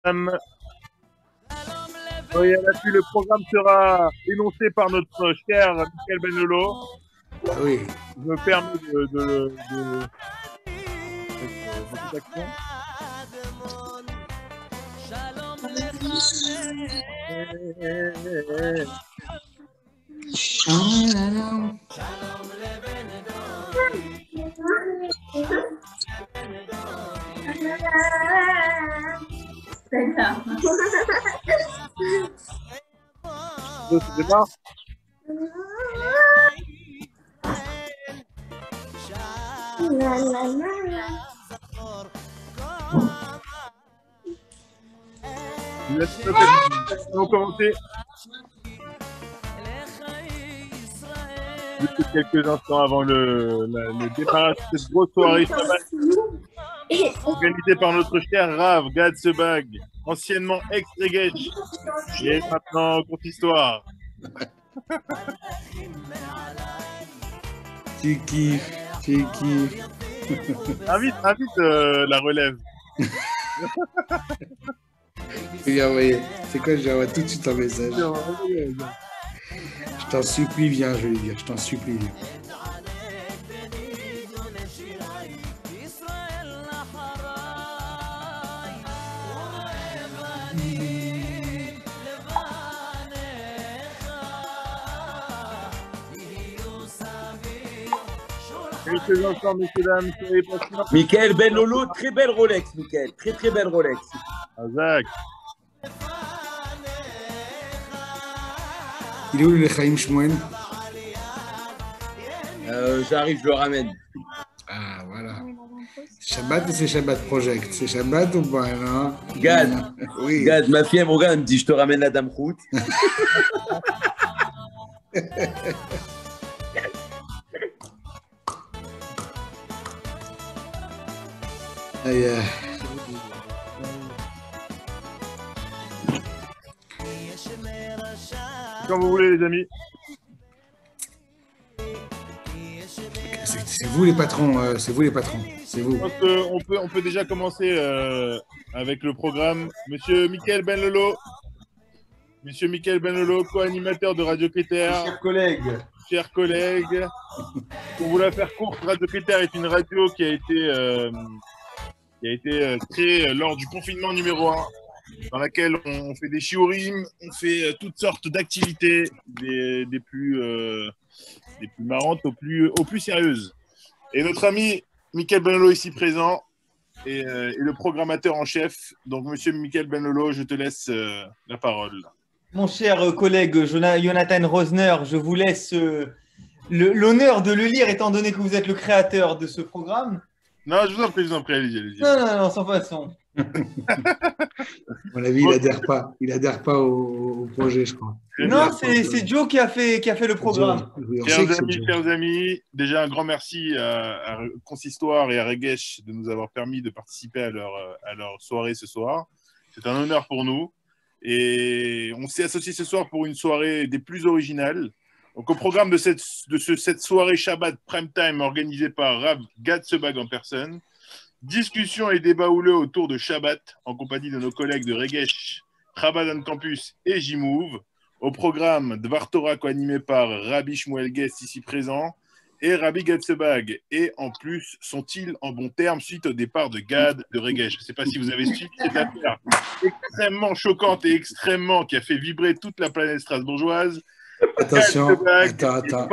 Oui, là-dessus, le programme sera énoncé par notre cher Michael Benlolo. Oui. Je me permets de cette action. Ça démarre. Nous allons commencer. Juste quelques instants avant le démarrage de cette grosse soirée organisée par notre cher Rav Gad Sebag, anciennement ex-Regesh, qui est maintenant consistoire. Tu kiffes. Invite la relève. C'est quoi, je lui envoie tout de suite un message. Je t'en supplie, viens, je vais lui dire. Je t'en supplie, viens. Quelques instants, messieurs, dames, soyez patients. Michael Benlolo, très belle Rolex, Michael. Très belle Rolex. Zach. Il est où le Chaim Shmoen? J'arrive, je le ramène. Ah, voilà. Shabbat ou c'est Shabbat Project? C'est Shabbat ou pas, non? Gad, oui. Gad, ma fille, elle me regarde, elle me dit, je te ramène la Dame Route. Aïe, Quand vous voulez, les amis. C'est vous les patrons, c'est vous les patrons, c'est vous. Je pense qu'on peut déjà commencer avec le programme. Monsieur Michael Benlolo, co-animateur de Radio Critère. Chers collègues, pour vous la faire courte, Radio Critère est une radio qui a été créée lors du confinement numéro 1, dans laquelle on fait des shiurim, on fait toutes sortes d'activités, des plus marrantes aux plus sérieuses. Et notre ami Michael Benlolo ici présent est le programmateur en chef. Donc, monsieur Michael Benlolo, je te laisse la parole. Mon cher collègue Jonathan Rosner, je vous laisse l'honneur de le lire, étant donné que vous êtes le créateur de ce programme. Non, je vous en prie, allez-y. Non, sans façon. À mon avis, il adhère pas au projet, je crois. Non, c'est Joe qui a fait le programme. Chers amis, déjà un grand merci à Consistoire et à Regesh de nous avoir permis de participer à leur soirée ce soir. C'est un honneur pour nous. Et on s'est associé ce soir pour une soirée des plus originales. Donc, au programme de cette soirée Shabbat Prime Time organisée par Rav Gad Sebag en personne, discussion et débat houleux autour de Shabbat en compagnie de nos collègues de Regesh, Chabad Campus et Jimouv. Au programme Dvar Torah co-animé par Rabbi Shmuel Guest ici présent et Rabbi Gad Sebag. Et en plus, sont-ils en bon terme suite au départ de Gad de Regesh? Je ne sais pas si vous avez suivi cette affaire extrêmement choquante et qui a fait vibrer toute la planète strasbourgeoise. Attention, attends.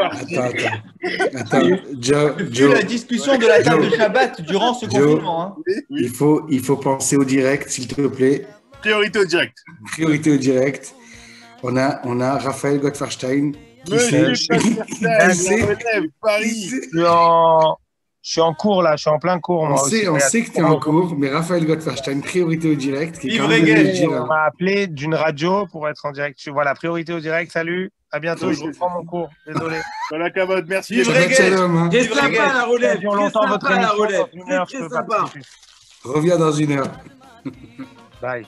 Joe, la discussion de la table de Shabbat durant ce confinement. Hein. Oui. Il faut penser au direct, s'il te plaît. Priorité au direct. On a Raphaël Gottfarstein. Paris. Je suis en cours là, je suis en plein cours. On sait que tu es en cours, mais Raphaël Gottfarstein, priorité au direct. On m'a appelé d'une radio pour être en direct. Voilà, priorité au direct, salut, à bientôt, je reprends mon cours, désolé. Voilà, Kavod, merci. Très sympa la relève, Reviens dans 1 heure. Bye.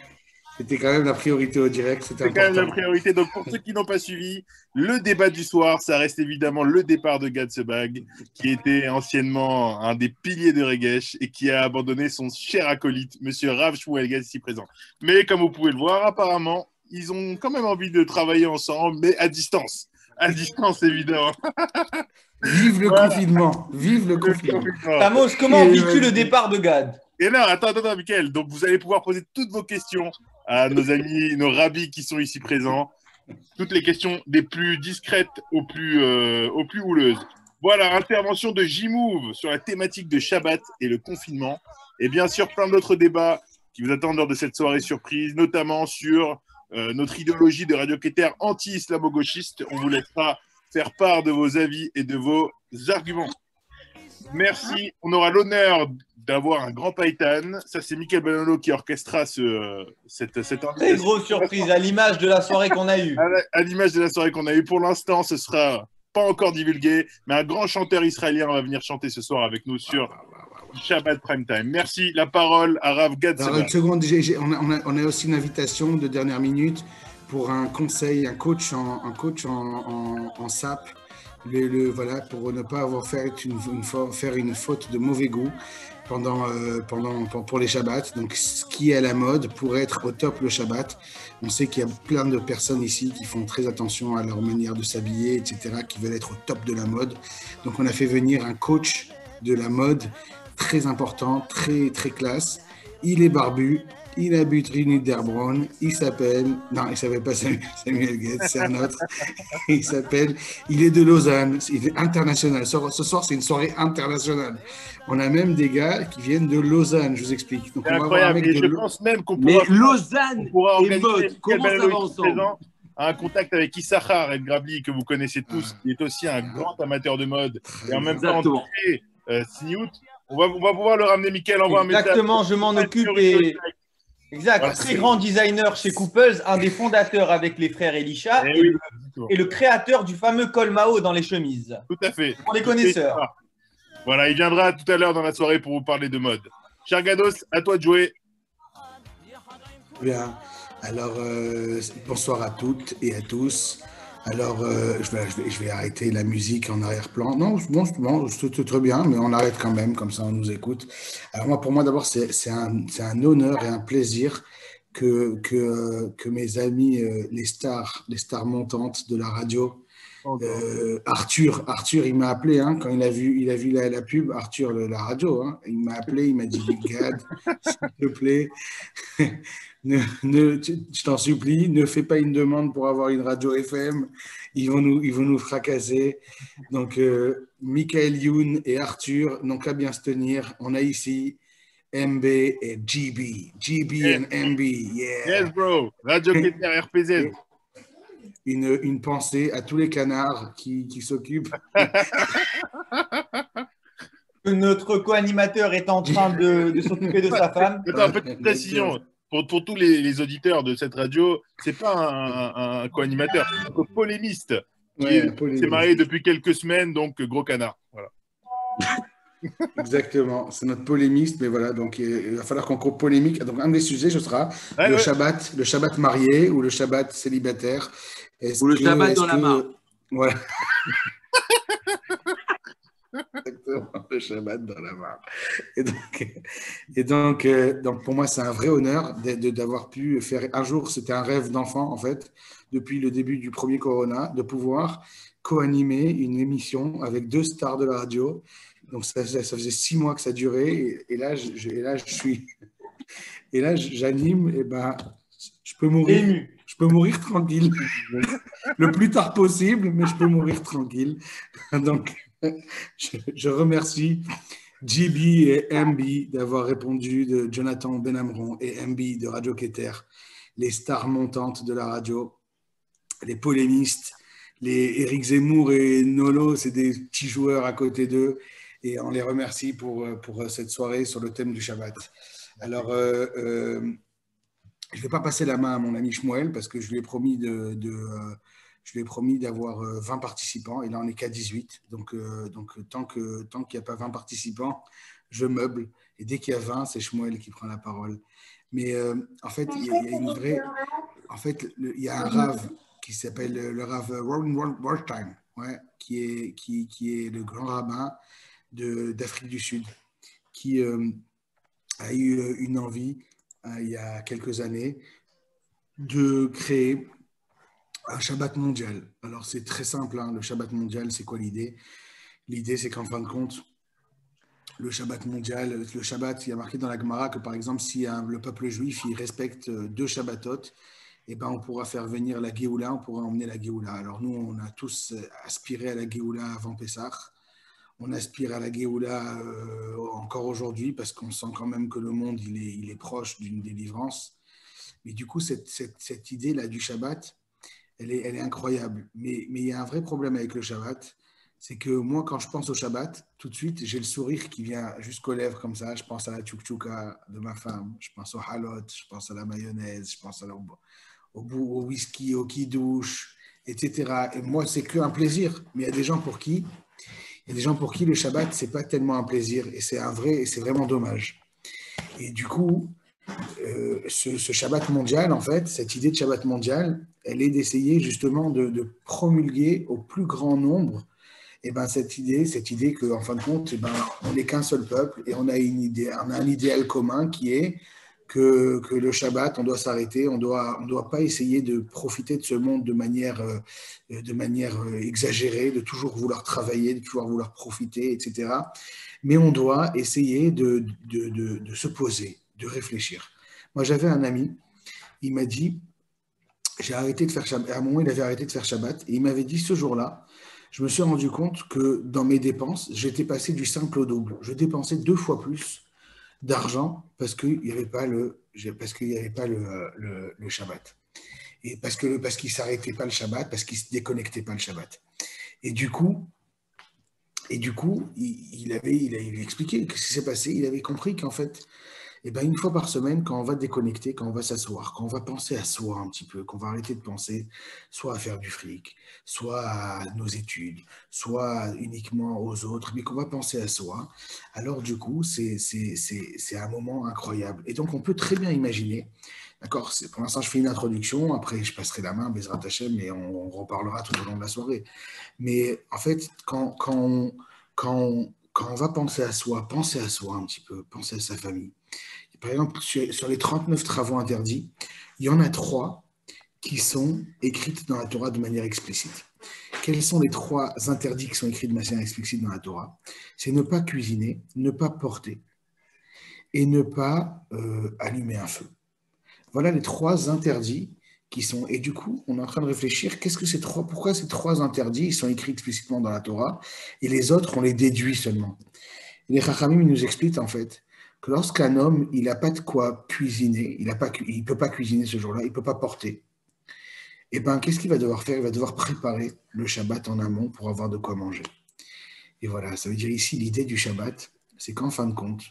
C'était quand même la priorité au direct. C'était C'est quand même la important. priorité. Donc, pour ceux qui n'ont pas suivi, le débat du soir, ça reste évidemment le départ de Gad Sebag, qui était anciennement un des piliers de Regesh et qui a abandonné son cher acolyte, Monsieur Rav Shmuel, ici présent. Mais comme vous pouvez le voir, apparemment, ils ont quand même envie de travailler ensemble, mais à distance. À distance, évidemment. Vive le confinement. Vive le confinement. Tamos, comment vis-tu le départ de Gad? Et là, attends, Mickaël. Donc, vous allez pouvoir poser toutes vos questions à nos amis, nos rabbis qui sont ici présents. Toutes les questions des plus discrètes aux plus houleuses. Voilà, intervention de J-Move sur la thématique de Shabbat et le confinement. Et bien sûr, plein d'autres débats qui vous attendent lors de cette soirée surprise, notamment sur notre idéologie de Radio Keter anti-islamo-gauchiste. On vous laissera faire part de vos avis et de vos arguments. Merci. On aura l'honneur d'avoir un grand Paytan. Ça, c'est Michael Banano qui orchestra cette Très grosse surprise, à l'image de la soirée qu'on a eue. À l'image de la soirée qu'on a eue. Pour l'instant, ce sera pas encore divulgué, mais un grand chanteur israélien va venir chanter ce soir avec nous sur Shabbat Prime Time. Merci. La parole à Rav Gad Alors, Sebag. une seconde, on a aussi une invitation de dernière minute pour un conseil, un coach en SAP. Voilà, pour ne pas avoir fait une faute de mauvais goût pour les Shabbats. Donc, ce qui est à la mode pour être au top le Shabbat. On sait qu'il y a plein de personnes ici qui font très attention à leur manière de s'habiller, etc., qui veulent être au top de la mode. Donc, on a fait venir un coach de la mode très important, très, très classe. Il est barbu. Il habite rue Niederbronn, il s'appelle pas Samuel Goetz, c'est un autre. Il est de Lausanne, il est international. Ce soir, c'est une soirée internationale. On a même des gars qui viennent de Lausanne, je vous explique. Donc, C'est incroyable, et je pense même qu'on pourra, Lausanne organiser et mode, comment ça va ensemble? Un contact avec Issachar El Grabli, que vous connaissez tous, qui est aussi un grand amateur de mode, et en même temps, Sniout. On va pouvoir le ramener, Mickaël, envoie un message. Exactement, je m'en occupe et... Exact, voilà, très grand designer chez Couples, un des fondateurs avec les frères Elisha et le créateur du fameux col Mao dans les chemises. Tout à fait. Pour les connaisseurs. Voilà, il viendra tout à l'heure dans la soirée pour vous parler de mode. Cher Gados, à toi de jouer. Bien. Alors, bonsoir à toutes et à tous. Alors, je vais arrêter la musique en arrière-plan. Non, c'est très bien, mais on arrête quand même, comme ça on nous écoute. Alors pour moi, d'abord, c'est un honneur et un plaisir que mes amis, les stars montantes de la radio, Arthur, il m'a appelé hein, quand il a vu la pub, Arthur, la radio, hein, il m'a appelé, il m'a dit, Gad, s'il te plaît, je t'en supplie, ne fais pas une demande pour avoir une radio FM, ils vont nous fracasser. Donc, Michael Youn et Arthur n'ont qu'à bien se tenir. On a ici MB et GB and MB, yeah. Yes, bro, Radio Keter RPZ. Une pensée à tous les canards qui s'occupent. Notre co-animateur est en train de s'occuper de sa femme. Attends, petite précision. Pour tous les auditeurs de cette radio, c'est pas un co-animateur, c'est un polémiste qui s'est marié depuis quelques semaines, donc gros canard. Voilà. Exactement, c'est notre polémiste, mais voilà, donc il va falloir qu'on coupe polémique. Donc un des sujets, ce sera le Shabbat marié ou le Shabbat célibataire. Ou le Shabbat dans la mare. Voilà. Exactement, le Shabbat dans la mare. Et donc pour moi, c'est un vrai honneur d'avoir pu faire. Un jour, c'était un rêve d'enfant, en fait, depuis le début du premier Corona, de pouvoir co-animer une émission avec 2 stars de la radio. Donc, ça faisait 6 mois que ça durait. Et là, j'anime, et ben, je peux mourir. Je peux mourir tranquille. Le plus tard possible, mais je peux mourir tranquille. Donc, je remercie JB et MB d'avoir répondu, de Jonathan Benamron et MB de Radio Keter, les stars montantes de la radio, les polémistes, les Éric Zemmour et Nolo, c'est des petits joueurs à côté d'eux. Et on les remercie pour cette soirée sur le thème du Shabbat. Alors, je ne vais pas passer la main à mon ami Shmuel parce que je lui ai promis d'avoir 20 participants et là on n'est qu'à 18. Donc tant qu'il n'y a pas 20 participants, je meuble. Et dès qu'il y a 20, c'est Shmuel qui prend la parole. Mais en fait, il y a une vraie. En fait, il y a un rave qui s'appelle le rave Ron Wartime, ouais, qui est le grand rabbin d'Afrique du Sud, qui a eu une envie, il y a quelques années, de créer un Shabbat mondial. Alors, c'est très simple, hein, le Shabbat mondial, c'est quoi l'idée? L'idée, c'est qu'en fin de compte, le Shabbat mondial, le Shabbat, il y a marqué dans la Gemara que, par exemple, si le peuple juif il respecte 2 Shabbatot, eh ben, on pourra faire venir la Géoula, on pourra emmener la Géoula. Alors, nous, on a tous aspiré à la Géoula avant Pessah. On aspire à la Géoula encore aujourd'hui parce qu'on sent quand même que le monde il est proche d'une délivrance. Mais du coup, cette idée-là du Shabbat, elle est incroyable. Mais il y a un vrai problème avec le Shabbat, c'est que moi, quand je pense au Shabbat, tout de suite, j'ai le sourire qui vient jusqu'aux lèvres comme ça. Je pense à la tchouk-tchouka de ma femme, je pense au halot, je pense à la mayonnaise, je pense au whisky, au qui-douche, etc. Et moi, c'est qu'un plaisir. Mais il y a des gens pour qui le Shabbat, c'est pas tellement un plaisir. Et c'est vraiment dommage. Et du coup, ce Shabbat mondial, en fait, cette idée de Shabbat mondial, elle est d'essayer justement de promulguer au plus grand nombre cette idée qu'en fin de compte, on n'est qu'un seul peuple et on a un idéal commun qui est que le Shabbat, on doit s'arrêter, on doit pas essayer de profiter de ce monde de manière exagérée, de toujours vouloir travailler, de toujours vouloir profiter, etc. Mais on doit essayer de se poser, de réfléchir. Moi, j'avais un ami, il m'a dit, j'ai arrêté de faire Shabbat. À un moment, il avait arrêté de faire Shabbat et il m'avait dit ce jour-là, je me suis rendu compte que dans mes dépenses, j'étais passé du simple au double. Je dépensais 2 fois plus d'argent parce qu'il n'y avait pas le Shabbat. Et parce qu'il ne s'arrêtait pas le Shabbat, parce qu'il ne se déconnectait pas le Shabbat. Et du coup, il avait expliqué ce qui s'est passé. Il avait compris qu'en fait, une fois par semaine, quand on va déconnecter, quand on va s'asseoir, quand on va penser à soi un petit peu, qu'on va arrêter de penser soit à faire du fric, soit à nos études, soit uniquement aux autres, mais qu'on va penser à soi, alors du coup, c'est un moment incroyable. Et donc, on peut très bien imaginer, d'accord, pour l'instant, je fais une introduction, après, je passerai la main, Bezrat Hashem, et on reparlera tout au long de la soirée. Mais en fait, quand on va penser à soi un petit peu, penser à sa famille. Par exemple, sur les 39 travaux interdits, il y en a 3 qui sont écrites dans la Torah de manière explicite. Quels sont les 3 interdits qui sont écrits de manière explicite dans la Torah? C'est ne pas cuisiner, ne pas porter et ne pas allumer un feu. Voilà les 3 interdits qui sont... Et du coup, on est en train de réfléchir, pourquoi ces 3 interdits ils sont écrits explicitement dans la Torah et les autres, on les déduit seulement. Et les Chachamim nous expliquent en fait que lorsqu'un homme, il n'a pas de quoi cuisiner, il ne peut pas cuisiner ce jour-là, il ne peut pas porter, qu'est-ce qu'il va devoir faire? Il va devoir préparer le Shabbat en amont pour avoir de quoi manger. Et voilà, ça veut dire ici, l'idée du Shabbat, c'est qu'en fin de compte,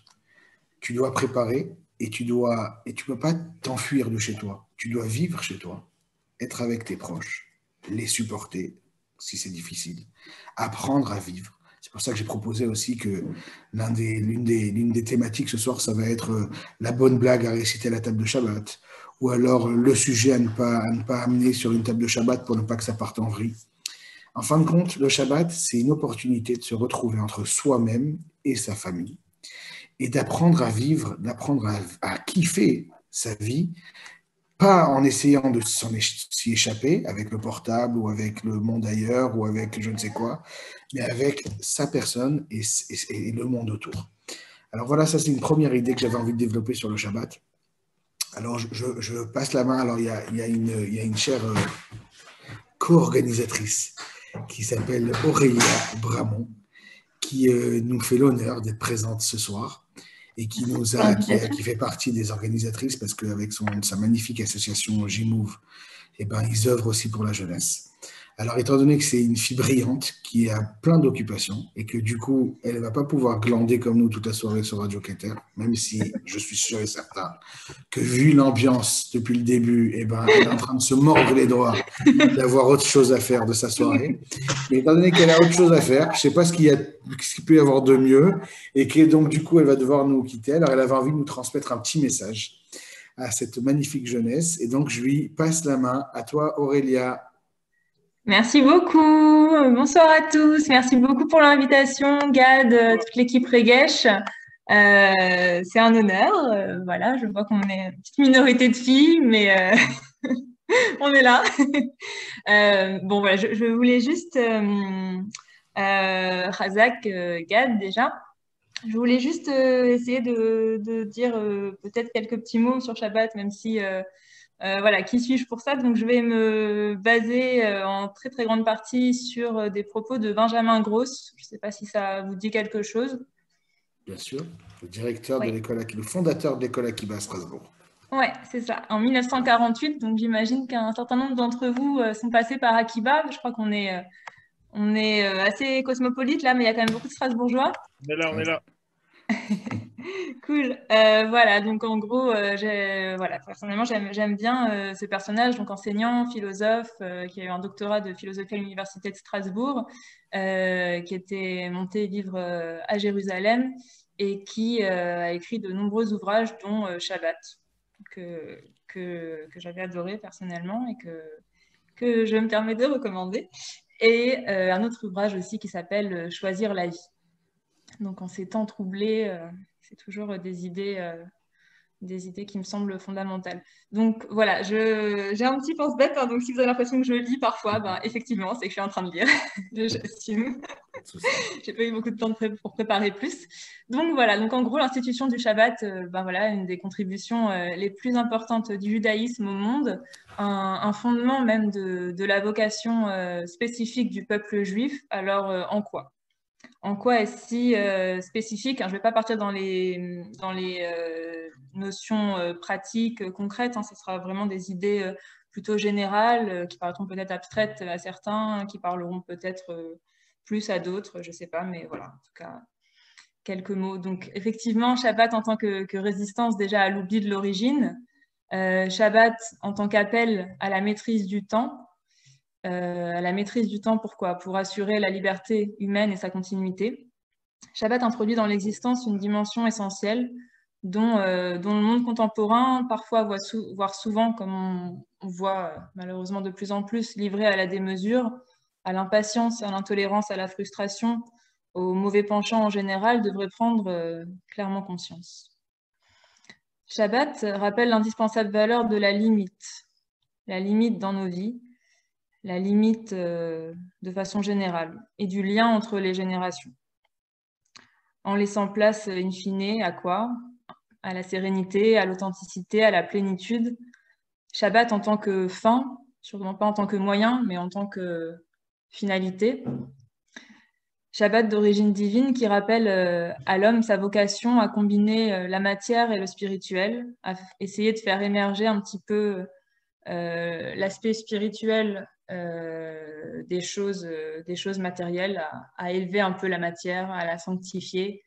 tu dois préparer et tu ne peux pas t'enfuir de chez toi. Tu dois vivre chez toi, être avec tes proches, les supporter si c'est difficile, apprendre à vivre. C'est pour ça que j'ai proposé aussi que l'une des thématiques ce soir, ça va être la bonne blague à réciter à la table de Shabbat, ou alors le sujet à ne pas amener sur une table de Shabbat pour ne pas que ça parte en vrille. En fin de compte, le Shabbat, c'est une opportunité de se retrouver entre soi-même et sa famille, et d'apprendre à vivre, d'apprendre à kiffer sa vie, pas en essayant de s'y échapper avec le portable ou avec le monde ailleurs ou avec je ne sais quoi, mais avec sa personne et le monde autour. Alors voilà, ça c'est une première idée que j'avais envie de développer sur le Shabbat. Alors je passe la main, alors il y a une chère co-organisatrice qui s'appelle Aurélia Bramont, qui nous fait l'honneur d'être présente ce soir et qui fait partie des organisatrices parce qu'avec sa magnifique association J-Move, ils œuvrent aussi pour la jeunesse. Alors, étant donné que c'est une fille brillante qui a plein d'occupations et que du coup, elle ne va pas pouvoir glander comme nous toute la soirée sur Radio Keter, même si je suis sûr et certain que vu l'ambiance depuis le début, elle est en train de se mordre les doigts d'avoir autre chose à faire de sa soirée. Mais étant donné qu'elle a autre chose à faire, je ne sais pas ce qu'il peut y avoir de mieux et que donc du coup, elle va devoir nous quitter. Alors, elle avait envie de nous transmettre un petit message. à cette magnifique jeunesse. Et donc, je lui passe la main à toi, Aurélia. Merci beaucoup. Bonsoir à tous. Merci beaucoup pour l'invitation, Gad, toute l'équipe Regesh. C'est un honneur. Voilà, je vois qu'on est une petite minorité de filles, mais on est là. Bon, voilà, je voulais juste, Razak, Gad déjà, je voulais juste essayer de dire peut-être quelques petits mots sur Shabbat, même si... voilà, qui suis-je pour ça? Donc, je vais me baser en très, très grande partie sur des propos de Benjamin Gross. Je ne sais pas si ça vous dit quelque chose. Bien sûr, le directeur de l'école, le fondateur de l'école Akiba à Strasbourg. Oui, c'est ça, en 1948. Donc, j'imagine qu'un certain nombre d'entre vous sont passés par Akiba. Je crois qu'on est, assez cosmopolite là, mais il y a quand même beaucoup de Strasbourgeois. On est là. Cool. Voilà, donc en gros, voilà, personnellement, j'aime bien ce personnage, donc enseignant, philosophe, qui a eu un doctorat de philosophie à l'Université de Strasbourg, qui était monté vivre à Jérusalem et qui a écrit de nombreux ouvrages, dont Shabbat, que j'avais adoré personnellement et que je me permets de recommander. Et un autre ouvrage aussi qui s'appelle Choisir la vie. Donc, en ces temps troublés, c'est toujours des idées qui me semblent fondamentales. Donc, voilà, j'ai un petit pense-bête, hein, donc si vous avez l'impression que je lis parfois, ben, effectivement, c'est que je suis en train de lire. J'assume. J'ai pas eu beaucoup de temps pour préparer plus. Donc, voilà, donc en gros, l'institution du Shabbat, ben, voilà, une des contributions les plus importantes du judaïsme au monde, un fondement même de la vocation spécifique du peuple juif. Alors, en quoi? En quoi est-ce si spécifique? Je ne vais pas partir dans les notions pratiques, concrètes. Ce sera vraiment des idées plutôt générales qui paraîtront peut-être abstraites à certains, qui parleront peut-être plus à d'autres, je ne sais pas. Mais voilà, en tout cas, quelques mots. Donc, effectivement, Shabbat en tant que résistance déjà à l'oubli de l'origine. Shabbat en tant qu'appel à la maîtrise du temps. À la maîtrise du temps, pourquoi? Pour assurer la liberté humaine et sa continuité. Shabbat introduit dans l'existence une dimension essentielle dont le monde contemporain, parfois, voire souvent, comme on voit malheureusement de plus en plus, livré à la démesure, à l'impatience, à l'intolérance, à la frustration, aux mauvais penchants en général, devrait prendre clairement conscience. Shabbat rappelle l'indispensable valeur de la limite dans nos vies, la limite de façon générale et du lien entre les générations. En laissant place, in fine, à quoi? À la sérénité, à l'authenticité, à la plénitude. Shabbat en tant que fin, sûrement pas en tant que moyen, mais en tant que finalité. Shabbat d'origine divine qui rappelle à l'homme sa vocation à combiner la matière et le spirituel, à essayer de faire émerger un petit peu l'aspect spirituel des choses matérielles, à élever un peu la matière, à la sanctifier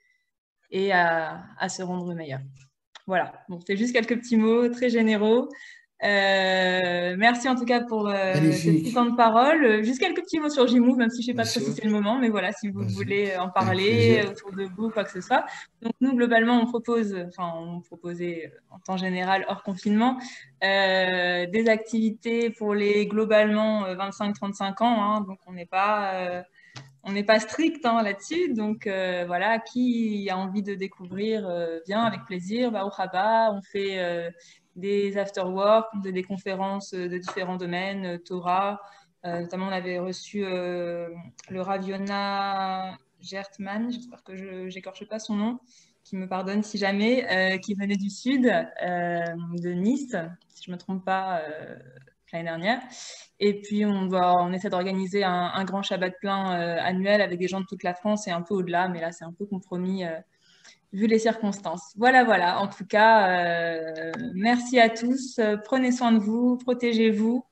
et à se rendre meilleur. Voilà, donc c'est juste quelques petits mots très généraux. Merci en tout cas pour ces petits temps de parole. Juste quelques petits mots sur J-Move, même si je ne sais pas trop si c'est le moment, mais voilà, si vous voulez en parler autour de vous, quoi que ce soit. Donc nous, globalement, on proposait en temps général, hors confinement, des activités pour les globalement 25-35 ans, hein, donc on n'est pas strict là-dessus, donc voilà, qui a envie de découvrir, vient avec plaisir, Baruch haba, on fait des after-work, des conférences de différents domaines, Torah, notamment on avait reçu le Rav Yona Gertman, j'espère que je n'écorche pas son nom, qui me pardonne si jamais, qui venait du sud, de Nice, si je ne me trompe pas, l'année dernière. Et puis on essaie d'organiser un grand Shabbat plein annuel avec des gens de toute la France et un peu au-delà, mais là c'est un peu compromis vu les circonstances. Voilà. En tout cas, merci à tous. Prenez soin de vous, protégez-vous.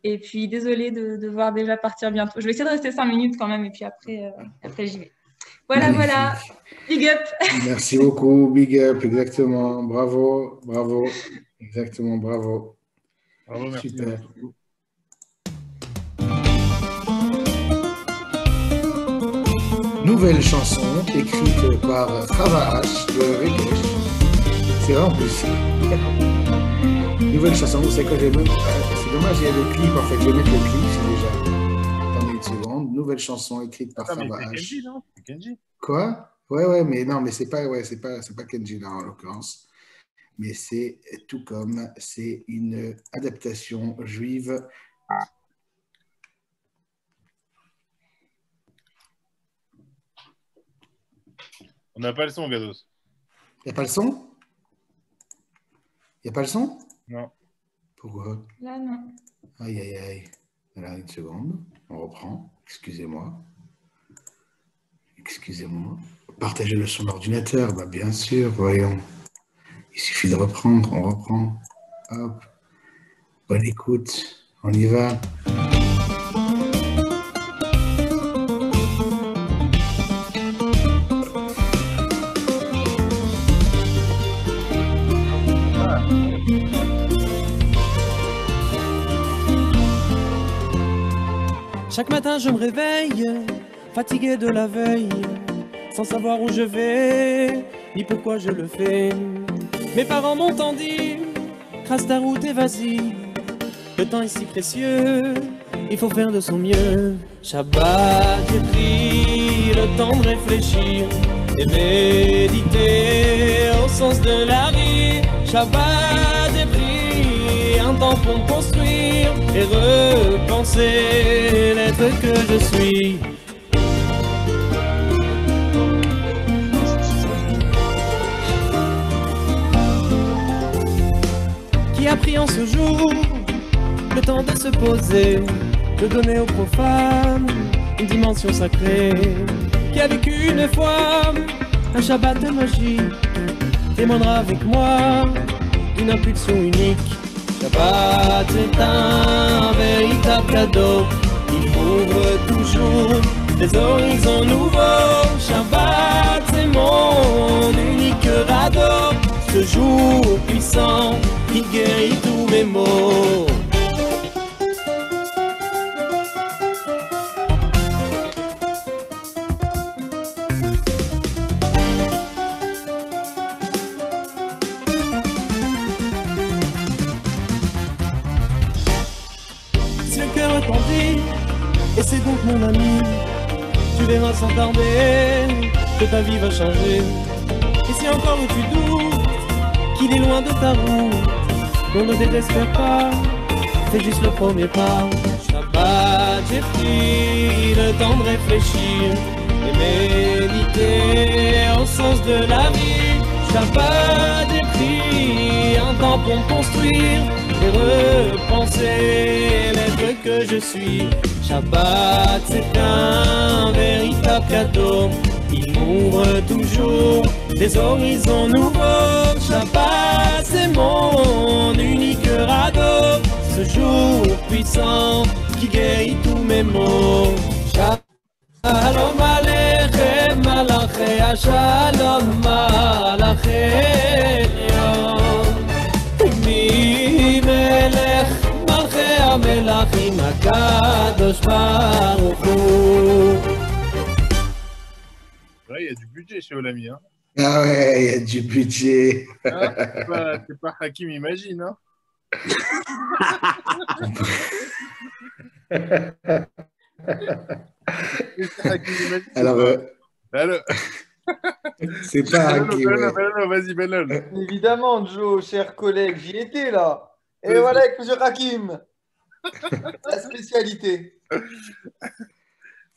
Et puis, désolée de devoir déjà partir bientôt. Je vais essayer de rester 5 minutes quand même, et puis après j'y vais. Voilà. Big up. Merci beaucoup. Big up, exactement. Bravo. Exactement, bravo. Bravo, merci. Super. Nouvelle chanson écrite par Chava H de Regesh. C'est vraiment possible. Nouvelle chanson, vous savez quoi, c'est dommage, il y a le clip, en fait, je vais mettre le clip, c'est déjà. Attendez une seconde, nouvelle chanson écrite par Farba H. Kenji, non? Kenji. Quoi? Ouais, mais non, mais c'est pas Kenji, là, en l'occurrence. Mais c'est tout comme, c'est une adaptation juive. On n'a pas le son, Gados. Il n'y a pas le son? Il n'y a pas le son? Non. Pourquoi? Là, non. Aïe, aïe, aïe. Alors, une seconde. On reprend. Excusez-moi. Partagez le son d'ordinateur. Bah, bien sûr, voyons. Il suffit de reprendre. On reprend. Hop. Bonne écoute. On y va. Chaque matin je me réveille, fatigué de la veille, sans savoir où je vais, ni pourquoi je le fais. Mes parents m'ont tant dit, trace ta route et vas-y, le temps est si précieux, il faut faire de son mieux. Shabbat, j'ai pris le temps de réfléchir et méditer au sens de la vie. Shabbat, j'ai pris un temps pour me construire et repenser l'être que je suis. Qui a pris en ce jour le temps de se poser, de donner aux profanes une dimension sacrée. Qui a vécu une fois un Shabbat de magie, témoignera avec moi d'une impulsion unique. Shabbat est un véritable cadeau, il ouvre toujours des horizons nouveaux. Shabbat c'est mon unique radeau, ce jour puissant qui guérit tous mes maux. Et c'est donc mon ami, tu verras sans tarder que ta vie va changer. Et si encore tu doutes qu'il est loin de ta route, on ne désespère pas, fais juste le premier pas. Shabbat, j'ai pris le temps de réfléchir et méditer au sens de la vie. Shabbat, j'ai pris un temps pour me construire et repenser l'être que je suis. Shabbat c'est un véritable cadeau, il ouvre toujours des horizons nouveaux. Shabbat c'est mon unique radeau, ce jour puissant qui guérit tous mes maux. Shalom aleichem malachei hashalom malachei mi melech המלכים הקדוש ברוך הוא. Ouais, il y a du budget chez Olami. Hein. Ah ouais, il y a du budget. Hein, c'est pas Hakim imagine. Hein. Alors, c'est pas Hakim. Vas-y, Benol. Évidemment, Joe, cher collègue, j'y étais là. Et voilà avec M. Hakim. La spécialité.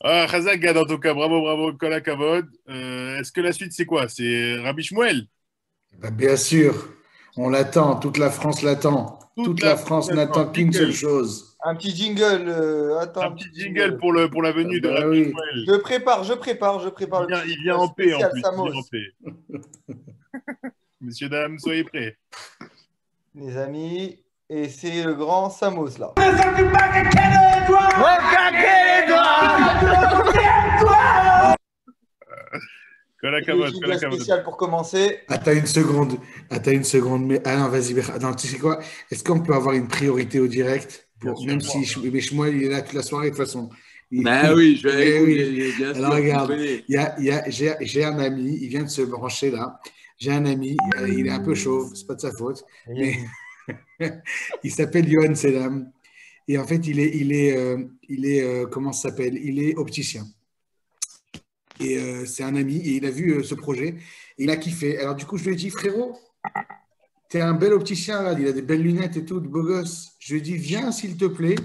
Ah, Khazak Gad, en tout cas, bravo, Kola Kavod. Est-ce que la suite, c'est quoi? C'est Rabbi Shmuel? Ben, bien sûr, on l'attend, toute la France l'attend. Toute la France n'attend qu'une seule chose. Un petit jingle. Attends, un petit jingle pour la venue de Rabbi Shmuel. Je prépare. Il vient en paix, en plus. Il vient en paix. Messieurs, dames, soyez prêts. Les amis... Et c'est le grand Samos là. Spécial pour commencer. Attends une seconde. Mais ah non, vas-y. Non, tu sais quoi? Est-ce qu'on peut avoir une priorité au direct pour, même si Shmuel il est là toute la soirée de toute façon. Oui, je vais. Oui. Alors regarde, j'ai un ami, il vient de se brancher là. J'ai un ami, il est un peu chauve, c'est pas de sa faute, mais Il s'appelle Johan Selam. Et en fait, comment ça s'appelle? Il est opticien. Et c'est un ami, et il a vu ce projet, et il a kiffé. Alors du coup, je lui ai dit, frérot, t'es un bel opticien, là, il a des belles lunettes et tout, de beau gosse. Je lui ai dit, viens, s'il te plaît,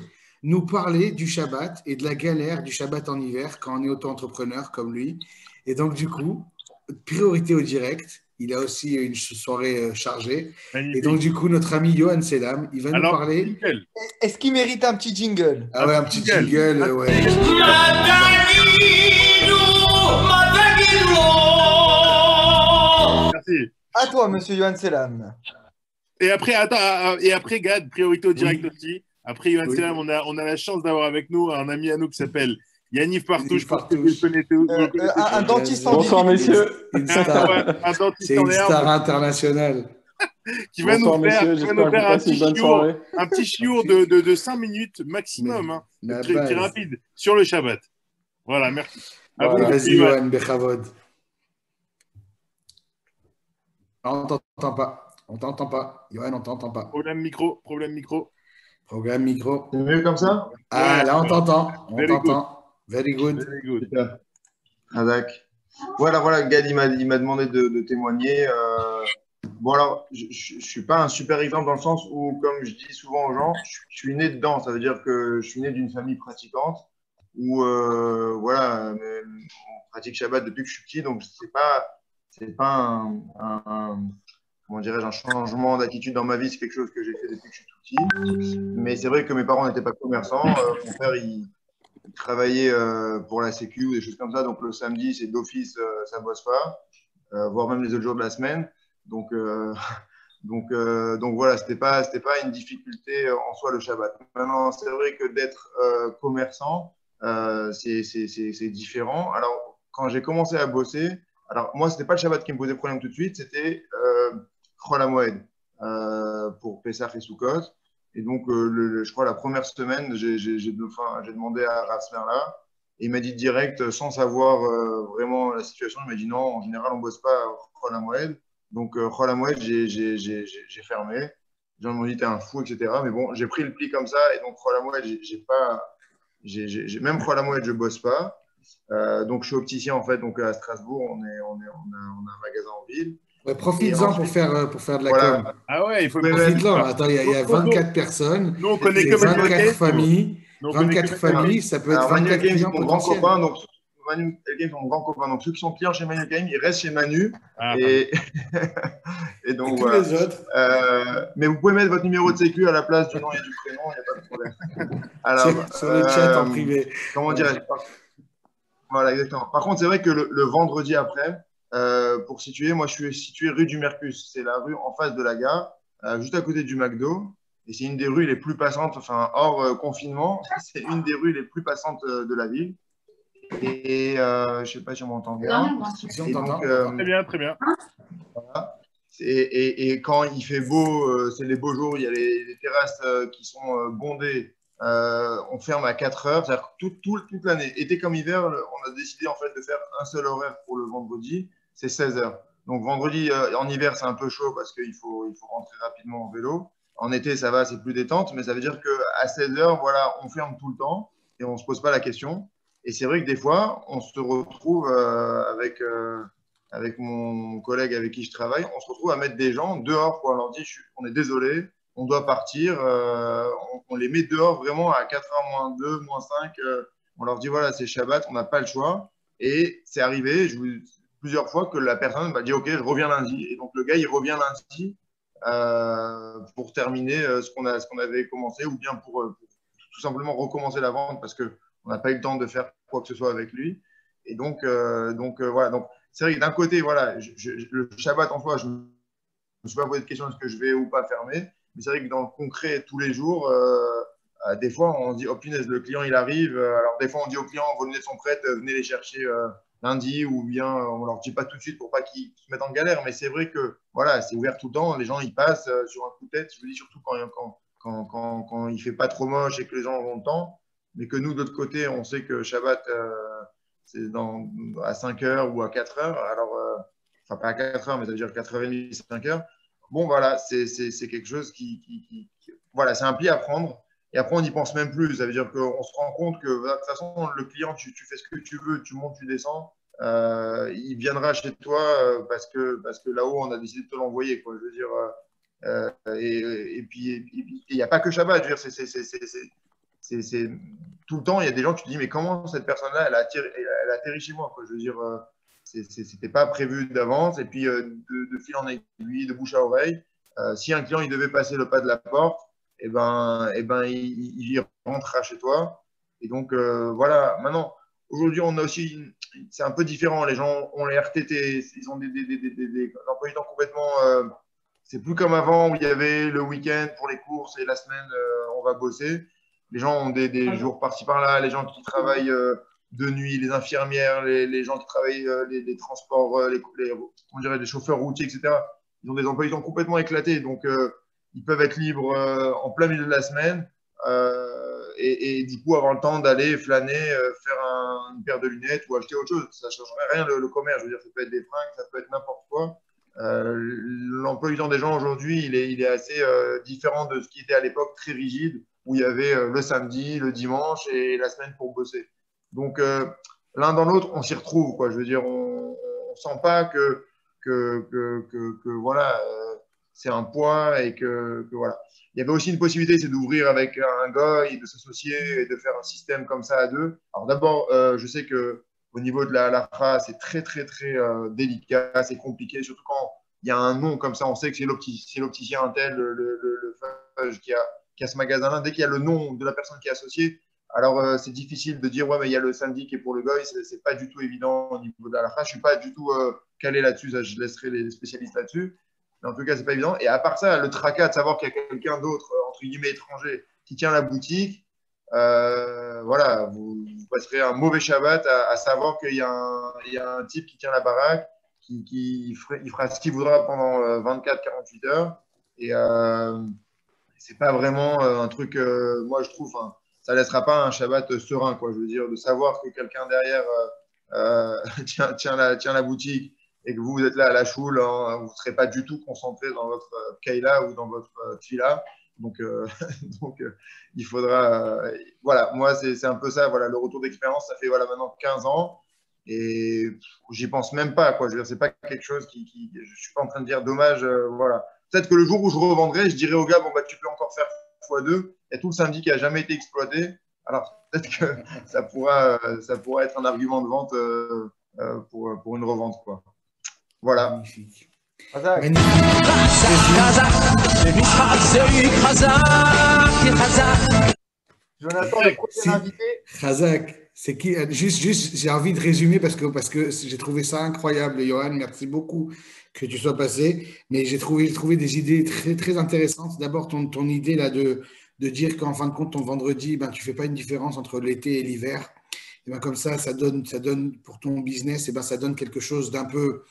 nous parler du Shabbat et de la galère du Shabbat en hiver quand on est auto-entrepreneur comme lui. Et donc, du coup, priorité au direct. Il a aussi une soirée chargée. Magnifique. Et donc, du coup, notre ami Johan Selam, il va nous parler. Nickel. Est-ce qu'il mérite un petit jingle? Ah ouais, un petit jingle, ouais. Merci. À toi, monsieur Johan Selam. Et après, Gad, priorité au direct aussi. Après Johan Selam, on a la chance d'avoir avec nous un ami à nous qui s'appelle Yaniv Partouche. Un dentiste en Bonsoir, messieurs. Un dentiste c'est une star internationale. Qui va nous faire un petit chiour de 5 minutes maximum, très rapide, sur le Shabbat. Voilà, merci. Voilà. Vas-y, Johan, Bechavod. On t'entend pas. On t'entend pas. Johan, on t'entend pas. Problème micro. C'est mieux comme ça? Ah, ouais, là, on t'entend. On Very t'entend. Very good. Ah, d'accord. Voilà, Gad, il m'a demandé de témoigner. Bon, alors, je ne suis pas un super exemple dans le sens où, comme je dis souvent aux gens, je suis né dedans. Ça veut dire que je suis né d'une famille pratiquante où, voilà, on pratique Shabbat depuis que je suis petit. Donc, c'est pas comment dirais-je, un changement d'attitude dans ma vie. C'est quelque chose que j'ai fait depuis que je suis tout petit. Mais c'est vrai que mes parents n'étaient pas commerçants. Mon père, il travaillait pour la Sécu ou des choses comme ça. Donc, le samedi, c'est d'office, ça ne bosse pas, voire même les autres jours de la semaine. Donc voilà, c'était pas une difficulté en soi le Shabbat. Maintenant, c'est vrai que d'être commerçant, c'est différent. Alors, quand j'ai commencé à bosser, alors moi, c'était pas le Shabbat qui me posait problème tout de suite, c'était Chol HaMoed pour Pessah et Sukkot. Et donc, je crois la première semaine, j'ai demandé à Rasmerla. Et il m'a dit direct, sans savoir vraiment la situation, il m'a dit non, en général, on ne bosse pas Chol HaMoed. Donc, Chol HaMoed, j'ai fermé. Les gens m'ont dit, t'es un fou, etc. Mais bon, j'ai pris le pli comme ça. Et donc, Chol HaMoed, même Chol HaMoed, je ne bosse pas. Donc, je suis opticien, en fait. Donc, à Strasbourg, on a un magasin en ville. Ouais, profite-en pour faire de la voilà. com. Ah ouais, il faut profite-en. Attends, il y a 24 personnes. Nous, on connaît que 24 familles. 24 familles, ça peut être 24 clients potentiels. Manu Elgaim, mon grand copain. Donc, ceux qui sont clients chez Manu Elgaim, ils restent chez Manu. Ah, et donc, tous voilà. les autres. Mais vous pouvez mettre votre numéro de sécu à la place du nom et du prénom, il n'y a pas de problème. Alors, sur le chat en privé. Comment dirais-je? Voilà, exactement. Par contre, c'est vrai que le vendredi après, pour situer, moi, je suis situé rue du Mercus. C'est la rue en face de la gare, juste à côté du McDo. Et c'est une des rues les plus passantes, enfin, hors confinement, c'est une des rues les plus passantes de la ville. Et je ne sais pas si on m'entend bien. Très bien. Voilà. Et quand il fait beau, c'est les beaux jours, il y a les terrasses qui sont bondées. On ferme à 4 heures, c'est-à-dire toute l'année. Été comme hiver, on a décidé en fait de faire un seul horaire pour le vendredi, c'est 16 heures. Donc vendredi, en hiver, c'est un peu chaud parce qu'il faut rentrer rapidement en vélo. En été, ça va, c'est plus détente, mais ça veut dire qu'à 16 heures, voilà, on ferme tout le temps et on ne se pose pas la question. Et c'est vrai que des fois, on se retrouve avec mon collègue avec qui je travaille, on se retrouve à mettre des gens dehors pour leur dire on est désolé, on doit partir. On les met dehors vraiment à 4h moins 2, moins 5. On leur dit voilà, c'est Shabbat, on n'a pas le choix. Et c'est arrivé plusieurs fois que la personne m'a dit ok, je reviens lundi. Et donc le gars, il revient lundi pour terminer ce qu'on avait commencé ou bien pour tout simplement recommencer la vente parce que on n'a pas eu le temps de faire quoi que ce soit avec lui. Et donc voilà. Donc, c'est vrai que d'un côté, voilà, le Shabbat en soi, je ne me suis pas posé de question est-ce que je vais ou pas fermer. Mais c'est vrai que dans le concret, tous les jours, des fois, on dit oh punaise, le client il arrive. Alors, des fois, on dit aux clients vos lunettes sont prêtes, venez les chercher lundi. Ou bien, on ne leur dit pas tout de suite pour pas qu'ils se mettent en galère. Mais c'est vrai que voilà, c'est ouvert tout le temps. Les gens, ils passent sur un coup de tête. Je vous dis surtout quand il ne fait pas trop moche et que les gens ont le temps. Mais que nous, de l'autre côté, on sait que Shabbat, c'est à 5 heures ou à 4 heures. Alors, enfin, pas à 4 heures, mais ça veut dire 4h30, 5 heures. bon, voilà, c'est quelque chose voilà, c'est un pli à prendre. Et après, on n'y pense même plus. Ça veut dire qu'on se rend compte que, de toute façon, le client, tu fais ce que tu veux, tu montes, tu descends. Il viendra chez toi parce que là-haut, on a décidé de te l'envoyer, quoi. Je veux dire, et puis, il n'y a pas que Shabbat. Je veux dire, c'est tout le temps, il y a des gens qui te disent, mais comment cette personne-là, elle a atterri chez moi, quoi. Je veux dire, c'était pas prévu d'avance. Et puis, de fil en aiguille, de bouche à oreille, si un client il devait passer le pas de la porte, eh ben, il rentrera chez toi. Et donc, voilà. Maintenant, aujourd'hui, on a aussi, c'est un peu différent. Les gens ont les RTT, ils ont des emplois du temps complètement. C'est plus comme avant où il y avait le week-end pour les courses et la semaine, on va bosser. Les gens ont des jours par-ci par-là. Les gens qui travaillent de nuit, les infirmières, les gens qui travaillent les transports, on dirait les chauffeurs routiers, etc. Ils ont des emplois du temps complètement éclatés. Donc, ils peuvent être libres en plein milieu de la semaine et du coup avoir le temps d'aller flâner, faire une paire de lunettes ou acheter autre chose. Ça ne changerait rien le commerce. Je veux dire, ça peut être des fringues, ça peut être n'importe quoi. L'emploi du temps des gens aujourd'hui, il est assez différent de ce qui était à l'époque très rigide où il y avait le samedi, le dimanche et la semaine pour bosser. Donc, l'un dans l'autre, on s'y retrouve, quoi. Je veux dire, on ne sent pas que voilà, c'est un poids et que voilà. Il y avait aussi une possibilité, c'est d'ouvrir avec un gars et de s'associer et de faire un système comme ça à deux. Alors d'abord, je sais qu'au niveau de la phrase, c'est très, très, très délicat, c'est compliqué, surtout quand il y a un nom comme ça, on sait que c'est l'opticien Intel, le fudge qui a ce magasin-là. Dès qu'il y a le nom de la personne qui est associée, alors c'est difficile de dire, ouais, mais il y a le samedi qui est pour le goy, c'est pas du tout évident au niveau de la phrase. Je suis pas du tout calé là-dessus, je laisserai les spécialistes là-dessus. Mais en tout cas, c'est pas évident. Et à part ça, le tracas de savoir qu'il y a quelqu'un d'autre, entre guillemets étranger, qui tient la boutique, voilà, vous passerez un mauvais Shabbat à savoir qu'il y a un type qui tient la baraque, il fera ce qu'il voudra pendant 24-48 heures. Et c'est pas vraiment un truc, moi je trouve, ça laissera pas un Shabbat serein, quoi. Je veux dire, de savoir que quelqu'un derrière tient la boutique et que vous êtes là à la choule, hein, vous ne serez pas du tout concentré dans votre Kayla ou dans votre Tfila. Donc, il faudra… voilà, moi, c'est un peu ça. Voilà, le retour d'expérience, ça fait maintenant 15 ans. Et j'y pense même pas, quoi. Je veux dire, c'est pas quelque chose je ne suis pas en train de dire dommage. Voilà. Peut-être que le jour où je revendrai, je dirai au gars, bon, bah, tu peux encore faire x2. Il y a tout le samedi qui n'a jamais été exploité. Alors, peut-être que ça pourra être un argument de vente pour une revente, quoi. Voilà. Magnifique. Jonathan, le prochain invité. Khazak, c'est qui? Juste, j'ai envie de résumer parce que j'ai trouvé ça incroyable, Johan. Merci beaucoup que tu sois passé. Mais j'ai trouvé des idées très, très intéressantes. D'abord, ton idée là de dire qu'en fin de compte, ton vendredi, tu ne fais pas une différence entre l'été et l'hiver. Et comme ça donne pour ton business, et ça donne quelque chose d'un peu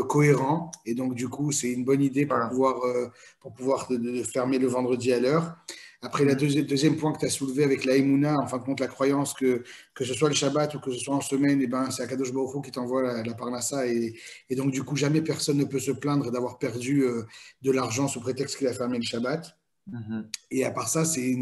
cohérent. Et donc, du coup, c'est une bonne idée pour pouvoir de fermer le vendredi à l'heure. Après, le deuxième point que tu as soulevé avec la Emouna, en fin de compte, la croyance que ce soit le Shabbat ou que ce soit en semaine, c'est Akadosh Baruch Hu qui t'envoie la parnassa. Et donc, du coup, jamais personne ne peut se plaindre d'avoir perdu de l'argent sous prétexte qu'il a fermé le Shabbat. Et à part ça, c'est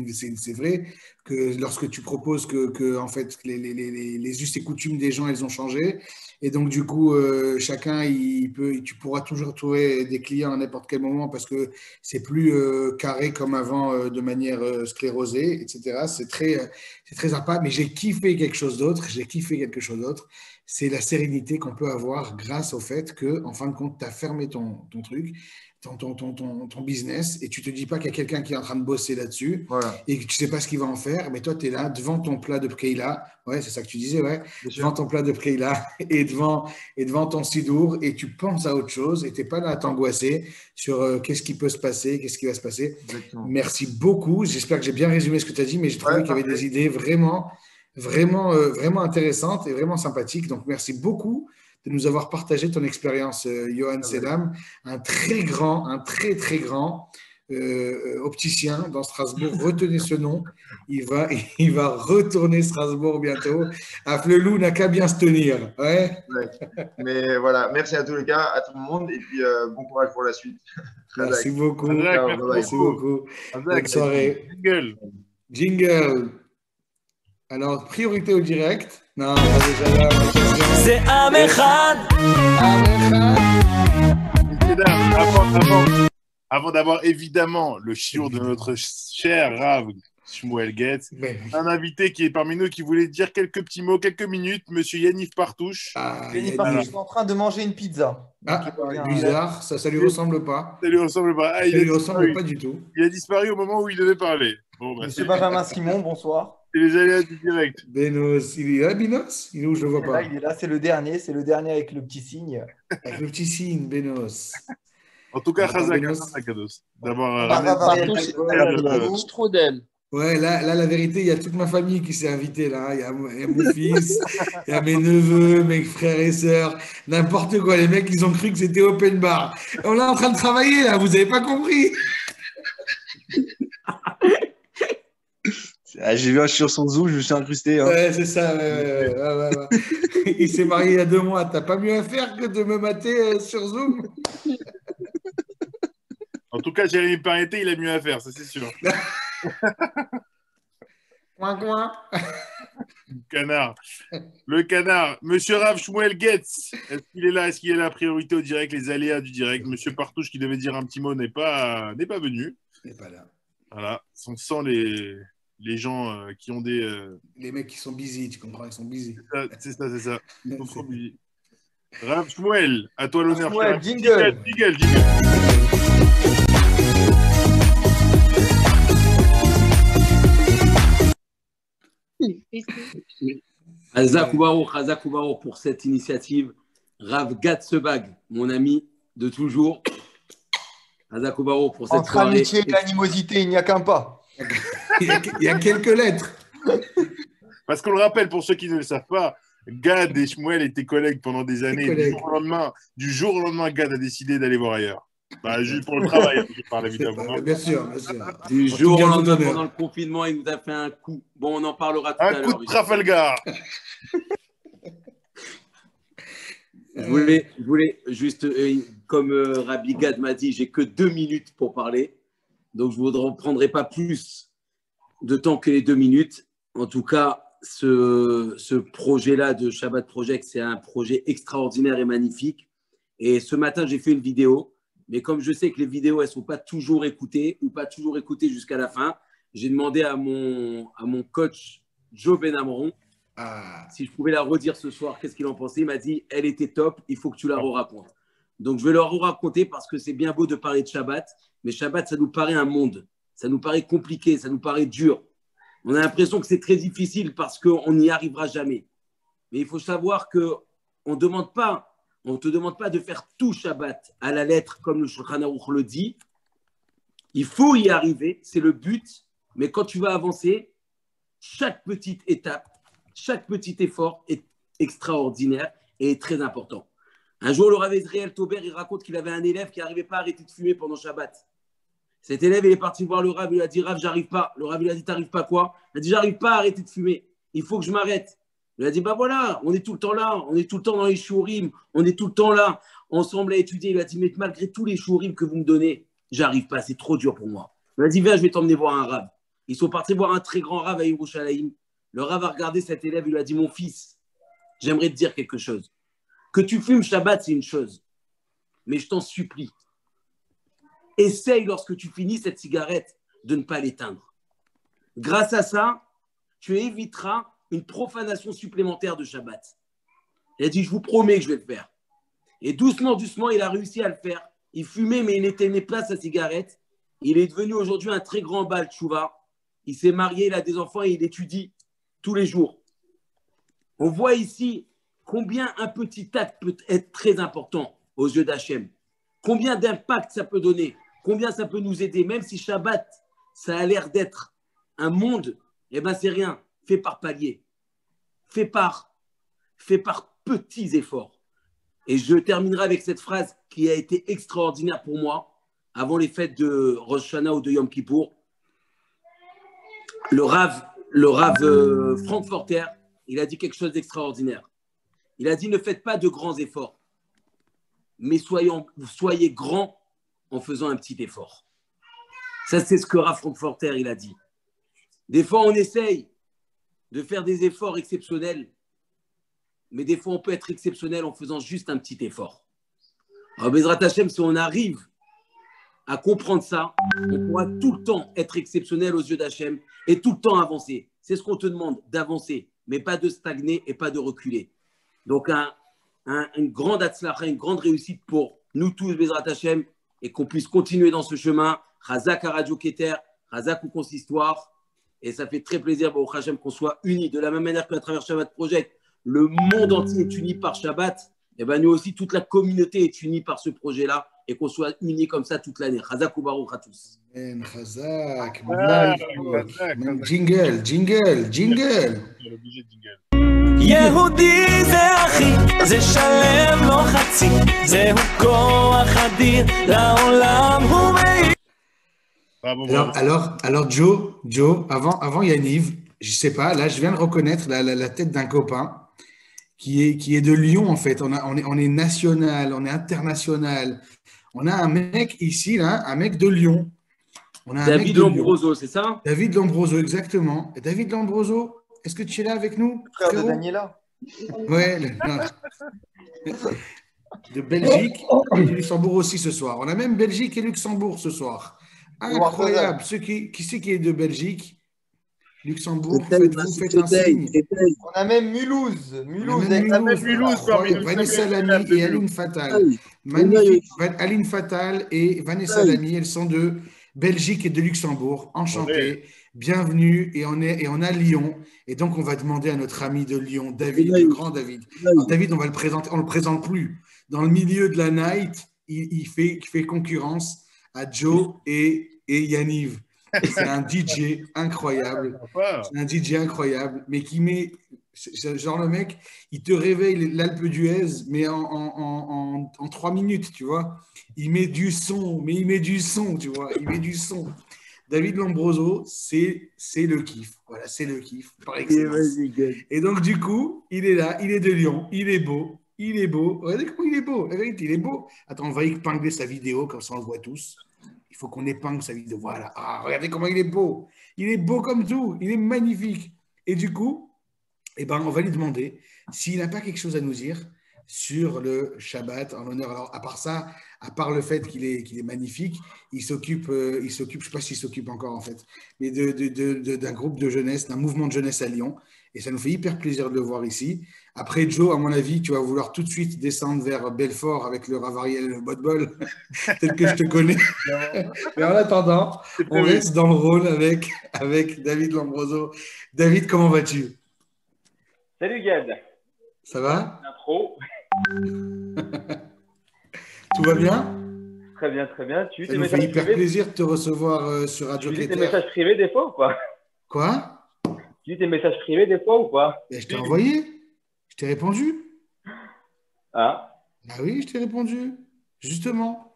vrai que lorsque tu proposes que en fait, les us et coutumes des gens, elles ont changé. Et donc, du coup, chacun, tu pourras toujours trouver des clients à n'importe quel moment parce que c'est plus carré comme avant de manière sclérosée, etc. C'est très sympa. Mais j'ai kiffé quelque chose d'autre. C'est la sérénité qu'on peut avoir grâce au fait que, en fin de compte, tu as fermé ton truc. Ton business et tu te dis pas qu'il y a quelqu'un qui est en train de bosser là-dessus et que tu sais pas ce qu'il va en faire, mais toi tu es là devant ton plat de Pkeila, c'est ça que tu disais, devant ton plat de Pkeila et devant ton sidour et tu penses à autre chose et tu n'es pas là à t'angoisser sur qu'est-ce qui peut se passer, qu'est-ce qui va se passer. Exactement. Merci beaucoup, j'espère que j'ai bien résumé ce que tu as dit, mais j'ai trouvé qu'il y avait des idées vraiment intéressantes et vraiment sympathiques, donc merci beaucoup de nous avoir partagé ton expérience, Johan Selam, un très, très grand opticien dans Strasbourg. Retenez ce nom. Il va retourner Strasbourg bientôt. Aflelou n'a qu'à bien se tenir. Ouais. Mais voilà, merci à tous les gars, à tout le monde, et puis bon courage pour la suite. Merci beaucoup. Merci beaucoup. Bonne soirée. Jingle. Alors, priorité au direct. Non, déjà là. C'est Amechad. Avant d'avoir évidemment le chiour de notre cher Rav Shmuel Getz, un invité qui est parmi nous qui voulait dire quelques petits mots, quelques minutes, monsieur Yaniv Partouche. Yaniv Partouche est en train de manger une pizza. Bizarre, ça lui ressemble pas. Ça lui ressemble pas. Ça lui ressemble pas du tout. Il a disparu au moment où il devait parler. Bon, monsieur Benjamin Simon, bonsoir. C'est les aléas du direct. Benos, il est là, Benos? Il est où? Je le vois pas. Là, il est là, c'est le dernier avec le petit signe. Avec le petit signe, Benos. En tout cas, Chazak, d'abord. Strudel. Ouais, là, la vérité, il y a toute ma famille qui s'est invitée. Là. Il y a mon fils, il y a mes neveux, mes frères et sœurs, n'importe quoi. Les mecs, ils ont cru que c'était open bar. On est en train de travailler, là, vous n'avez pas compris. J'ai vu un sur son Zoom, je me suis incrusté. Hein. Ouais, c'est ça. Ouais. Il s'est marié il y a 2 mois. T'as pas mieux à faire que de me mater sur Zoom? En tout cas, Jérémy Parieté, il a mieux à faire, ça c'est sûr. Coin. Canard. Le canard. Monsieur Rav Shmuel Getz, est-ce qu'il est là? Est-ce qu'il est la priorité au direct, les aléas du direct? Monsieur Partouche, qui devait dire un petit mot, n'est pas venu. Il n'est pas là. Voilà. On sent les gens qui ont des... Les mecs qui sont busy, tu comprends? Ils sont busy. C'est ça. Ils sont trop busy. Rav Shmuel, à toi l'honneur. Shmuel, jingle. Hazakoubaou pour cette initiative. Rav Gatsebag, mon ami de toujours. Hazakoubaou pour cette soirée. Entre amitié et animosité, il n'y a qu'un pas. Il y a quelques lettres. Parce qu'on le rappelle, pour ceux qui ne le savent pas, Gad et Shmuel étaient collègues pendant des années. Du jour au lendemain, Gad a décidé d'aller voir ailleurs. Juste pour le travail, je parle évidemment. Bien sûr. Du jour au lendemain, pendant le confinement, il nous a fait un coup. Bon, on en parlera tout à l'heure. Un coup de Trafalgar. Je voulais juste, comme Rabbi Gad m'a dit, j'ai que 2 minutes pour parler. Donc, je ne prendrai pas plus de temps que les 2 minutes. En tout cas, ce projet-là de Shabbat Project, c'est un projet extraordinaire et magnifique. Et ce matin, j'ai fait une vidéo. Mais comme je sais que les vidéos, elles ne sont pas toujours écoutées ou pas toujours écoutées jusqu'à la fin, j'ai demandé à mon coach Joe Benamron si je pouvais la redire ce soir, qu'est-ce qu'il en pensait. Il m'a dit, elle était top, il faut que tu la re-racontes. Donc, je vais la re-raconter parce que c'est bien beau de parler de Shabbat, mais Shabbat, ça nous paraît un monde. Ça nous paraît compliqué, ça nous paraît dur. On a l'impression que c'est très difficile parce qu'on n'y arrivera jamais. Mais il faut savoir qu'on ne demande pas. On ne te demande pas de faire tout Shabbat à la lettre comme le Shulchan Aruch le dit. Il faut y arriver, c'est le but. Mais quand tu vas avancer, chaque petite étape, chaque petit effort est extraordinaire et est très important. Un jour, le Rav Ezriel Tober, il raconte qu'il avait un élève qui n'arrivait pas à arrêter de fumer pendant Shabbat. Cet élève, il est parti voir le Rav, il lui a dit « Rav, j'arrive pas ». Le Rav, il a dit « T'arrives pas quoi ?» Il a dit « J'arrive pas à arrêter de fumer, il faut que je m'arrête ». Il a dit, bah voilà, on est tout le temps là, on est tout le temps dans les shurim, on est tout le temps là, ensemble à étudier. Il a dit, mais malgré tous les shurim que vous me donnez, j'arrive pas, c'est trop dur pour moi. Il a dit, viens, je vais t'emmener voir un Rav. Ils sont partis voir un très grand Rav à Yerushalayim. Le Rav a regardé cet élève, il lui a dit, mon fils, j'aimerais te dire quelque chose. Que tu fumes Shabbat, c'est une chose, mais je t'en supplie, essaye lorsque tu finis cette cigarette de ne pas l'éteindre. Grâce à ça, tu éviteras une profanation supplémentaire de Shabbat. Il a dit, je vous promets que je vais le faire. Et doucement, il a réussi à le faire. Il fumait, mais il n'éteignait pas sa cigarette. Il est devenu aujourd'hui un très grand Baal Tchouva. Il s'est marié, il a des enfants et il étudie tous les jours. On voit ici combien un petit acte peut être très important aux yeux d'Hachem. Combien d'impact ça peut donner. Combien ça peut nous aider. Même si Shabbat, ça a l'air d'être un monde, eh bien, c'est rien. Fais par palier, fais par petits efforts. Et je terminerai avec cette phrase qui a été extraordinaire pour moi. avant les fêtes de Rosh Hashanah ou de Yom Kippour, le Rav Frankfurter, il a dit quelque chose d'extraordinaire. Il a dit, ne faites pas de grands efforts, mais soyez grands en faisant un petit effort. Ça, c'est ce que Rav Frankfurter, il a dit. Des fois, on essaye de faire des efforts exceptionnels, mais des fois, on peut être exceptionnel en faisant juste un petit effort. Alors, Bezrat Hashem, si on arrive à comprendre ça, on pourra tout le temps être exceptionnel aux yeux d'Hachem et tout le temps avancer. C'est ce qu'on te demande, d'avancer, mais pas de stagner et pas de reculer. Donc, une grande atzlacha, une grande réussite pour nous tous, Bezrat Hashem, et qu'on puisse continuer dans ce chemin. Chazak à Radio Keter, Chazak au Consistoire. Et ça fait très plaisir, Baruch Hashem, qu'on soit unis. De la même manière qu'à travers Shabbat Project, le monde entier est uni par Shabbat. Et bien nous aussi, toute la communauté est unie par ce projet-là et qu'on soit unis comme ça toute l'année. Chazak ou Baruch à tous. Chazak. Jingle. יהודי זה אחי, זה שלם לא חצי, זהו כוח אדיר, לעולם הוא מאיר. Alors Joe, avant Yaniv, je sais pas, là je viens de reconnaître la tête d'un copain qui est de Lyon en fait. On est national, on est international. On a un mec ici, là, un mec de Lyon. On a David Lombroso, c'est ça? David Lombroso, exactement. Et David Lombroso, est-ce que tu es là avec nous? Frère de Daniela. Ouais, de Belgique et du Luxembourg aussi ce soir. On a même Belgique et Luxembourg ce soir. Incroyable. Qui c'est qui est de Belgique? Luxembourg, vous faites un signe. On a même Mulhouse. Vanessa Lamy et Aline Fatal. Magnifique. Aline Fatal et Vanessa Lamy, elles sont de Belgique et de Luxembourg. Enchantées. Bienvenue. Et on a Lyon. Et donc, on va demander à notre ami de Lyon, David, le grand David. Alors, David, on va le présenter. On ne le présente plus. Dans le milieu de la night, il fait concurrence à Joe et Yaniv. C'est un DJ incroyable. C'est un DJ incroyable, mais qui met, genre le mec, il te réveille l'Alpe d'Huez, mais en 3 minutes, tu vois. Il met du son, tu vois. Il met du son. David Lombroso, c'est le kiff. Voilà, c'est le kiff, par excellence. Et donc, du coup, il est là, il est de Lyon, il est beau. Regardez comment il est beau. La vérité, il est beau. Attends, on va épingler sa vidéo, comme ça on le voit tous. Il faut qu'on épingle sa vidéo. Voilà. Ah, regardez comment il est beau. Il est beau comme tout. Il est magnifique. Et du coup, on va lui demander s'il n'a pas quelque chose à nous dire sur le Shabbat en l'honneur. Alors, à part ça, à part le fait qu'il est magnifique, il s'occupe, je ne sais pas s'il s'occupe encore en fait, mais d'un groupe de jeunesse, d'un mouvement de jeunesse à Lyon. Et ça nous fait hyper plaisir de le voir ici. Après, Joe, à mon avis, tu vas vouloir tout de suite descendre vers Belfort avec le Ravariel et le Botbol. Peut-être que je te connais. Mais en attendant, on reste dans le rôle avec David Lombroso. David, comment vas-tu? Salut Gad. Ça va? Intro. Tout va bien? Très bien. Ça nous fait hyper plaisir de te recevoir sur Radio Keter. Tu lis tes messages privés des fois ou pas? Quoi? Tu lis tes messages privés des fois ou pas? Je t'ai envoyé. Je t'ai répondu. Ah? Ah oui, je t'ai répondu. Justement.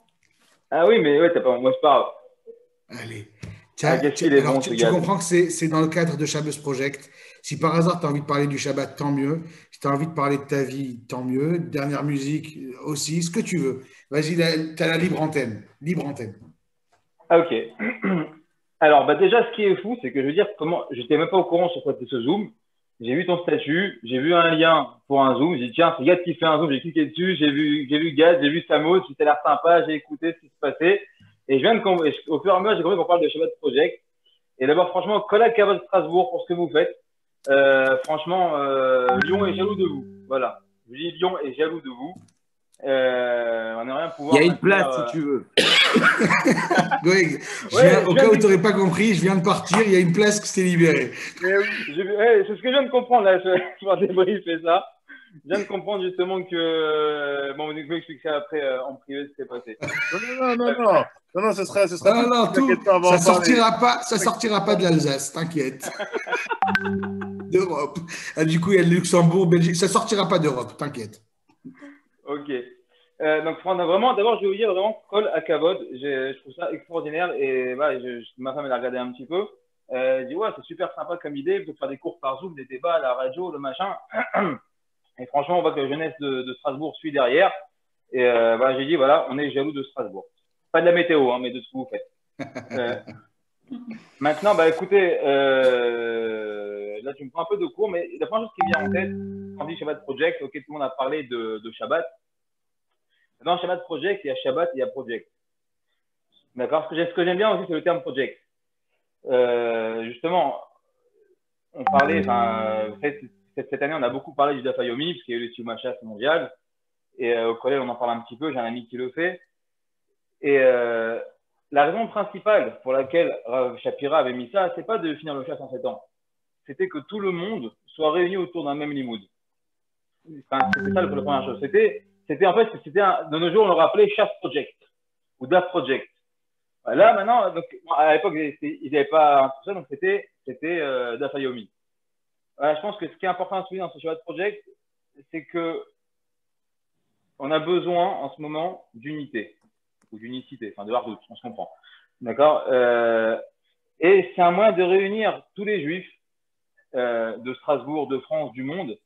Ah oui, mais ouais, moi je parle. Allez. Tu comprends que c'est dans le cadre de Shabbos Project. Si par hasard tu as envie de parler du Shabbat, tant mieux. Si tu as envie de parler de ta vie, tant mieux. Dernière musique aussi, ce que tu veux. Vas-y, tu as la libre antenne. Ah, ok. Alors, déjà, ce qui est fou, c'est que je veux dire, je n'étais même pas au courant sur quoi c'était ce Zoom. J'ai vu ton statut, j'ai vu un lien pour un Zoom. J'ai dit, tiens, c'est Gad qui fait un Zoom. J'ai cliqué dessus, j'ai vu Gad, j'ai vu Samo, c'était l'air sympa, j'ai écouté ce qui se passait. Et au fur et à mesure, j'ai compris qu'on parle de Shabbat Project. Et d'abord, franchement, Kolak Kavod Strasbourg pour ce que vous faites. Franchement, Lyon est jaloux de vous. Voilà. Je dis Lyon est jaloux de vous. On n'a rien à pouvoir. Il y a une place si tu veux. Au cas où tu n'aurais pas compris, je viens de partir, il y a une place qui s'est libérée. C'est ce que je viens de comprendre là. Je vais débriefer ça. Je viens de comprendre justement que. Bon, vous expliquer ça après en privé ce qui s'est passé. Non, ce sera. Non, ça sortira pas de l'Alsace, t'inquiète. D'Europe. Ah, du coup, il y a le Luxembourg, Belgique. Ça sortira pas d'Europe, t'inquiète. Ok. Donc, vraiment, d'abord, je vais vous dire vraiment, Kol Hakavod, je trouve ça extraordinaire. Et voilà, ma femme, elle a regardé un petit peu. Elle dit, ouais, c'est super sympa comme idée de faire des cours par Zoom, des débats à la radio, le machin. Et franchement, on voit que la jeunesse de Strasbourg suit derrière. Et voilà, j'ai dit, voilà, on est jaloux de Strasbourg. Pas de la météo, hein, mais de ce que vous faites. Maintenant, bah, écoutez, là, tu me prends un peu de cours, mais la première chose qui me vient en tête, quand on dit Shabbat Project, ok, tout le monde a parlé de Shabbat. Dans Shabbat Project, il y a Shabbat et il y a Project. D'accord? Ce que j'aime bien aussi, c'est le terme Project. Justement, on parlait, cette année, on a beaucoup parlé du Daf Yomi, parce qu'il y a eu le Tziyum HaShas mondial. Et au collège, on en parle un petit peu, j'ai un ami qui le fait. Et la raison principale pour laquelle Rav Shapira avait mis ça, c'est pas de finir le chasse en 7 ans. C'était que tout le monde soit réuni autour d'un même limoud. Enfin, c'était ça la première chose. De nos jours, on le rappelait Chasse Project ou DAF Project. Là, maintenant, donc, à l'époque, ils n'avaient pas tout ça, donc c'était DAF Yomi. Voilà, je pense que ce qui est important à souligner dans ce Shabbat Project, c'est que on a besoin en ce moment d'unité ou d'unicité, enfin de hardout, on se comprend. D'accord? Et c'est un moyen de réunir tous les juifs de Strasbourg, de France, du monde,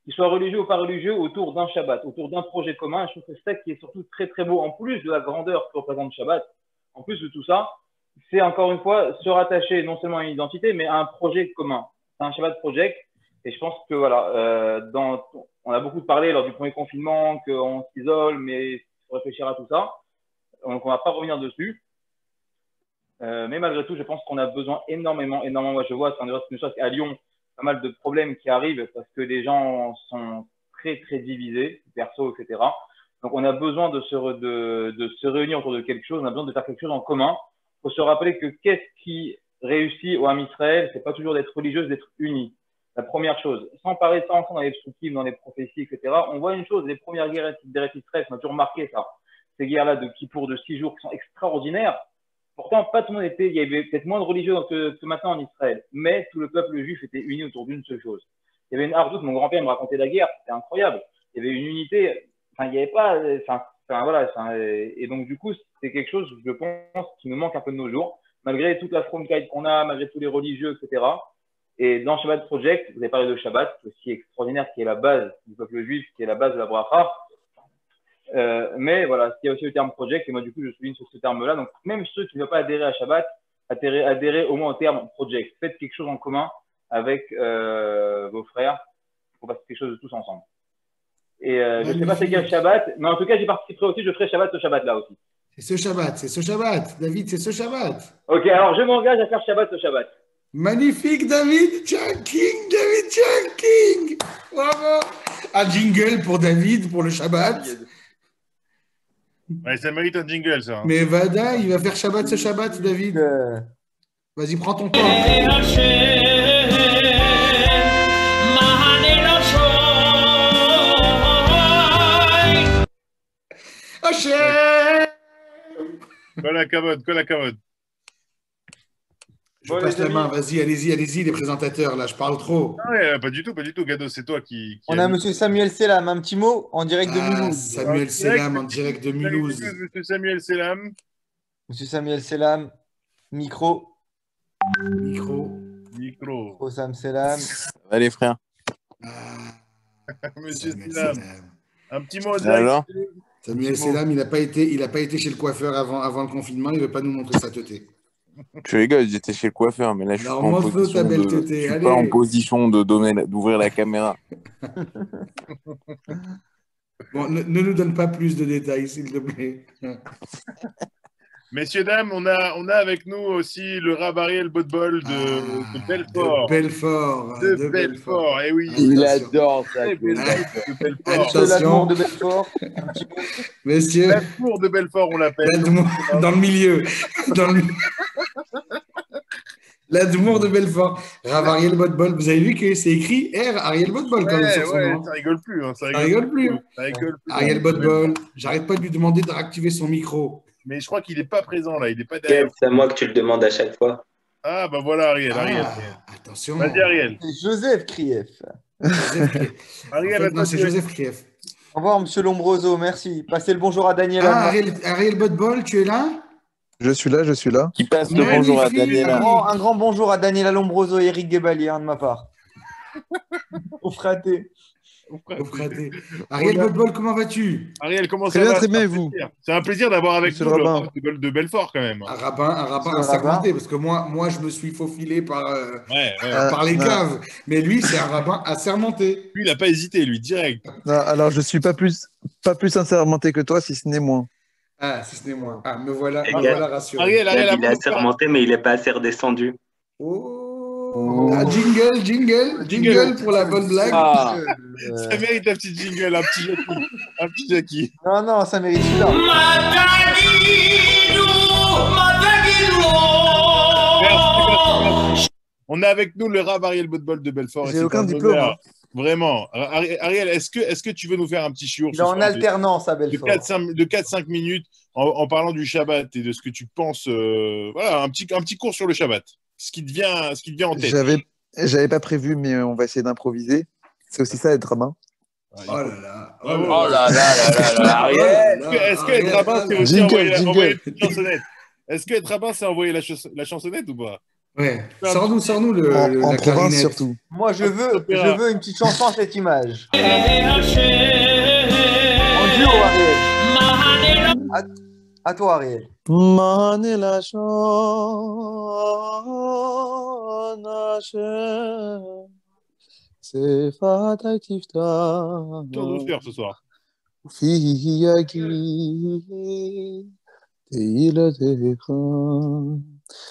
qu'ils soient religieux ou pas religieux, autour d'un Shabbat, autour d'un projet commun. Je trouve que c'est ça qui est surtout très très beau, en plus de la grandeur que représente Shabbat, en plus de tout ça, c'est encore une fois se rattacher non seulement à une identité, mais à un projet commun. C'est un Shabbat Project. Et je pense que voilà, on a beaucoup parlé lors du premier confinement, qu'on s'isole, mais il faut réfléchir à tout ça. Donc on ne va pas revenir dessus. Mais malgré tout, je pense qu'on a besoin énormément. Moi, je vois, ne serait-ce qu'à Lyon, pas mal de problèmes qui arrivent parce que les gens sont très, très divisés, perso, etc. Donc, on a besoin de se réunir autour de quelque chose. On a besoin de faire quelque chose en commun. Il faut se rappeler que qu'est-ce qui réussit au Ham Israël, c'est pas toujours d'être religieux, c'est d'être unis. La première chose. Sans parler de ça ensemble dans les psukim, dans les prophéties, etc. On voit une chose, les premières guerres d'Eretz Israël, on a toujours remarqué ça. Ces guerres-là de Kippour de 6 jours qui sont extraordinaires. Pourtant, pas tout le monde il y avait peut-être moins de religieux que maintenant en Israël, mais tout le peuple juif était uni autour d'une seule chose. Il y avait une hardout, mon grand-père me racontait la guerre, c'était incroyable. Il y avait une unité, il n'y avait pas, voilà, et donc du coup, c'est quelque chose, je pense, qui nous manque un peu de nos jours, malgré toute la fromkeit qu'on a, malgré tous les religieux, etc. Et dans Shabbat Project, vous avez parlé de Shabbat, aussi extraordinaire, qui est la base du peuple juif, qui est la base de la bracha. Mais voilà, il y a aussi le terme project, et moi du coup je souligne sur ce terme-là. Donc même ceux qui ne veulent pas adhérer à Shabbat, adhérer au moins au terme project. Faites quelque chose en commun avec vos frères pour passer quelque chose de tous ensemble. Et je ne sais pas c'est quel Shabbat, mais en tout cas j'y participerai aussi, je ferai Shabbat ce Shabbat-là aussi. C'est ce Shabbat, David, c'est ce Shabbat. Ok, alors je m'engage à faire Shabbat ce Shabbat. Magnifique, David King. Bravo. Un jingle pour David, pour le Shabbat. Ouais, ça mérite un jingle, ça. Mais Vada, il va faire Shabbat ce Shabbat, David. Vas-y, prends ton temps. Kol Hakavod. Je passe la main, vas-y, allez-y, les présentateurs, là, je parle trop. Ah ouais, pas du tout, Gado, c'est toi qui On a monsieur Samuel Selam, un petit mot en direct de Mulhouse. Samuel Selam en direct de Mulhouse. Monsieur Samuel Selam. Monsieur Samuel Selam, micro. Sam Selam. Allez, frère. Monsieur Selam. Un petit mot. Alors Samuel Selam, il n'a pas été chez le coiffeur avant le confinement, il ne veut pas nous montrer sa teuté. Je rigole, j'étais chez le coiffeur, mais là, je suis pas en position d'ouvrir la caméra. Bon, ne nous donne pas plus de détails, s'il te plaît. Messieurs, dames, on a avec nous aussi le Rav Ariel Botbol de Belfort. De Belfort, eh oui. Il adore ça. Attention. De Belfort. Messieurs. L'amour de Belfort, on l'appelle. Dans le milieu. L'Amour de Belfort. Rav Ariel Botbol. Vous avez vu que c'est écrit R. Ariel Botbol quand même sur son nom. Ça rigole plus. Ça rigole plus. Ariel Botbol. J'arrête pas de lui demander de réactiver son micro. Mais je crois qu'il n'est pas présent là, il n'est pas derrière. C'est à moi que tu le demandes à chaque fois. Ah, bah voilà, Ariel. Attention. Vas-y, Ariel. C'est Joseph Krief. Ariel, non, c'est Joseph Krief. Au revoir, monsieur Lombroso, merci. Passez le bonjour à Daniela. Ariel Botbol, tu es là? Je suis là. Qui passe le Magnifique. bonjour à Daniela. Un grand bonjour à Daniela Lombroso et Eric Gebali, de ma part. Au fraté. Ariel Botbol, comment vas-tu? Ariel, comment ça va? Très bien, vous. C'est un plaisir d'avoir avec Monsieur nous le le rabbin. rabbin de Belfort, quand même. Un rabbin assermenté, parce que moi, je me suis faufilé par les caves. Mais lui, c'est un rabbin assermenté. Lui, il n'a pas hésité, lui, direct. Non, alors, je suis pas plus assermenté que toi, si ce n'est moins. Ah, si ce n'est moins. Ah, me voilà rassuré. Ariel, Il est assermenté, mais il n'est pas assez redescendu. Ah, jingle pour la bonne blague. Ça mérite un petit jingle, un petit Jackie. Non, ça mérite celui-là. Merci. On a avec nous le rab Ariel Botbol de Belfort. J'ai aucun diplôme. Vraiment. Ariel, est-ce que tu veux nous faire un petit chiour? Il est en alternance à Belfort. De 4-5 minutes en parlant du Shabbat et de ce que tu penses. Voilà, un petit cours sur le Shabbat. Ce qui te vient en tête. J'avais pas prévu, mais on va essayer d'improviser. C'est aussi ça, être rabbin. Oh là là. Oh là là. Ariel. Est-ce que être rabbin, c'est aussi envoyer la chansonnette? Est-ce que être rabbin, c'est envoyer la chansonnette ou pas? Ouais. Sors-nous En la province, clarinette. surtout. Moi, je veux une petite chanson à cette image. En duo, Ariel. À toi, Ariel. Manela c'est Fatah Tifta. Tour de faire ce soir.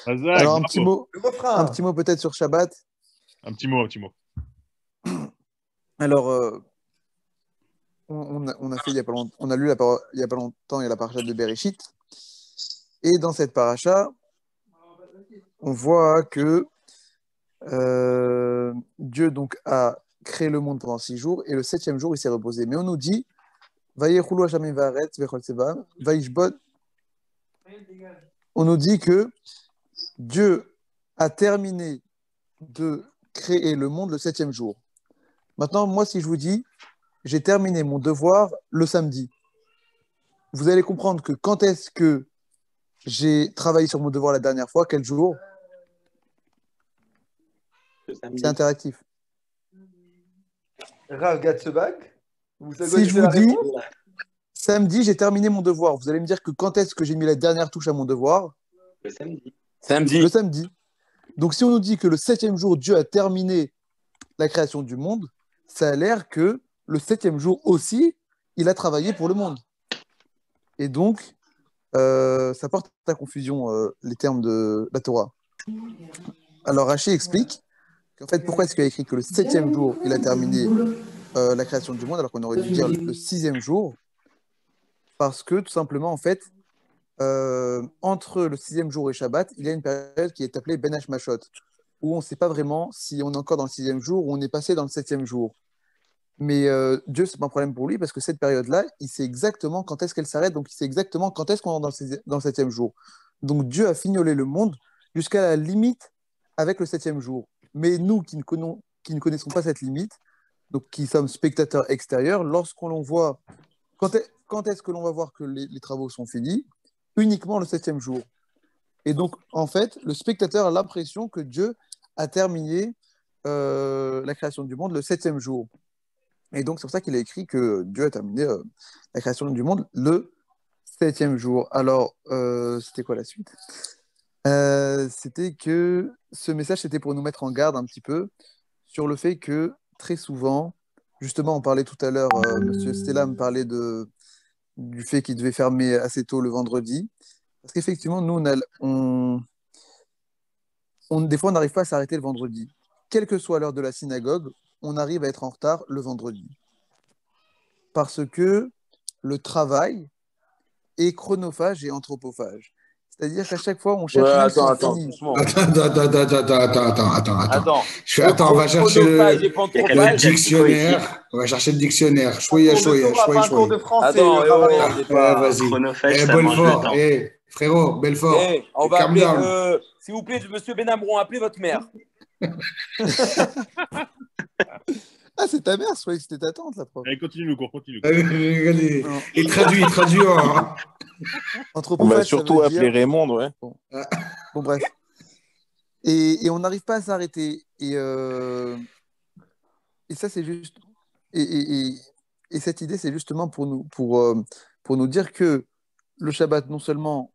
Alors, un petit mot peut-être sur Shabbat. Un petit mot. Alors, on a fait il y a pas longtemps, on a lu il y a pas longtemps, il y a la paracha de Bereshit. Et dans cette paracha, on voit que Dieu donc a créé le monde pendant 6 jours et le 7e jour il s'est reposé. Mais on nous dit on nous dit que Dieu a terminé de créer le monde le 7e jour. Maintenant, moi, si je vous dis j'ai terminé mon devoir le samedi, vous allez comprendre que quand est-ce que j'ai travaillé sur mon devoir la dernière fois, quel jour? C'est interactif. Rav Gatsebag. Si je vous dis samedi, j'ai terminé mon devoir, vous allez me dire que quand est-ce que j'ai mis la dernière touche à mon devoir? Le samedi. Le samedi. Donc si on nous dit que le 7e jour, Dieu a terminé la création du monde, ça a l'air que le 7e jour aussi, il a travaillé pour le monde. Et donc, ça porte à confusion les termes de la Torah. Alors Rashi explique qu'en fait, pourquoi est-ce qu'il a écrit que le 7e jour, il a terminé la création du monde, alors qu'on aurait dû dire le 6e jour? Parce que, tout simplement, en fait, entre le 6e jour et Shabbat, il y a une période qui est appelée Ben Hashmashot, où on ne sait pas vraiment si on est encore dans le 6e jour ou on est passé dans le 7e jour. Mais Dieu, ce n'est pas un problème pour lui, parce que cette période-là, il sait exactement quand est-ce qu'elle s'arrête, donc il sait exactement quand est-ce qu'on est dans le 7e jour. Donc Dieu a fignolé le monde jusqu'à la limite avec le 7e jour. Mais nous qui ne connaissons pas cette limite, donc qui sommes spectateurs extérieurs, lorsqu'on l'on voit, quand est-ce que l'on va voir que les travaux sont finis? Uniquement le 7e jour. Et donc, en fait, le spectateur a l'impression que Dieu a terminé la création du monde le 7e jour. Et donc, c'est pour ça qu'il a écrit que Dieu a terminé la création du monde le 7e jour. Alors, c'était quoi la suite? C'était que ce message, c'était pour nous mettre en garde un petit peu sur le fait que très souvent, justement, on parlait tout à l'heure, Monsieur Stella me parlait du fait qu'il devait fermer assez tôt le vendredi. Parce qu'effectivement, nous, des fois, on n'arrive pas à s'arrêter le vendredi. Quelle que soit l'heure de la synagogue, on arrive à être en retard le vendredi. Parce que le travail est chronophage et anthropophage. C'est-à-dire qu'à chaque fois, on cherche... Attends. On va chercher le dictionnaire. On va chercher le dictionnaire. Choya. Cours de français. Vas-y. Belfort. Frérot, Belfort. On va appeler... S'il vous plaît, monsieur Benamron, appelez votre mère. Ah, c'est ta mère, je croyais que c'était ta tante, la prof. Allez, continue le cours, continue. Regardez, il traduit Entre On prophètes, va ça surtout veut appeler dire- Raymond, ouais. Bon, bref. Et on n'arrive pas à s'arrêter. Et ça, c'est juste. Et cette idée, c'est justement pour nous dire que le Shabbat, non seulement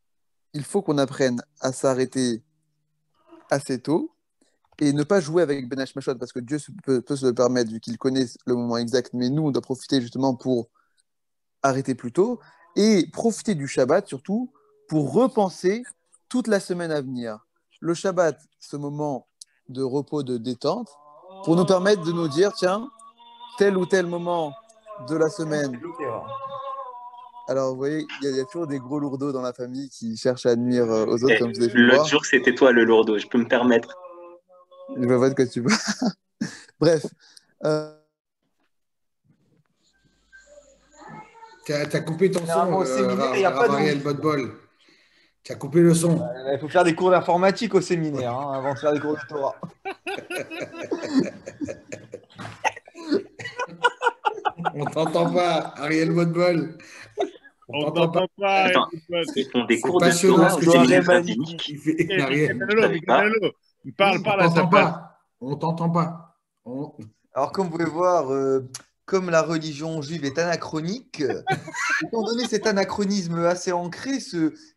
il faut qu'on apprenne à s'arrêter assez tôt et ne pas jouer avec Ben Hashmashot parce que Dieu peut se le permettre vu qu'il connaît le moment exact, mais nous, on doit profiter justement pour arrêter plus tôt et profiter du Shabbat surtout pour repenser toute la semaine à venir. Le Shabbat, ce moment de repos, de détente, pour nous permettre de nous dire, tiens, tel ou tel moment de la semaine. Alors, vous voyez, il y a toujours des gros lourdeaux dans la famille qui cherchent à nuire aux autres, comme vous avez pu le L'autre voir. jour, c'était toi le lourdeau, je peux me permettre. Je vois pas de quoi tu veux. Bref. T'as coupé ton Généralement, son, au séminaire, il n'y a pas de- Raphaël Botbol. Tu as coupé le son. Il faut faire des cours d'informatique au séminaire avant de faire des cours de Torah. On t'entend pas, Ariel Botbol. On t'entend pas. Attends, ils font des cours de passionnant Torah ce au que tu séminaire dis. rabbinique. Il fait Ariel. Michaelo, parle On à sa t'entend place. pas. On t'entend pas. Alors, comme vous pouvez voir, comme la religion juive est anachronique, étant donné cet anachronisme assez ancré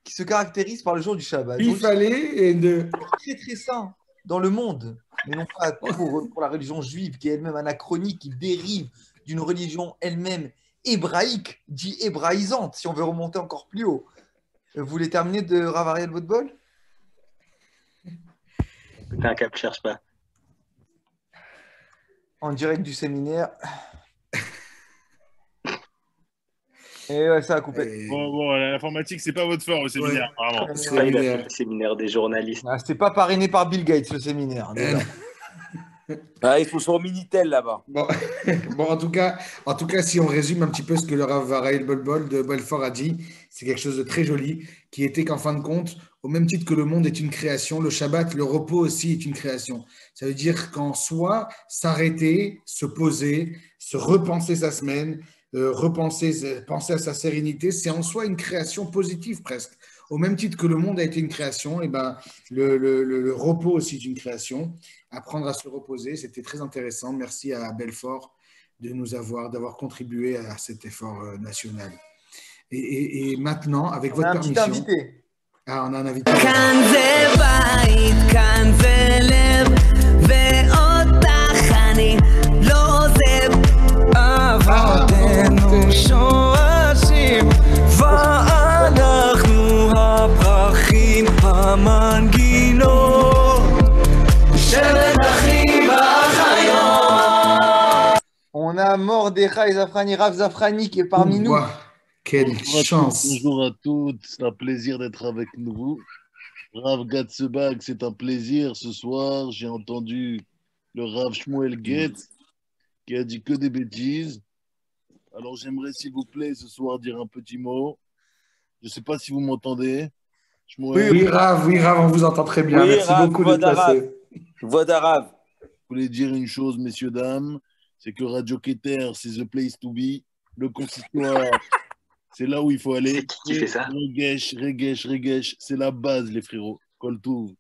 qui se caractérise par le jour du Shabbat. Il fallait très très sain dans le monde, mais non pas pour la religion juive qui est elle-même anachronique, qui dérive d'une religion elle-même hébraïque, dit hébraïsante, si on veut remonter encore plus haut. Vous voulez terminer de Rav Ariel Botbol? Putain, un cap, cherche pas. En direct du séminaire. Et ouais, ça a coupé. Bon, l'informatique, c'est pas votre fort au séminaire, vraiment. C'est pas le séminaire des journalistes. Ah, c'était pas parrainé par Bill Gates, le séminaire. Ah, ils sont sur Minitel là-bas. Bon, en tout cas, si on résume un petit peu ce que le Rav Ariel Botbol de Belfort a dit, c'est quelque chose de très joli, qui était qu'en fin de compte, au même titre que le monde est une création, le Shabbat, le repos aussi est une création. Ça veut dire qu'en soi, s'arrêter, se poser, se repenser sa semaine, penser à sa sérénité, c'est en soi une création positive presque. Au même titre que le monde a été une création, et ben, le repos aussi est une création. Apprendre à se reposer, c'était très intéressant. Merci à Belfort d'avoir contribué à cet effort national. Et maintenant, avec votre permission... invité. Ah, on a un invité. אבותינו שורשים ואנחנו הפרחים המנגינות שבט אחים והחיות. On a Mordechai Zafrani, Rav Zafrani qui est parmi nous. Quelle chance. Bonjour à toutes, c'est un plaisir d'être avec nous. Rav Gatzebag, c'est un plaisir. Ce soir, j'ai entendu le Rav Shmuel Getz qui a dit que des bêtises. Alors j'aimerais, s'il vous plaît, ce soir dire un petit mot. Je ne sais pas si vous m'entendez. Oui, Rav, on vous entend très bien. Oui, Merci Rav, beaucoup de passer. Voix d'arabe. Je voulais dire une chose, messieurs, dames, c'est que Radio Keter, c'est the place to be. Le consistoire, c'est là où il faut aller. Qui fait ça? Regesh, c'est la base, les frérots. Koltouv.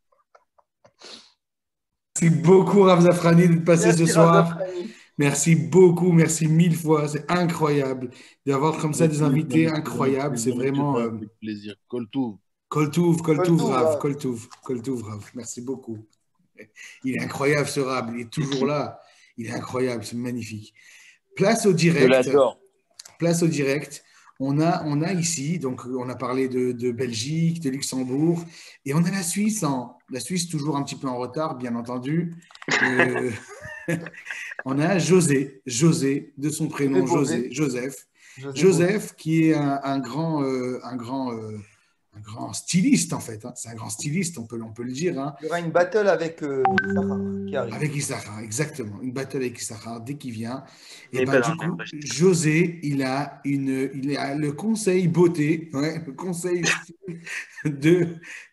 Merci beaucoup, Rav Zafrani, de passer Merci, ce soir. Rav Zafrani. Merci beaucoup, merci 1000 fois. C'est incroyable d'avoir comme ça des invités incroyables. C'est vraiment. Avec plaisir. Koltouv. Koltouv, Rav. Koltouv, Rav. Merci beaucoup. Il est incroyable, ce Rav. Il est toujours là. Il est incroyable. C'est magnifique. Place au direct. Je l'adore. Place au direct. On a ici, donc on a parlé de Belgique, de Luxembourg, et on a la Suisse. La Suisse toujours un petit peu en retard, bien entendu. On a José, de son prénom Joseph, qui est un grand styliste en fait. C'est un grand styliste, on peut le dire. Hein. Il y aura une battle avec Issachar qui arrive. Avec Issachar, exactement. Une battle avec Issachar dès qu'il vient. Et Mais ben, pas du dans coup, José, il a le conseil beauté, le conseil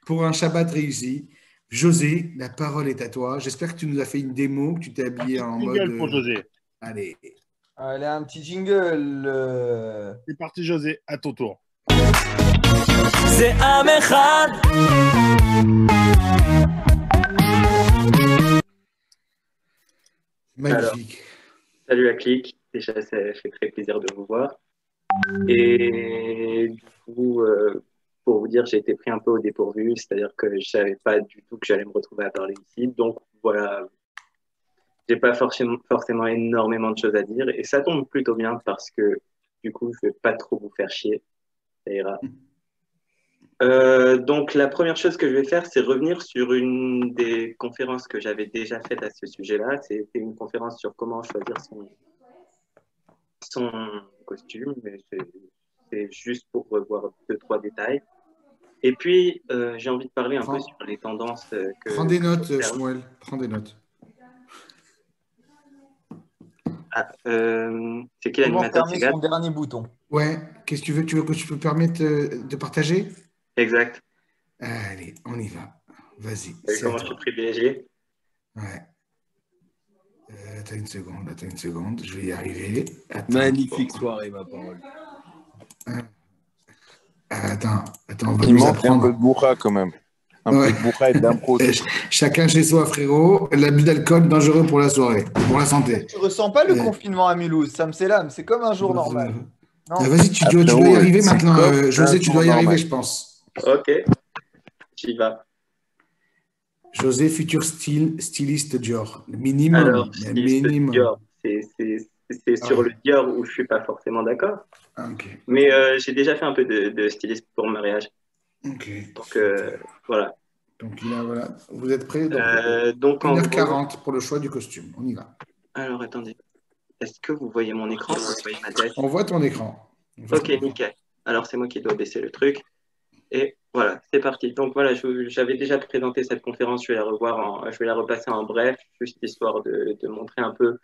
pour un Shabbat réussi. José, la parole est à toi. J'espère que tu nous as fait une démo, que tu t'es habillé en mode. Pour José. Allez. Allez, un petit jingle. C'est parti, José, à ton tour. זה עם אחד. Magnifique. Alors, salut la clique. Déjà, ça fait très plaisir de vous voir. Et du coup, pour vous dire, j'ai été pris un peu au dépourvu, c'est-à-dire que je savais pas du tout que j'allais me retrouver à parler ici. Donc voilà, j'ai pas forcément énormément de choses à dire. Et ça tombe plutôt bien parce que du coup, je vais pas trop vous faire chier. Ça ira. Donc, la première chose que je vais faire, c'est revenir sur une des conférences que j'avais déjà faites à ce sujet-là. C'était une conférence sur comment choisir son costume, mais c'est juste pour revoir 2-3 détails. Et puis, j'ai envie de parler un peu sur les tendances que... Prends des notes, Shmuel. Prends des notes. Ah, c'est qui l'animateur? C'est son dernier bouton. Ouais. Qu'est-ce que tu veux? Tu veux que je peux permettre de partager? Exact. Allez, on y va. Vas-y. Comment je suis privilégié? Ouais. Attends une seconde. Je vais y arriver. Attends. Magnifique soirée, ma parole. Attends, on va Il nous manque apprendre. un peu de bourra quand même. Un peu de bourra et d'impro. Chacun chez soi, frérot. L'abus d'alcool dangereux pour la soirée, pour la santé. Tu ressens pas le confinement à Mulhouse, Sam Selam, c'est comme un jour normal. Non. Vas-y, tu dois y arriver maintenant. José, tu dois y arriver, je pense. Ok, j'y vais. José, futur styliste Dior. Le minimum. Alors, le styliste minimum. Dior, c'est sur le Dior où je suis pas forcément d'accord. Ok. Mais j'ai déjà fait un peu de styliste pour le mariage. Ok. Donc, voilà. Donc, voilà. Vous êtes prêts? Donc, en 1h40 gros... pour le choix du costume. On y va. Alors, attendez. Est-ce que vous voyez mon écran ou vous voyez ma tête? On voit ton écran. Ok, nickel. Alors, c'est moi qui dois baisser le truc. Et voilà, c'est parti. Donc, voilà, j'avais déjà présenté cette conférence. Je vais la revoir, je vais la repasser en bref, juste histoire de montrer un peu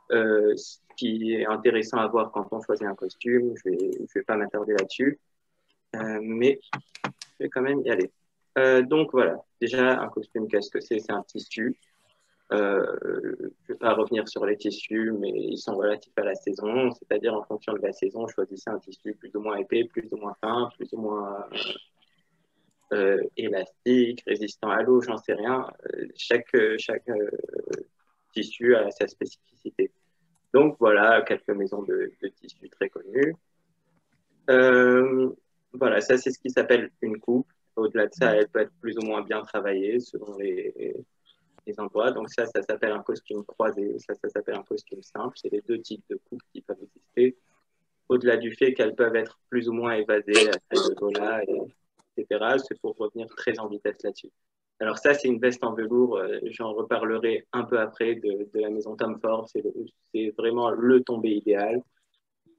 ce qui est intéressant à voir quand on choisit un costume. Je vais pas m'attarder là-dessus. Mais je vais quand même y aller. Donc, voilà. Déjà, un costume, qu'est-ce que c'est? C'est un tissu. Je ne vais pas revenir sur les tissus, mais ils sont relatifs à la saison, c'est-à-dire en fonction de la saison, choisissez un tissu plus ou moins épais, plus ou moins fin, plus ou moins élastique, résistant à l'eau, j'en sais rien. Chaque tissu a sa spécificité. Donc voilà, quelques maisons de tissus très connues. Voilà, ça c'est ce qui s'appelle une coupe. Au-delà de ça, elle peut être plus ou moins bien travaillée selon les endroits. Donc ça s'appelle un costume croisé, ça s'appelle un costume simple. C'est les deux types de coupes qui peuvent exister. Au-delà du fait qu'elles peuvent être plus ou moins évasées à taille de gola, etc. C'est pour revenir très en vitesse là-dessus. Alors ça, c'est une veste en velours. J'en reparlerai un peu après de la maison Tom Ford. C'est vraiment le tombé idéal.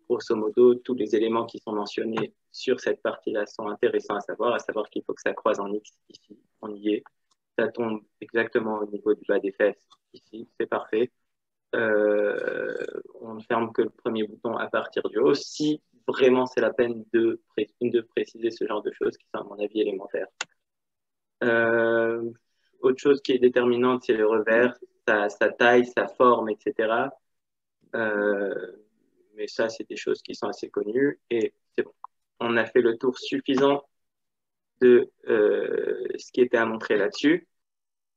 Grosso modo, tous les éléments qui sont mentionnés sur cette partie-là sont intéressants à savoir qu'il faut que ça croise en X ici, on y est. Ça tombe exactement au niveau du bas des fesses, ici, c'est parfait. On ne ferme que le premier bouton à partir du haut, si vraiment c'est la peine de préciser ce genre de choses qui sont à mon avis élémentaires. Autre chose qui est déterminante, c'est le revers, sa taille, sa forme, etc. Mais ça, c'est des choses qui sont assez connues et c'est bon. On a fait le tour suffisant de ce qui était à montrer là-dessus.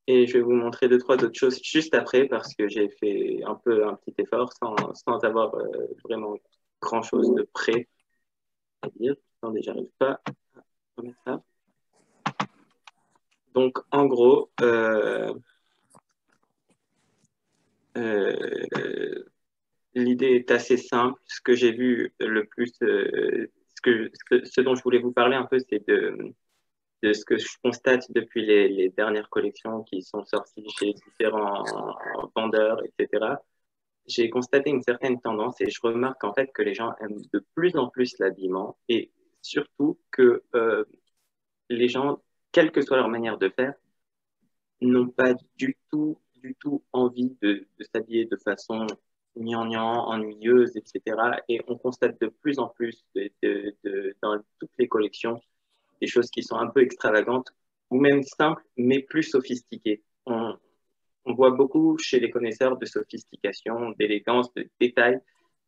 Et je vais vous montrer 2-3 autres choses juste après parce que j'ai fait un petit effort sans avoir vraiment grand-chose de près à dire. Attendez, j'arrive pas à remettre ça. Donc, en gros, l'idée est assez simple. Ce que j'ai vu le plus, ce dont je voulais vous parler un peu, c'est de ce que je constate depuis les dernières collections qui sont sorties chez différents vendeurs, etc. J'ai constaté une certaine tendance et je remarque en fait que les gens aiment de plus en plus l'habillement et surtout que les gens, quelle que soit leur manière de faire, n'ont pas du tout envie de s'habiller de façon gnangnan, ennuyeuse, etc. Et on constate de plus en plus dans toutes les collections des choses qui sont un peu extravagantes ou même simples, mais plus sophistiquées. On on voit beaucoup chez les connaisseurs de sophistication, d'élégance, de détail.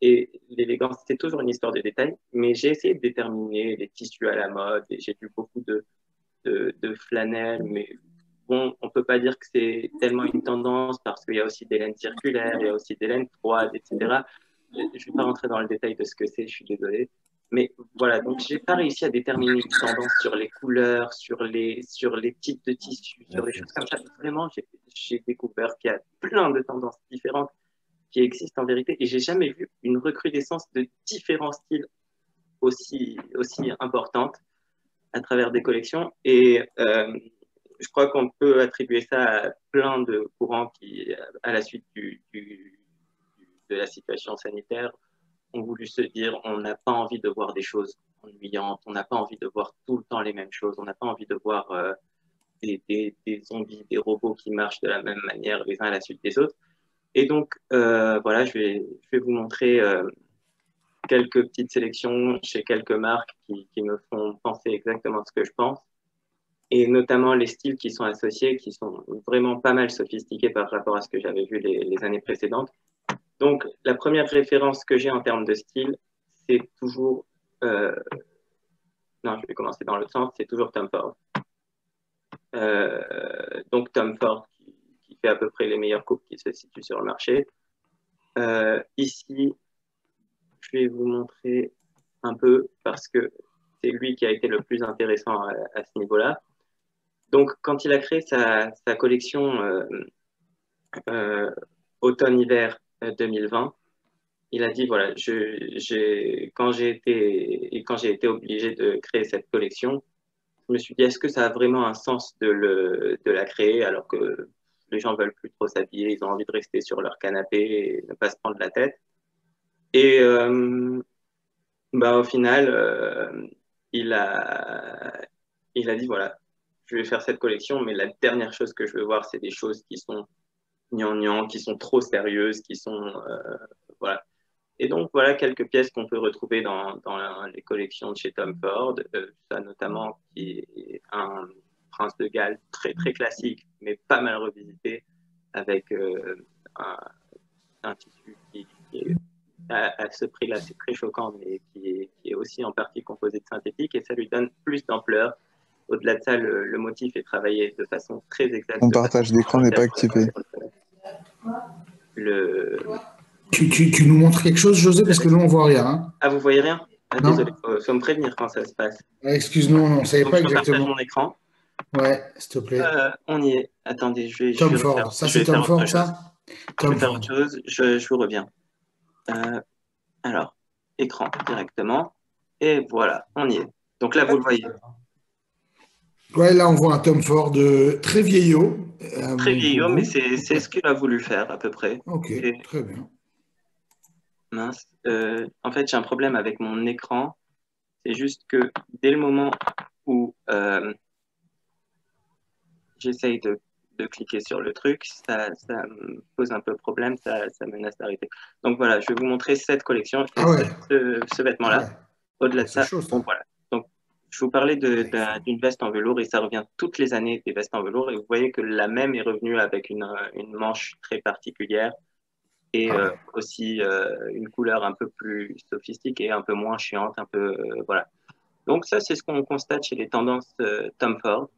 Et l'élégance, c'est toujours une histoire de détail. Mais j'ai essayé de déterminer les tissus à la mode et j'ai vu beaucoup de flanelle. Mais bon, on ne peut pas dire que c'est tellement une tendance parce qu'il y a aussi des laines circulaires, il y a aussi des laines froides, etc. Je ne vais pas rentrer dans le détail de ce que c'est, je suis désolé. Mais voilà, donc je n'ai pas réussi à déterminer une tendance sur les couleurs, sur les types de tissus, sur les choses comme ça. Vraiment, j'ai découvert qu'il y a plein de tendances différentes qui existent en vérité et j'ai jamais vu une recrudescence de différents styles aussi importante à travers des collections. Et je crois qu'on peut attribuer ça à plein de courants qui, à la suite de la situation sanitaire, ont voulu se dire on n'a pas envie de voir des choses ennuyantes, on n'a pas envie de voir tout le temps les mêmes choses, on n'a pas envie de voir des zombies, des robots qui marchent de la même manière les uns à la suite des autres. Et donc, voilà, je vais vous montrer quelques petites sélections chez quelques marques qui me font penser exactement ce que je pense, et notamment les styles qui sont associés, qui sont vraiment pas mal sophistiqués par rapport à ce que j'avais vu les années précédentes. Donc, la première référence que j'ai en termes de style, c'est toujours... non, je vais commencer dans l'autre sens, c'est toujours Tom Ford. Donc, Tom Ford qui fait à peu près les meilleures coupes qui se situent sur le marché. Ici, je vais vous montrer un peu parce que c'est lui qui a été le plus intéressant à ce niveau-là. Donc, quand il a créé sa collection automne-hiver 2020, il a dit, voilà, quand j'ai été obligé de créer cette collection, je me suis dit, est-ce que ça a vraiment un sens de la créer alors que les gens veulent plus trop s'habiller, ils ont envie de rester sur leur canapé et ne pas se prendre la tête. Et au final, il a dit, voilà, je vais faire cette collection, mais la dernière chose que je veux voir, c'est des choses qui sont gnangnan, qui sont trop sérieuses, qui sont... voilà. Et donc, voilà quelques pièces qu'on peut retrouver dans les collections de chez Tom Ford. Ça, notamment, qui est un Prince de Galles très, très classique, mais pas mal revisité, avec un tissu qui est à ce prix-là, c'est très choquant, mais qui est aussi en partie composé de synthétique, et ça lui donne plus d'ampleur. Au-delà de ça, le motif est travaillé de façon très exacte. Mon partage d'écran n'est pas activé. Tu nous montres quelque chose, José, parce que nous, on ne voit rien. Hein. Ah, vous voyez rien? Désolé, il faut me prévenir quand ça se passe. Excuse-nous, on ne savait pas exactement. Je partage mon écran. Ouais, s'il te plaît. On y est. Attendez, je vais... Tom Ford, ça c'est Tom Ford, ça? Je vais faire autre chose, je vous reviens. Alors, écran directement. Et voilà, on y est. Donc là, vous le voyez. Ouais, là, on voit un Tom Ford très vieillot. Très vieillot, mais c'est ce qu'il a voulu faire, à peu près. Ok, très bien. Mince. En fait, j'ai un problème avec mon écran. C'est juste que dès le moment où j'essaye de cliquer sur le truc, ça me pose un peu problème, ça menace d'arrêter. Donc voilà, je vais vous montrer cette collection, ce vêtement-là. Au-delà de ça, bon, voilà. Donc, je vous parlais d'une veste en velours et ça revient toutes les années des vestes en velours. Et vous voyez que la même est revenue avec une manche très particulière et aussi une couleur un peu plus sophistiquée, un peu moins chiante, un peu voilà. Donc ça, c'est ce qu'on constate chez les tendances Tom Ford.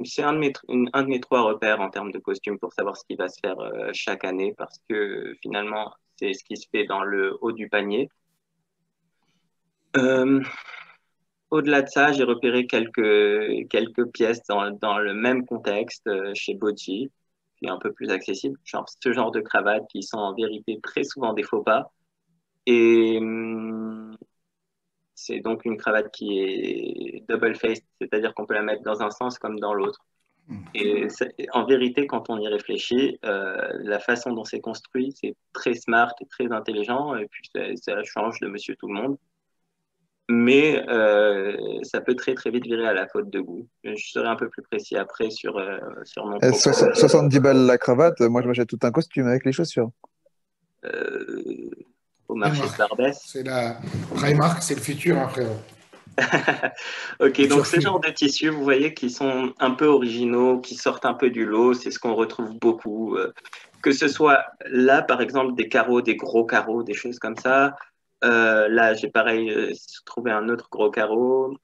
C'est un de mes 3 repères en termes de costume pour savoir ce qui va se faire chaque année parce que finalement, c'est ce qui se fait dans le haut du panier. Au-delà de ça, j'ai repéré quelques pièces dans le même contexte chez Bocci, qui est un peu plus accessible, genre ce genre de cravates qui sont en vérité très souvent des faux pas. Et c'est donc une cravate qui est double-faced, c'est-à-dire qu'on peut la mettre dans un sens comme dans l'autre. Et en vérité, quand on y réfléchit, la façon dont c'est construit, c'est très smart et très intelligent, et puis ça change de monsieur tout le monde. Mais ça peut très très vite virer à la faute de goût. Je serai un peu plus précis après sur mon propos. 70 balles la cravate, moi je m'achète tout un costume avec les chaussures. Au marché de Barbès. C'est la Primark, c'est le futur, hein, frérot. Ok, donc ce genre de tissus, vous voyez, qui sont un peu originaux, qui sortent un peu du lot, c'est ce qu'on retrouve beaucoup. Que ce soit là, par exemple, des carreaux, des gros carreaux, des choses comme ça. Là, j'ai pareil trouvé un autre gros carreau.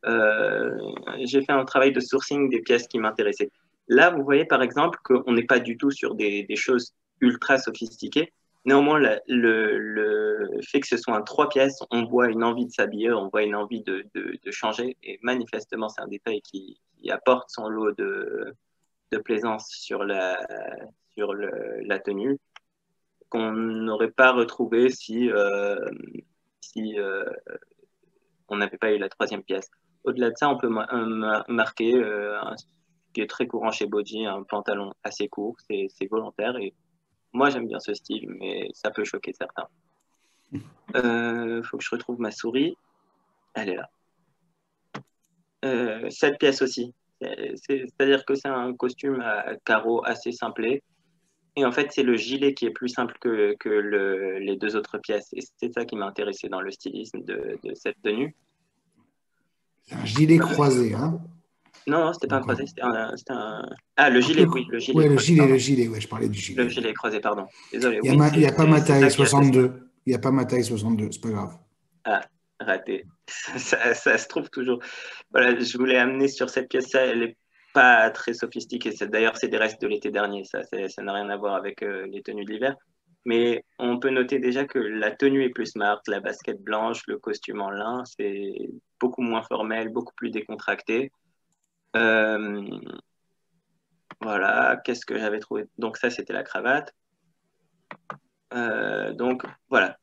J'ai fait un travail de sourcing des pièces qui m'intéressaient. Là, vous voyez, par exemple, qu'on n'est pas du tout sur des choses ultra sophistiquées. Néanmoins, le fait que ce soit un 3 pièces, on voit une envie de s'habiller, on voit une envie de changer. Et manifestement, c'est un détail qui apporte son lot de plaisance sur la tenue qu'on n'aurait pas retrouvé si on n'avait pas eu la 3e pièce. Au-delà de ça, on peut marquer ce qui est très courant chez Boji, un pantalon assez court, c'est volontaire et moi j'aime bien ce style, mais ça peut choquer certains. Faut que je retrouve ma souris. Elle est là. 7 pièces aussi. C'est-à-dire que c'est un costume à carreaux assez simplé. Et en fait, c'est le gilet qui est plus simple que les 2 autres pièces. Et c'est ça qui m'a intéressé dans le stylisme de cette tenue. C'est un gilet croisé, hein? Non, c'était pas un croisé, c'était un... Ah, le gilet, oui, le gilet. Oui, le gilet, ouais, je parlais du gilet. Le gilet croisé, pardon. Désolé. Il n'y a pas ma taille 62. Il n'y a pas ma taille 62, c'est pas grave. Ah, raté. Ça se trouve toujours. Voilà, je voulais amener sur cette pièce-là, elle n'est pas très sophistiquée. D'ailleurs, c'est des restes de l'été dernier, ça n'a rien à voir avec les tenues de l'hiver. Mais on peut noter déjà que la tenue est plus smart, la basket blanche, le costume en lin, c'est beaucoup moins formel, beaucoup plus décontracté. Voilà, qu'est-ce que j'avais trouvé? Donc ça, c'était la cravate. Donc voilà.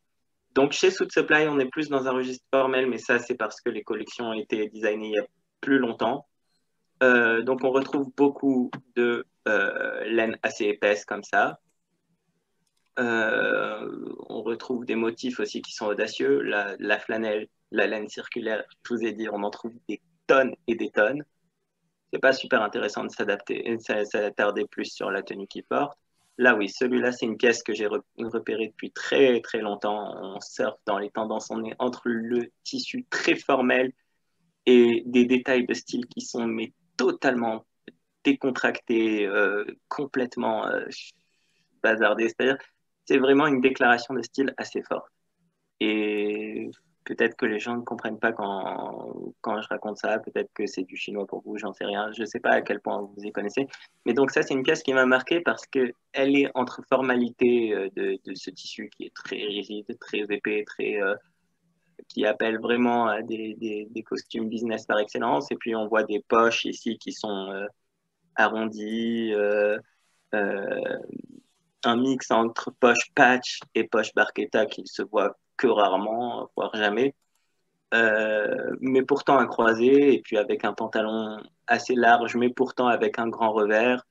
Donc chez Suit Supply, on est plus dans un registre formel, mais ça, c'est parce que les collections ont été designées il y a plus longtemps. Donc on retrouve beaucoup de laine assez épaisse comme ça. On retrouve des motifs aussi qui sont audacieux. La flanelle, la laine circulaire, je vous ai dit, on en trouve des tonnes et des tonnes. C'est pas super intéressant de s'attarder plus sur la tenue qu'il porte. Là, oui, celui-là, c'est une pièce que j'ai repérée depuis très, très longtemps. On surfe dans les tendances. On est entre le tissu très formel et des détails de style qui sont mais totalement décontractés, complètement bazardés. C'est-à-dire, c'est vraiment une déclaration de style assez forte. Et peut-être que les gens ne comprennent pas quand je raconte ça. Peut-être que c'est du chinois pour vous, j'en sais rien. Je ne sais pas à quel point vous y connaissez. Mais donc ça, c'est une pièce qui m'a marqué parce qu'elle est entre formalité de ce tissu qui est très rigide, très épais, qui appelle vraiment à des costumes business par excellence. Et puis, on voit des poches ici qui sont arrondies, un mix entre poche patch et poche barchetta qui se voit que rarement, voire jamais, mais pourtant un croisé, et puis avec un pantalon assez large, mais pourtant avec un grand revers.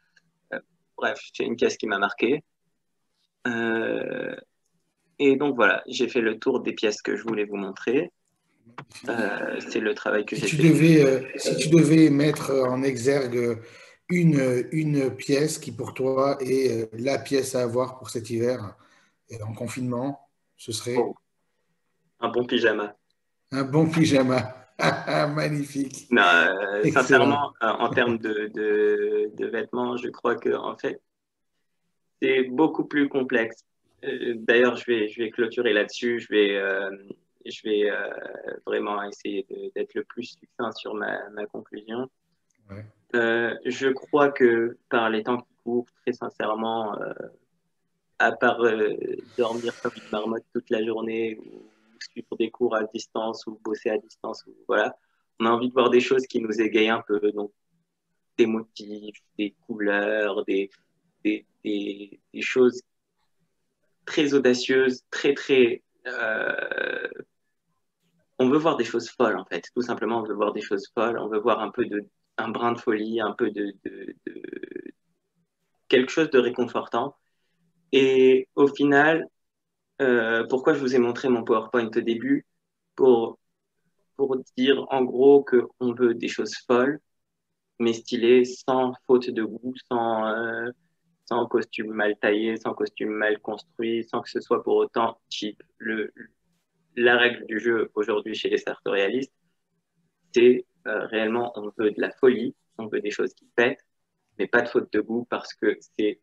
Bref, c'est une pièce qui m'a marqué. Et donc voilà, j'ai fait le tour des pièces que je voulais vous montrer. C'est le travail que j'ai fait. Si tu devais mettre en exergue une pièce qui pour toi est la pièce à avoir pour cet hiver en confinement, ce serait un bon pyjama. Un bon pyjama. Magnifique. Non, sincèrement, en termes de vêtements, je crois que en fait, c'est beaucoup plus complexe. D'ailleurs, je vais clôturer là-dessus. Je vais vraiment essayer d'être le plus succinct sur ma conclusion. Ouais. Je crois que par les temps qui courent, très sincèrement, à part dormir comme une marmotte toute la journée ou suivre des cours à distance ou bosser à distance, voilà, on a envie de voir des choses qui nous égayent un peu. Donc, des motifs, des couleurs, des choses très audacieuses, très... on veut voir des choses folles, en fait. Tout simplement, on veut voir des choses folles. On veut voir un brin de folie, un peu de quelque chose de réconfortant. Et au final, pourquoi je vous ai montré mon PowerPoint au début? Pour dire en gros qu'on veut des choses folles, mais stylées, sans faute de goût, sans costume mal taillé, sans costume mal construit, sans que ce soit pour autant cheap. La règle du jeu aujourd'hui chez les sartorialistes, c'est réellement, on veut de la folie, on veut des choses qui pètent, mais pas de faute de goût parce que c'est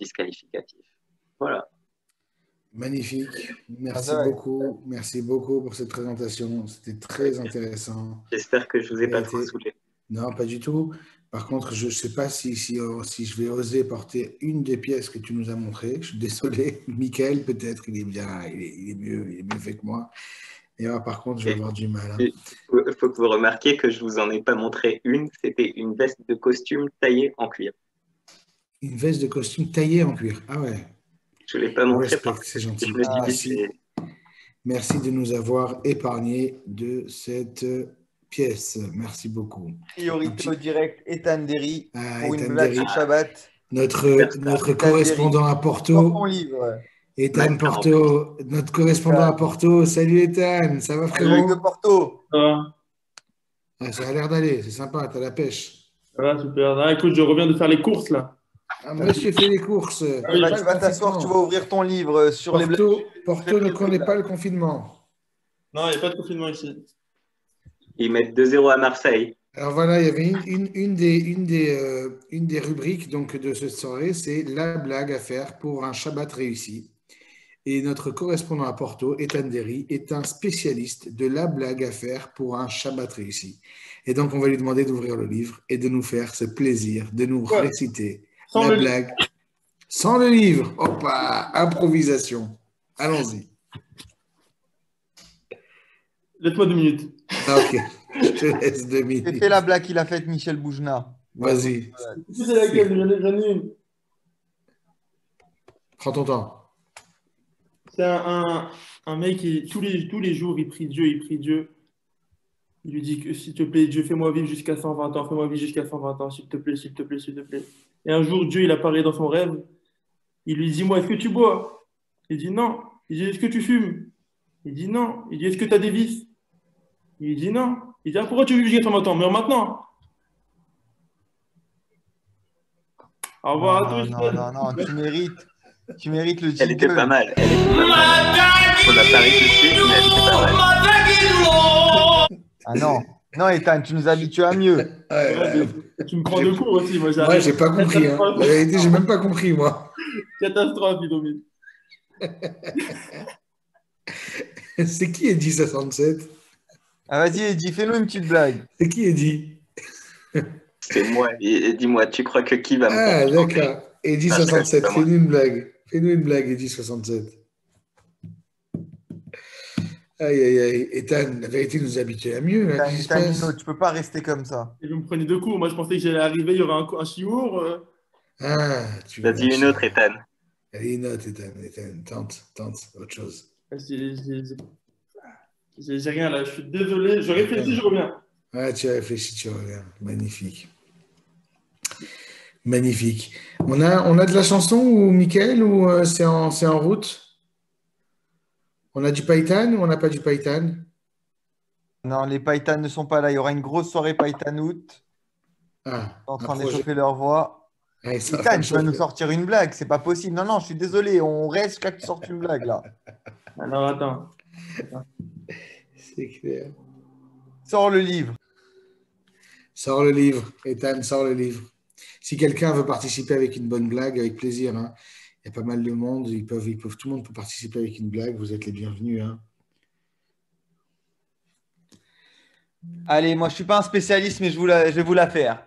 disqualificatif. Voilà. Magnifique. Merci ouais. beaucoup. Merci beaucoup pour cette présentation. C'était très intéressant. J'espère que je vous ai pas Et trop saoulé. Non, pas du tout. Par contre, je ne sais pas si je vais oser porter une des pièces que tu nous as montrées. Je suis désolé. Michael, peut-être, il est bien, il est mieux fait que moi. Et alors, par contre, je vais avoir du mal. Hein. Il faut que vous remarquiez que je vous en ai pas montré une. C'était une veste de costume taillée en cuir. Une veste de costume taillée en cuir. Ah ouais. Je ne l'ai pas montré. C'est gentil. Je me suis dit, Merci. Merci de nous avoir épargné de cette pièce. Merci beaucoup. Priorité au direct, Ethan Derry pour Ethan une blague Derry. sur Shabbat. Notre correspondant à Porto. Ethan Porto, notre correspondant à Porto. Salut Ethan, ça va frérot? de Porto. Ça a l'air d'aller, c'est sympa, t'as la pêche. Ça va, super. Ah, écoute, je reviens de faire les courses là. Ah, monsieur fait les courses. Tu vas t'asseoir, tu vas ouvrir ton livre sur les blagues. Porto ne connaît pas le confinement. Non, il n'y a pas de confinement ici. Ils mettent 2-0 à Marseille. Alors voilà, il y avait une des rubriques donc, de cette soirée, c'est la blague à faire pour un Shabbat réussi. Et notre correspondant à Porto, Ethan Derry, est un spécialiste de la blague à faire pour un Shabbat réussi. Et donc, on va lui demander d'ouvrir le livre et de nous faire ce plaisir de nous réciter la blague sans le livre. Hop, improvisation. Allons-y. Laisse-moi 2 minutes. Ah, ok, je te laisse 2 minutes. Fais la blague qu'il a faite Michel Boujna. Vas-y. C'est laquelle? J'en ai une. Prends ton temps. C'est un mec qui, tous les jours, il prie Dieu. Il lui dit que s'il te plaît, Dieu, fais-moi vivre jusqu'à 120 ans, fais-moi vivre jusqu'à 120 ans, s'il te plaît, s'il te plaît, s'il te plaît. Et un jour, Dieu, il apparaît dans son rêve. Il lui dit, moi, est-ce que tu bois? Il dit non. Il dit, est-ce que tu fumes? Il dit non. Il dit, est-ce que tu as des vices? Il dit non. Il dit, ah, pourquoi tu veux vivre jusqu'à 120 ans? Meurs maintenant. Au revoir à tous. Non, tu mérites le jingle. Elle était pas mal. On l'a pas réussi, mais elle était pas mal. Ah non, Ethan, tu nous habitues à mieux. Tu me prends de court aussi, moi. Ouais, j'ai pas compris. Hein. La vérité, j'ai même pas compris, moi. Catastrophe, Idomine. C'est qui Eddie 67? Ah, vas-y, Eddie, fais-nous une petite blague. C'est qui Eddie? C'est moi. Et dis-moi, tu crois que qui va me Ah, comprendre? d'accord. Eddie 67, fais-nous une blague. Fais-nous une blague, Eddie 67. Aïe. Ethan, la vérité nous habituait à mieux. Là, Ethan, tu peux pas rester comme ça. Et vous me prenez de court. Moi, je pensais que j'allais arriver, il y aurait un chiour. Ah, tu Vas-y, une autre, Ethan. Allez, une autre, Ethan. Tente, autre chose. J'ai rien là, je suis désolé. Je réfléchis, je reviens. Ouais, tu réfléchis, tu reviens. Magnifique. Magnifique. On a de la chanson ou Mickaël ou c'est en route? On a du Paytan ou on n'a pas du Paytan? Non, les Paytan ne sont pas là. Il y aura une grosse soirée Paytan août. En train d'échauffer leur voix. Ouais, Ethan, tu vas nous sortir une blague. C'est pas possible. Non, je suis désolé. On reste jusqu'à que tu sortes une blague là. Alors attends. C'est clair. Sors le livre. Sors le livre. Ethan, sors le livre. Si quelqu'un veut participer avec une bonne blague, avec plaisir. Hein. Il y a pas mal de monde. Tout le monde peut participer avec une blague. Vous êtes les bienvenus. Hein. Allez, moi, je ne suis pas un spécialiste, mais je vais vous la faire.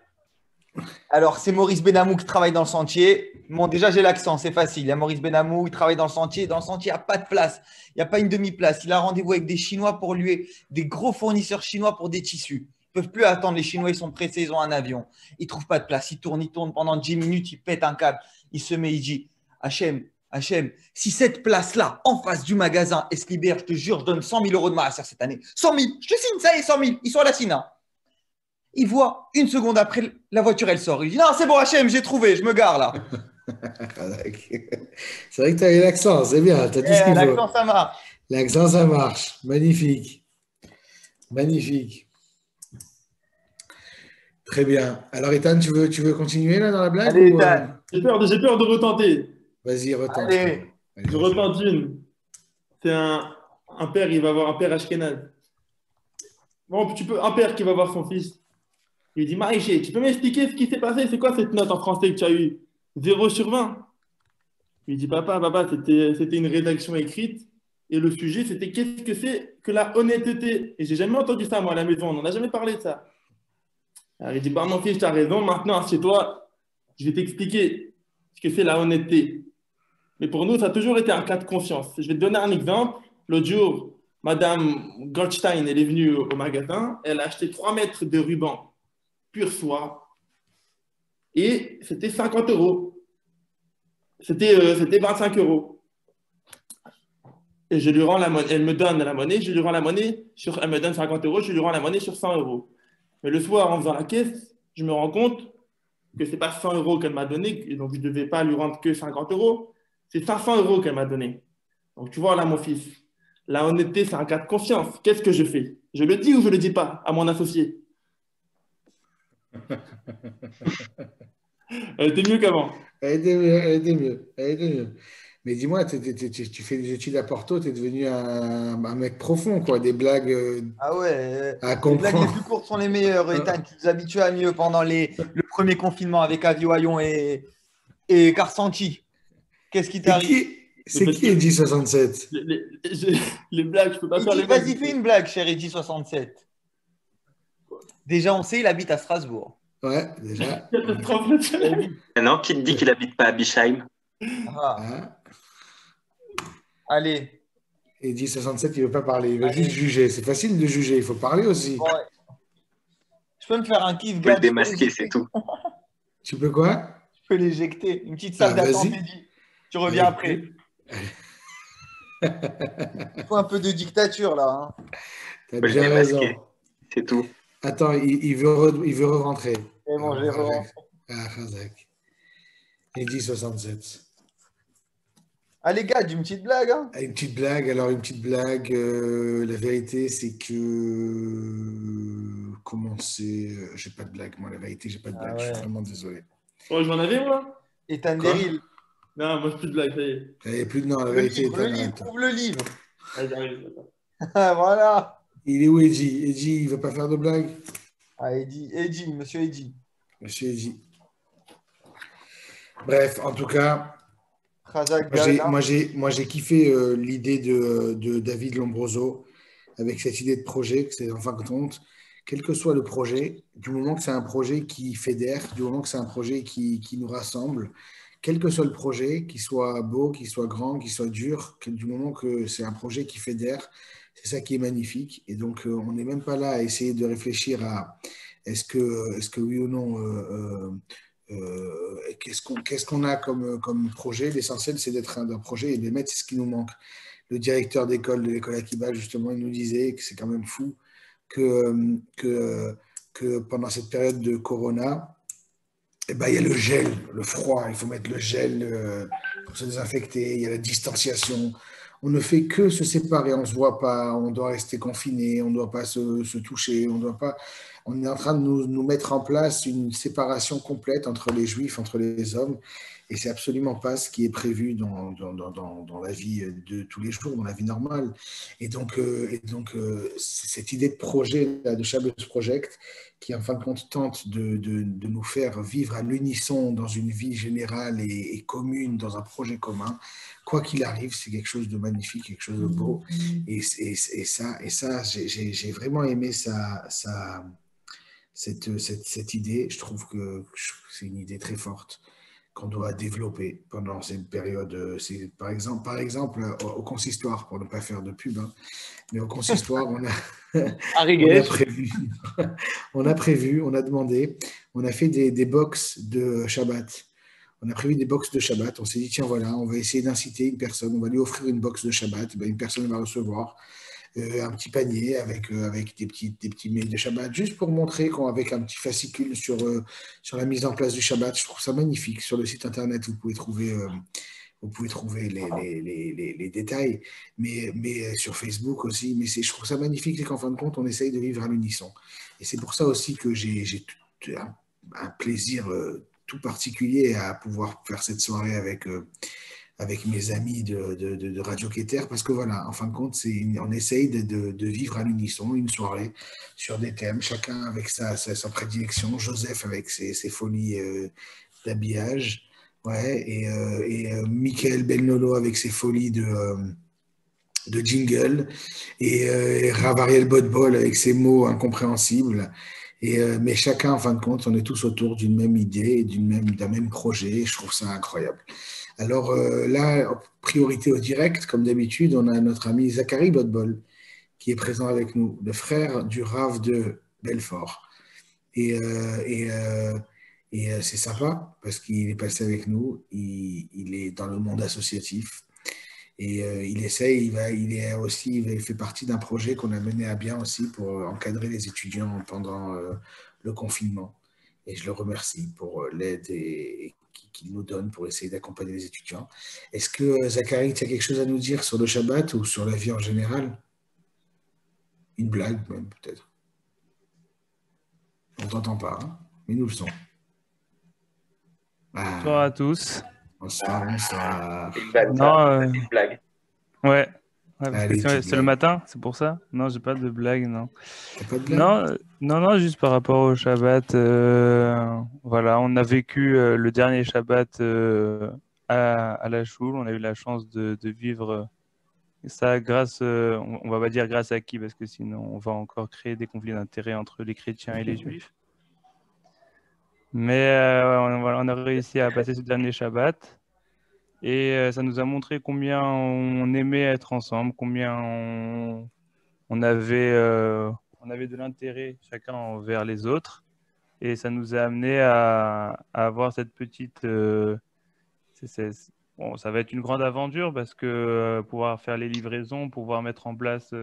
Alors, c'est Maurice Benamou qui travaille dans le sentier. Bon, déjà, j'ai l'accent, c'est facile. Il y a Maurice Benamou, il travaille dans le sentier. Dans le sentier, il n'y a pas de place. Il n'y a pas une demi-place. Il a rendez-vous avec des Chinois pour lui, des gros fournisseurs chinois pour des tissus. Ils ne peuvent plus attendre. Les Chinois, ils sont pressés, ils ont un avion. Ils ne trouvent pas de place. Ils tournent pendant 10 minutes. Ils pètent un câble. Il se met, il dit Hachem, si cette place-là, en face du magasin, elle se libère, je te jure, je donne 100 000 euros de maaser cette année. 100 000, je te signe, ça y est, 100 000. Ils sont à la Sina. Il voit, une seconde après, la voiture, elle sort. Il dit non, c'est bon, Hachem, j'ai trouvé, je me gare là. C'est vrai que tu as eu l'accent, c'est bien. T'as tout ce qu'il faut. L'accent, ça marche. L'accent, ça marche. Magnifique. Très bien. Alors, Ethan, tu veux continuer là dans la blague? Allez, Ethan. J'ai peur de retenter. Vas-y, retente. Allez. Je retente une. C'est un père, il va avoir un père ashkénaze. Bon, un père qui va voir son fils. Il lui dit, Maïché, tu peux m'expliquer ce qui s'est passé? C'est quoi cette note en français que tu as eue? 0/20. Il lui dit, papa, c'était une rédaction écrite. Et le sujet, c'était qu'est-ce que c'est que la honnêteté? Et j'ai jamais entendu ça, moi, à la maison. On n'en a jamais parlé de ça. Alors, il dit, bah, mon fils, tu as raison. Maintenant, assieds-toi. Je vais t'expliquer ce que c'est la honnêteté. Mais pour nous, ça a toujours été un cas de confiance. Je vais te donner un exemple. L'autre jour, Madame Goldstein, elle est venue au magasin. Elle a acheté 3 mètres de ruban pure soie. Et c'était 50 €. C'était 25 €. Et je lui rends la monnaie. Elle me donne la monnaie. Je lui rends la monnaie. Elle me donne 50 €. Je lui rends la monnaie sur 100 €. Mais le soir, en faisant la caisse, je me rends compte que ce n'est pas 100 € qu'elle m'a donné. Et donc, je ne devais pas lui rendre que 50 €. C'est 500 € qu'elle m'a donné. Donc, tu vois là, mon fils, la honnêteté, c'est un cas de confiance. Qu'est-ce que je fais? Je le dis ou je ne le dis pas à mon associé? Elle était mieux qu'avant. Elle était mieux. Mais dis-moi, tu fais des études à Porto, tu es devenu un mec profond, quoi. Des blagues Ah ouais, à les blagues comprendre. les plus courtes sont les meilleures, Ethan. Tu nous habitues à mieux pendant le premier confinement avec Aviwayon et Karsanti. Qu'est-ce qui t'arrive? C'est qui Edgy 67? Les blagues, je peux pas faire les blagues. Vas-y, fais une blague, cher Edgy 67. Déjà, on sait, il habite à Strasbourg. Ouais, déjà. Non, qui te dit qu'il habite pas à Bischheim? Allez. Edgy 67, il ne veut pas parler, il veut juste juger. C'est facile de juger, il faut parler aussi. Ouais. Je peux me faire un kiff, gars. Tu peux le démasquer, c'est tout. Tu peux quoi? Je peux l'éjecter. Une petite salle d'attente, Edgy. Tu reviens après. Il faut un peu de dictature, là. Hein. T'as bien raison. C'est tout. Attends, il veut rentrer. Et bon, je vais rentrer. Ah, Khazak. Edgy 67. Allez, gars, une petite blague. Hein. Une petite blague. Alors, une petite blague. La vérité, c'est que. Comment c'est. J'ai pas de blague, moi, la vérité, j'ai pas de blague. Je suis vraiment désolé. Oh, j'en avais, moi. Ethan Deril. Non, moi, plus de blague, ça y est. Il n'y a plus de. Non, la vérité, Trouve le livre. Allez, j'arrive. Voilà. Il est où, Edgy? Edgy, il veut pas faire de blague? Ah, Edgy, monsieur Edgy. Monsieur Edgy. Bref, en tout cas. Moi, j'ai kiffé l'idée de David Lombroso avec cette idée de projet, que c'est en fin de compte, quel que soit le projet, du moment que c'est un projet qui fédère, du moment que c'est un projet qui nous rassemble, quel que soit le projet, qu'il soit beau, qu'il soit grand, qu'il soit dur, du moment que c'est un projet qui fédère, c'est ça qui est magnifique. Et donc, on n'est même pas là à essayer de réfléchir à est-ce que oui ou non... qu'est-ce qu'on a comme projet? L'essentiel, c'est d'être un projet et de les mettre, c'est ce qui nous manque. Le directeur d'école de l'école Akiba, justement, il nous disait que c'est quand même fou que pendant cette période de Corona, eh ben, il y a le gel, le froid, il faut mettre le gel pour se désinfecter, il y a la distanciation. On ne fait que se séparer, on ne se voit pas, on doit rester confiné, on ne doit pas se toucher, on doit pas... On est en train de nous mettre en place une séparation complète entre les juifs, entre les hommes, et c'est absolument pas ce qui est prévu dans la vie de tous les jours, dans la vie normale. Et donc cette idée de projet, de Shabbos Project, qui en fin de compte tente de nous faire vivre à l'unisson dans une vie générale et commune, dans un projet commun, quoi qu'il arrive, c'est quelque chose de magnifique, quelque chose de beau. Et ça, j'ai vraiment aimé cette idée. Je trouve que c'est une idée très forte qu'on doit développer pendant cette période. Par exemple, au consistoire, pour ne pas faire de pub, hein, mais au consistoire, on a demandé, on a fait des box de Shabbat. On a prévu des box de Shabbat. On s'est dit, tiens, voilà, on va essayer d'inciter une personne, on va lui offrir une box de Shabbat. Ben, une personne va recevoir un petit panier avec des petits mets de Shabbat, juste pour montrer qu'avec un petit fascicule sur la mise en place du Shabbat. Je trouve ça magnifique. Sur le site internet, vous pouvez trouver les détails, mais sur Facebook aussi. Mais je trouve ça magnifique, c'est qu'en fin de compte, on essaye de vivre à l'unisson. Et c'est pour ça aussi que j'ai un plaisir tout particulier à pouvoir faire cette soirée avec avec mes amis de Radio Keter, parce que voilà, en fin de compte, on essaye de vivre à l'unisson une soirée sur des thèmes, chacun avec sa prédilection, Joseph avec ses folies d'habillage, ouais, et Michael Belnolo avec ses folies de jingle, et Rav Ariel Bodbol avec ses mots incompréhensibles. Mais chacun, en fin de compte, on est tous autour d'une même idée, d'un même projet, et je trouve ça incroyable. Alors là, priorité au direct, comme d'habitude, on a notre ami Zachary Bodbol qui est présent avec nous, le frère du Rav de Belfort. Et c'est sympa parce qu'il est passé avec nous, il est dans le monde associatif et il fait partie d'un projet qu'on a mené à bien aussi pour encadrer les étudiants pendant le confinement. Et je le remercie pour l'aide qu'il nous donne pour essayer d'accompagner les étudiants. Est-ce que, Zachary, tu as quelque chose à nous dire sur le Shabbat ou sur la vie en général? Une blague même, peut-être. On ne t'entend pas, hein, mais nous le sommes. Bonsoir à tous. Bonsoir. Non, Une blague. ouais. Parce Allez, que c'est le matin, c'est pour ça? Non, j'ai pas de blague, non. T'as pas de blague? Non, juste par rapport au Shabbat. Voilà, on a vécu le dernier Shabbat à la Choule. On a eu la chance de vivre ça grâce, on va pas dire grâce à qui, parce que sinon on va encore créer des conflits d'intérêts entre les chrétiens et les juifs. Mais on a réussi à passer ce dernier Shabbat. Et ça nous a montré combien on aimait être ensemble, combien on avait de l'intérêt chacun envers les autres. Et ça nous a amené à avoir cette petite... Bon, ça va être une grande aventure parce que pouvoir faire les livraisons, pouvoir mettre en place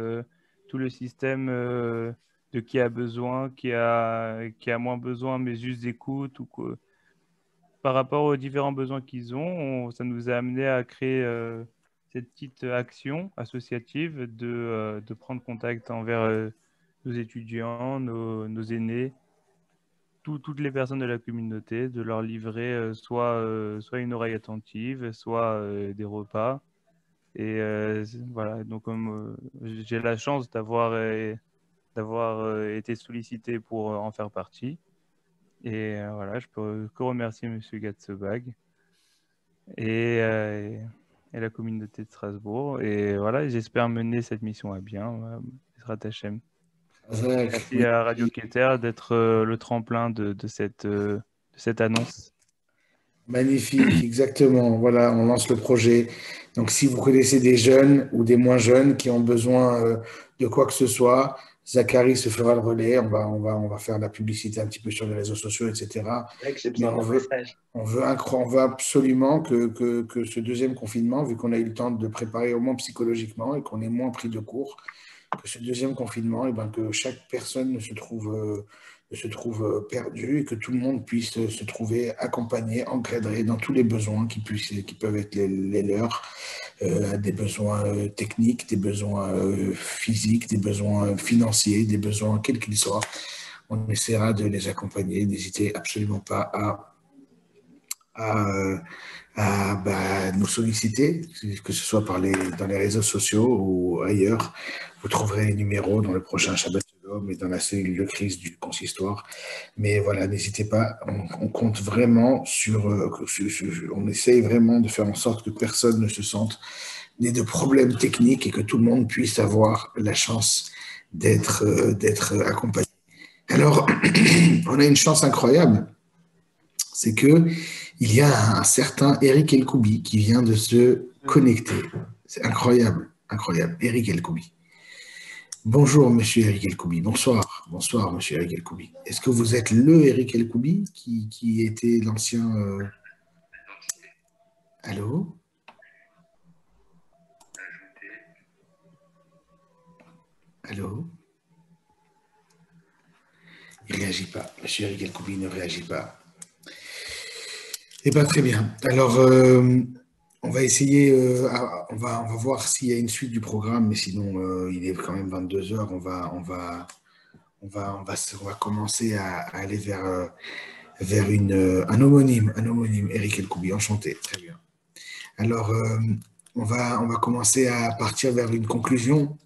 tout le système de qui a besoin, qui a moins besoin, mais juste d'écoute ou quoi. Par rapport aux différents besoins qu'ils ont, ça nous a amené à créer cette petite action associative de prendre contact envers nos étudiants, nos aînés, toutes les personnes de la communauté, de leur livrer soit une oreille attentive, soit des repas. Et voilà, donc j'ai la chance d'avoir été sollicité pour en faire partie. Et voilà, je peux que remercier M. Gatzebag et la communauté de Strasbourg. Et voilà, j'espère mener cette mission à bien. Bezrat Hashem. Merci à Radio Keter d'être le tremplin de cette annonce. Magnifique, exactement. Voilà, on lance le projet. Donc, si vous connaissez des jeunes ou des moins jeunes qui ont besoin de quoi que ce soit, Zachary se fera le relais. On va faire la publicité un petit peu sur les réseaux sociaux, etc. Mais on veut absolument que ce deuxième confinement, vu qu'on a eu le temps de préparer au moins psychologiquement et qu'on ait moins pris de cours, que ce deuxième confinement, que chaque personne ne se trouve perdu et que tout le monde puisse se trouver accompagné, encadré dans tous les besoins qui peuvent être les leurs, des besoins techniques, des besoins physiques, des besoins financiers, des besoins quels qu'ils soient. On essaiera de les accompagner. N'hésitez absolument pas à nous solliciter, que ce soit dans les réseaux sociaux ou ailleurs. Vous trouverez les numéros dans le prochain Shabbat Shalom et dans la cellule de crise du consistoire. Mais voilà, n'hésitez pas, on compte vraiment on essaye vraiment de faire en sorte que personne ne se sente n'ait de problèmes techniques et que tout le monde puisse avoir la chance d'être accompagné. Alors, on a une chance incroyable, c'est que il y a un certain Eric Elkoubi qui vient de se connecter. C'est incroyable, incroyable. Eric Elkoubi. Bonjour, monsieur Eric Elkoubi. Bonsoir. Bonsoir, monsieur Eric Elkoubi. Est-ce que vous êtes le Eric Elkoubi qui était l'ancien... Allô? Allô? Il ne réagit pas. Monsieur Eric Elkoubi ne réagit pas. Eh bien, très bien. Alors, on va essayer, on va voir s'il y a une suite du programme, mais sinon, il est quand même 22 heures. On va commencer à aller vers un homonyme, Eric Elkoubi. Enchanté, très bien. Alors, on va commencer à partir vers une conclusion.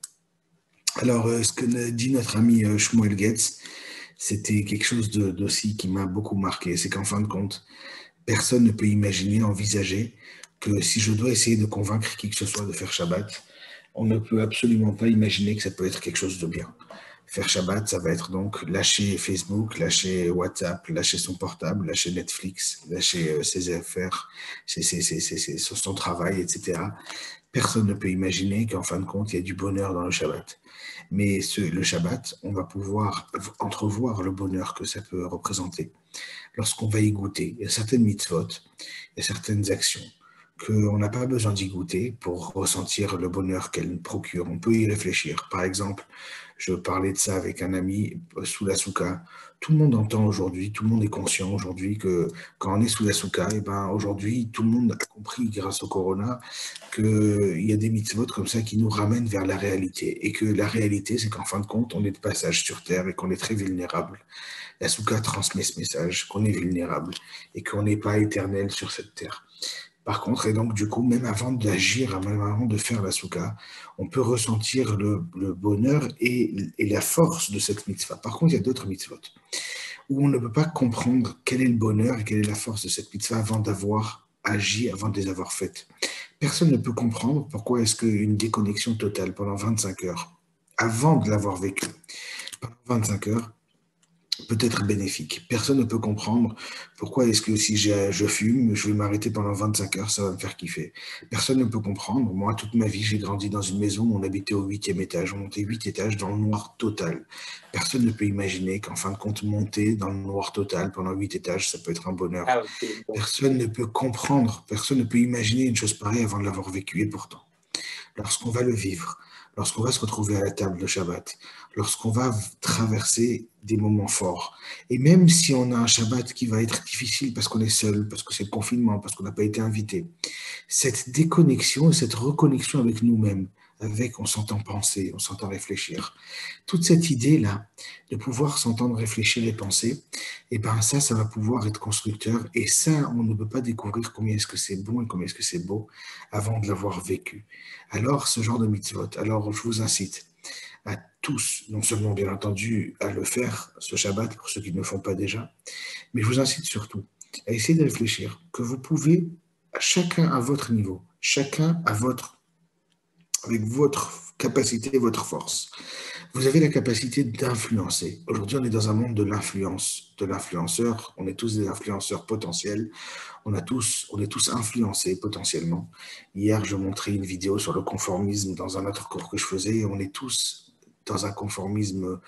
Alors, ce que dit notre ami Shmuel Getz, c'était quelque chose d'aussi qui m'a beaucoup marqué. C'est qu'en fin de compte, personne ne peut imaginer, envisager que si je dois essayer de convaincre qui que ce soit de faire Shabbat, on ne peut absolument pas imaginer que ça peut être quelque chose de bien. Faire Shabbat, ça va être donc lâcher Facebook, lâcher WhatsApp, lâcher son portable, lâcher Netflix, lâcher ses affaires, son travail, etc. Personne ne peut imaginer qu'en fin de compte, il y a du bonheur dans le Shabbat. Mais le Shabbat, on va pouvoir entrevoir le bonheur que ça peut représenter. Lorsqu'on va y goûter, il y a certaines mitzvot, il y a certaines actions qu'on n'a pas besoin d'y goûter pour ressentir le bonheur qu'elle nous procure. On peut y réfléchir. Par exemple, je parlais de ça avec un ami sous la soukha. Tout le monde entend aujourd'hui, tout le monde est conscient aujourd'hui que quand on est sous la soukha, et ben aujourd'hui, tout le monde a compris grâce au corona qu'il y a des mitzvot comme ça qui nous ramènent vers la réalité. Et que la réalité, c'est qu'en fin de compte, on est de passage sur Terre et qu'on est très vulnérable. La soukha transmet ce message, qu'on est vulnérable et qu'on n'est pas éternel sur cette Terre. Par contre, et donc du coup, même avant d'agir, même avant de faire la soukha, on peut ressentir le bonheur et la force de cette mitzvah. Par contre, il y a d'autres mitzvot où on ne peut pas comprendre quel est le bonheur et quelle est la force de cette mitzvah avant d'avoir agi, avant de les avoir faites. Personne ne peut comprendre pourquoi est-ce qu'une déconnexion totale pendant 25 heures, avant de l'avoir vécu, pendant 25 heures, peut être bénéfique. Personne ne peut comprendre pourquoi est-ce que si je fume, je vais m'arrêter pendant 25 heures, ça va me faire kiffer. Personne ne peut comprendre. Moi, toute ma vie, j'ai grandi dans une maison où on habitait au 8e étage. On montait 8 étages dans le noir total. Personne ne peut imaginer qu'en fin de compte, monter dans le noir total pendant 8 étages, ça peut être un bonheur. Personne ne peut comprendre, personne ne peut imaginer une chose pareille avant de l'avoir vécu. Et pourtant, lorsqu'on va le vivre, lorsqu'on va se retrouver à la table de Shabbat, lorsqu'on va traverser des moments forts, et même si on a un Shabbat qui va être difficile parce qu'on est seul, parce que c'est le confinement, parce qu'on n'a pas été invité, cette déconnexion et cette reconnexion avec nous-mêmes, on s'entend penser, on s'entend réfléchir. Toute cette idée-là, de pouvoir s'entendre réfléchir et penser, et ben ça va pouvoir être constructeur. Et ça, on ne peut pas découvrir combien est-ce que c'est bon et combien est-ce que c'est beau avant de l'avoir vécu. Alors, ce genre de mitzvot, alors je vous incite à tous, non seulement bien entendu à le faire, ce Shabbat, pour ceux qui ne le font pas déjà, mais je vous incite surtout à essayer de réfléchir que vous pouvez, chacun à votre niveau, chacun avec votre capacité, votre force. Vous avez la capacité d'influencer. Aujourd'hui, on est dans un monde de l'influence, de l'influenceur. On est tous des influenceurs potentiels. On est tous influencés potentiellement. Hier, je montrais une vidéo sur le conformisme dans un autre cours que je faisais. Et on est tous dans un conformisme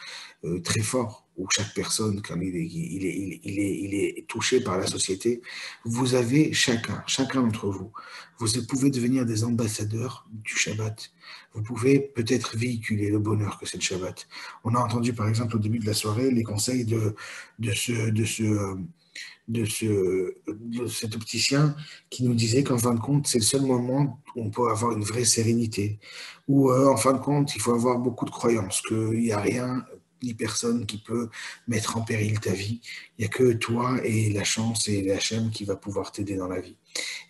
très fort, où chaque personne, quand il est touché par la société, vous avez chacun d'entre vous, vous pouvez devenir des ambassadeurs du Shabbat. Vous pouvez peut-être véhiculer le bonheur que c'est le Shabbat. On a entendu par exemple au début de la soirée les conseils de cet opticien qui nous disait qu'en fin de compte, c'est le seul moment où on peut avoir une vraie sérénité, où en fin de compte, il faut avoir beaucoup de croyances, qu'il n'y a rien ni personne qui peut mettre en péril ta vie. Il n'y a que toi et la chance et l'Hachem qui va pouvoir t'aider dans la vie.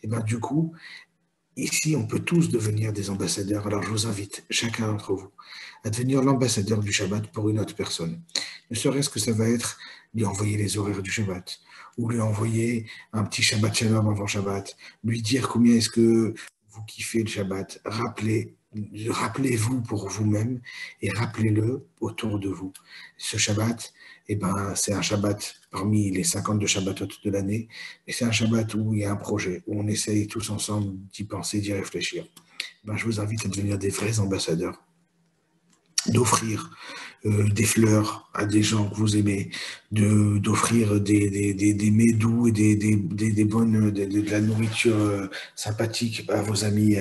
Et bien du coup, ici, on peut tous devenir des ambassadeurs. Alors je vous invite, chacun d'entre vous, à devenir l'ambassadeur du Shabbat pour une autre personne. Ne serait-ce que ça va être lui envoyer les horaires du Shabbat, ou lui envoyer un petit Shabbat Shalom avant Shabbat, lui dire combien est-ce que vous kiffez le Shabbat. Rappelez-vous pour vous-même et rappelez-le autour de vous. Ce Shabbat, c'est un Shabbat parmi les 52 Shabbatot de l'année, et c'est un Shabbat où il y a un projet, où on essaye tous ensemble d'y penser, d'y réfléchir. Je vous invite à devenir des vrais ambassadeurs, d'offrir des fleurs à des gens que vous aimez, d'offrir des mets doux et de la nourriture sympathique à vos amis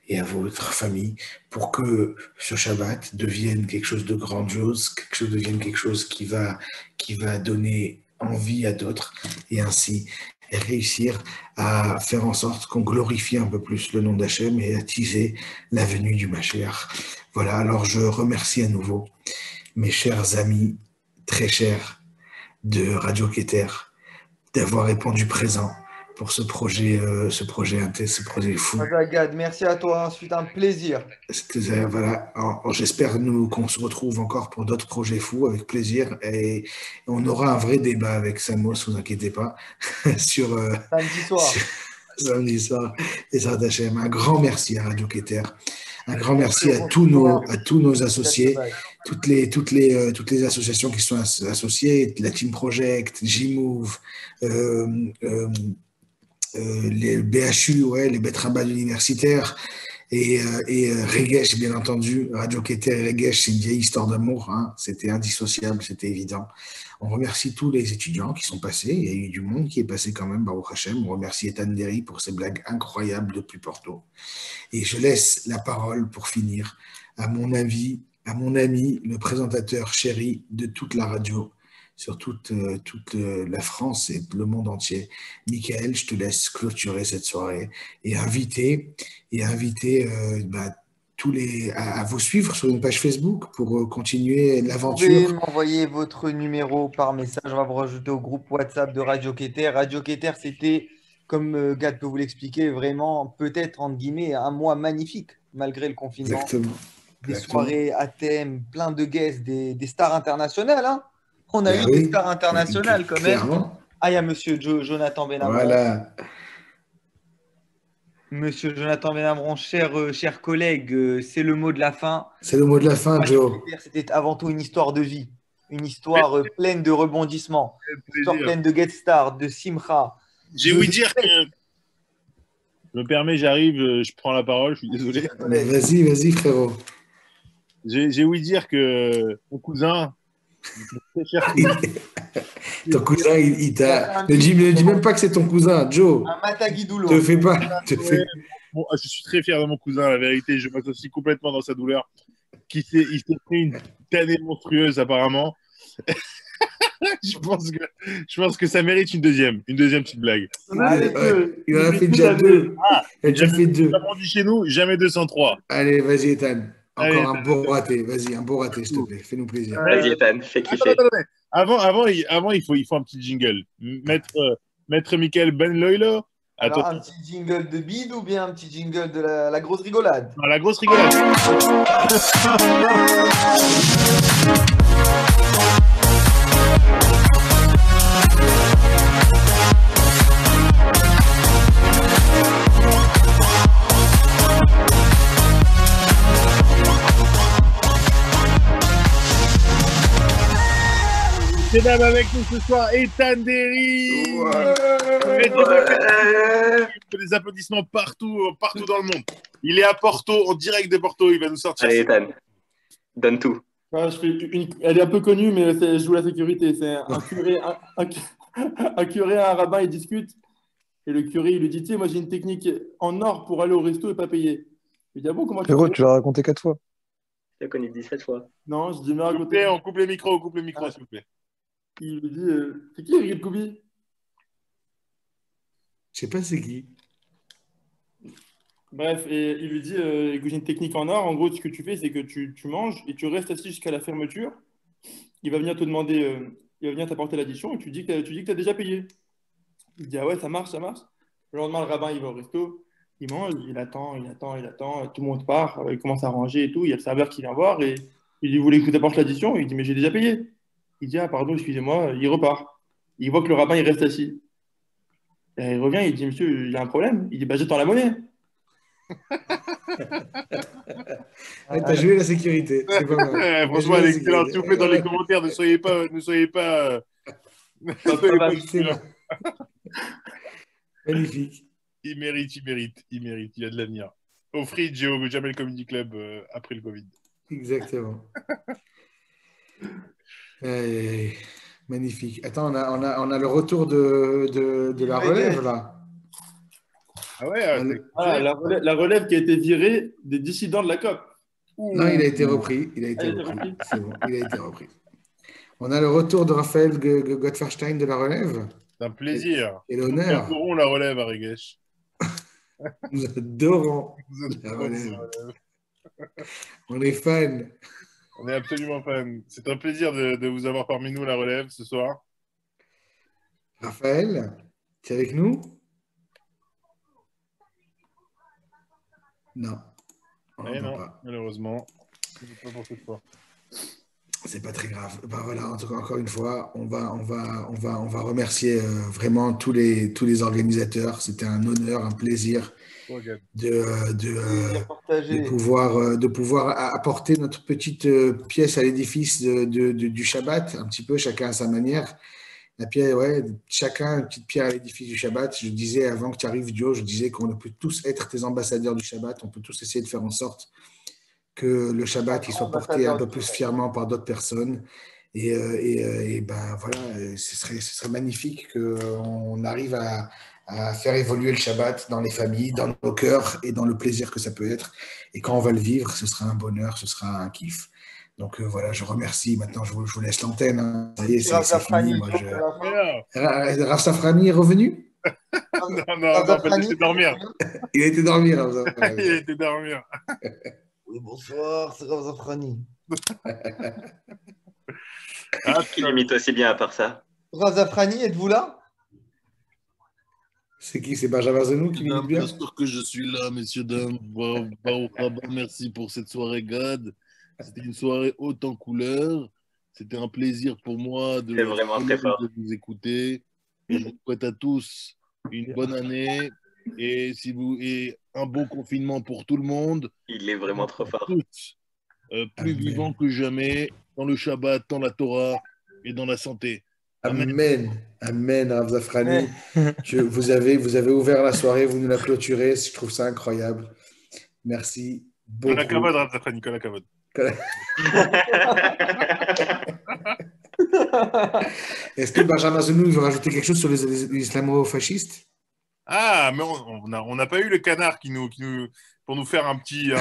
et à votre famille, pour que ce Shabbat devienne quelque chose de grandiose, devienne quelque chose qui va donner envie à d'autres, et ainsi réussir à faire en sorte qu'on glorifie un peu plus le nom d'Hachem et attiser la venue du Mashiach. Voilà, alors je remercie à nouveau mes chers amis, très chers de Radio Keter, d'avoir répondu présent pour ce projet fou. Gad, merci à toi, c'est un plaisir. Voilà. Alors, j'espère qu'on se retrouve encore pour d'autres projets fous avec plaisir et on aura un vrai débat avec Samos, ne vous inquiétez pas, sur samedi soir. Samedi soir et ça Hachem. Un grand merci à Radio Keter. Un grand merci à tous nos associés, toutes les associations qui sont associées, la Team Project, J-Move, les BHU, les Betrabad universitaires et Regesh, bien entendu. Radio Keter et Regesh, c'est une vieille histoire d'amour. Hein. C'était indissociable, c'était évident. On remercie tous les étudiants qui sont passés. Il y a eu du monde qui est passé quand même, Baruch Hashem. On remercie Ethan Derry pour ses blagues incroyables depuis Porto. Et je laisse la parole pour finir à mon ami, le présentateur chéri de toute la radio, sur toute la France et le monde entier. Michael, je te laisse clôturer cette soirée et inviter à vous suivre sur une page Facebook pour continuer l'aventure. Vous pouvez m'envoyer votre numéro par message. On va vous rajouter au groupe WhatsApp de Radio Keter. Radio Keter, c'était, comme Gad peut vous l'expliquer, vraiment peut-être, entre guillemets, un mois magnifique, malgré le confinement. Exactement. Des soirées à thème, plein de guests, des stars internationales. Hein. On a eu des stars internationales quand même. Ah, il y a monsieur Jonathan Benamron. Voilà. Monsieur Jonathan Benamron, cher collègue, c'est le mot de la fin. C'est le mot de la fin, Joe. C'était avant tout une histoire de vie, une histoire pleine de rebondissements, une histoire pleine de guest stars, de simcha. J'ai ouï dire que... Je me permets, j'arrive, je prends la parole, je suis désolé. Vas-y, frérot. J'ai ouï dire que mon cousin... Ton cousin, il t'a... Ne dis même pas que c'est ton cousin, Joe. Un Mataguidoulo. Te fais pas. Bon, je suis très fier de mon cousin, la vérité. Je m'associe complètement dans sa douleur. Il s'est pris une tannée monstrueuse, apparemment. je pense que ça mérite une deuxième petite blague. Il en a fait déjà deux. Il a déjà fait deux. On dit chez nous, jamais 203. Allez, vas-y, Ethan. Encore un beau raté. Vas-y, un beau raté, s'il te plaît. Fais-nous plaisir. Vas-y, Ethan, fais kiffer. Avant, il faut un petit jingle. Maître Michael Ben Loilo. Alors, un petit jingle de bide ou bien un petit jingle de la grosse rigolade? La grosse rigolade. Mesdames, avec nous ce soir, Ethan Derry. Des applaudissements partout dans le monde. Il est à Porto, en direct de Porto. Il va nous sortir. Allez, Ethan, donne tout. Elle est un peu connue, mais je joue la sécurité. C'est un curé, un rabbin, ils discutent. Et le curé, il lui dit, tu sais, moi j'ai une technique en or pour aller au resto et pas payer. Il dit, ah bon, comment tu l'as raconté 4 fois. Tu l'as connu 17 fois. Non, je dis, mais raconter. On coupe les micros, s'il vous plaît. Il lui dit, c'est qui Eric Koubi? Je sais pas c'est qui. Bref, et il lui dit, écoute, j'ai une technique en or. En gros, ce que tu fais, c'est que tu manges et tu restes assis jusqu'à la fermeture. Il va venir te demander, il va venir t'apporter l'addition et tu dis que tu as déjà payé. Il dit, ah ouais, ça marche. Le lendemain, le rabbin, il va au resto, il mange, il attend, tout le monde part, il commence à ranger et tout. Il y a le serveur qui vient voir et il dit, vous voulez que je t'apporte l'addition? Il dit, mais j'ai déjà payé. Il dit, ah pardon, excusez-moi, il repart. Il voit que le rabbin, il reste assis. Et il revient, il dit, monsieur, il y a un problème. Il dit, bah j'attends la monnaie. T'as joué la sécurité. C'est pas mal. Franchement, elle est excellente. S'il vous plaît, dans les commentaires, ne soyez pas. Magnifique. Il mérite. Il a de l'avenir. Au Fridge et au Jamel Comedy Club après le Covid. Exactement. Magnifique. Attends, on a le retour de la relève, là. Ah ouais, la relève qui a été virée des dissidents de la COP. Non, il a été repris. C'est bon, il a été repris. On a le retour de Raphaël Gottferstein de la relève. C'est un plaisir. Et l'honneur. Nous adorons la relève à Regesh. Nous adorons la relève. On est fans. On est absolument fans. C'est un plaisir de vous avoir parmi nous, la relève, ce soir. Raphaël, tu es avec nous? Non. On Eh n'entend non, pas. malheureusement. C'est pas pour cette fois. C'est pas très grave. Ben voilà, en tout cas, encore une fois, on va remercier vraiment tous les organisateurs. C'était un honneur, un plaisir de pouvoir apporter notre petite pièce à l'édifice du Shabbat, un petit peu, chacun à sa manière. La pierre, ouais, chacun une petite pierre à l'édifice du Shabbat. Je disais avant que tu arrives, Dio, je disais qu'on peut tous être tes ambassadeurs du Shabbat. On peut tous essayer de faire en sorte que le Shabbat il soit porté un peu plus fièrement par d'autres personnes. Et ben voilà, ce serait magnifique qu'on arrive à faire évoluer le Shabbat dans les familles, dans nos cœurs et dans le plaisir que ça peut être. Et quand on va le vivre, ce sera un bonheur, ce sera un kiff. Donc voilà, je remercie. Maintenant, je vous laisse l'antenne. Hein. Ça y est, c'est fini. Moi, Rav Safrani est revenu? Non, il était dormir. Il a été dormir, Rav Safrani. Il a été dormir. Oui, bonsoir, c'est Rav Safrani. Qui l'imite aussi bien à part ça? Rav Safrani, êtes-vous là? C'est qui? C'est Benjamin Zenou qui m'imite bien? Bien sûr que je suis là, messieurs, dames. Merci pour cette soirée, Gad. C'était une soirée haute en couleurs. C'était un plaisir pour moi de vous écouter. Et je vous souhaite à tous une bonne année et un bon confinement pour tout le monde. Il est vraiment trop fort. Tous, plus vivants que jamais dans le Shabbat, dans la Torah et dans la santé. Amen. Amen, Rav Zafrani. Vous avez ouvert la soirée, vous nous la clôturez. Je trouve ça incroyable. Merci beaucoup. Kola Kavod, Rav Zafrani, Kola Kavod. Est-ce que Benjamin Zenou veut rajouter quelque chose sur les islamo-fascistes? Ah, mais on n'a pas eu le canard pour nous faire un petit le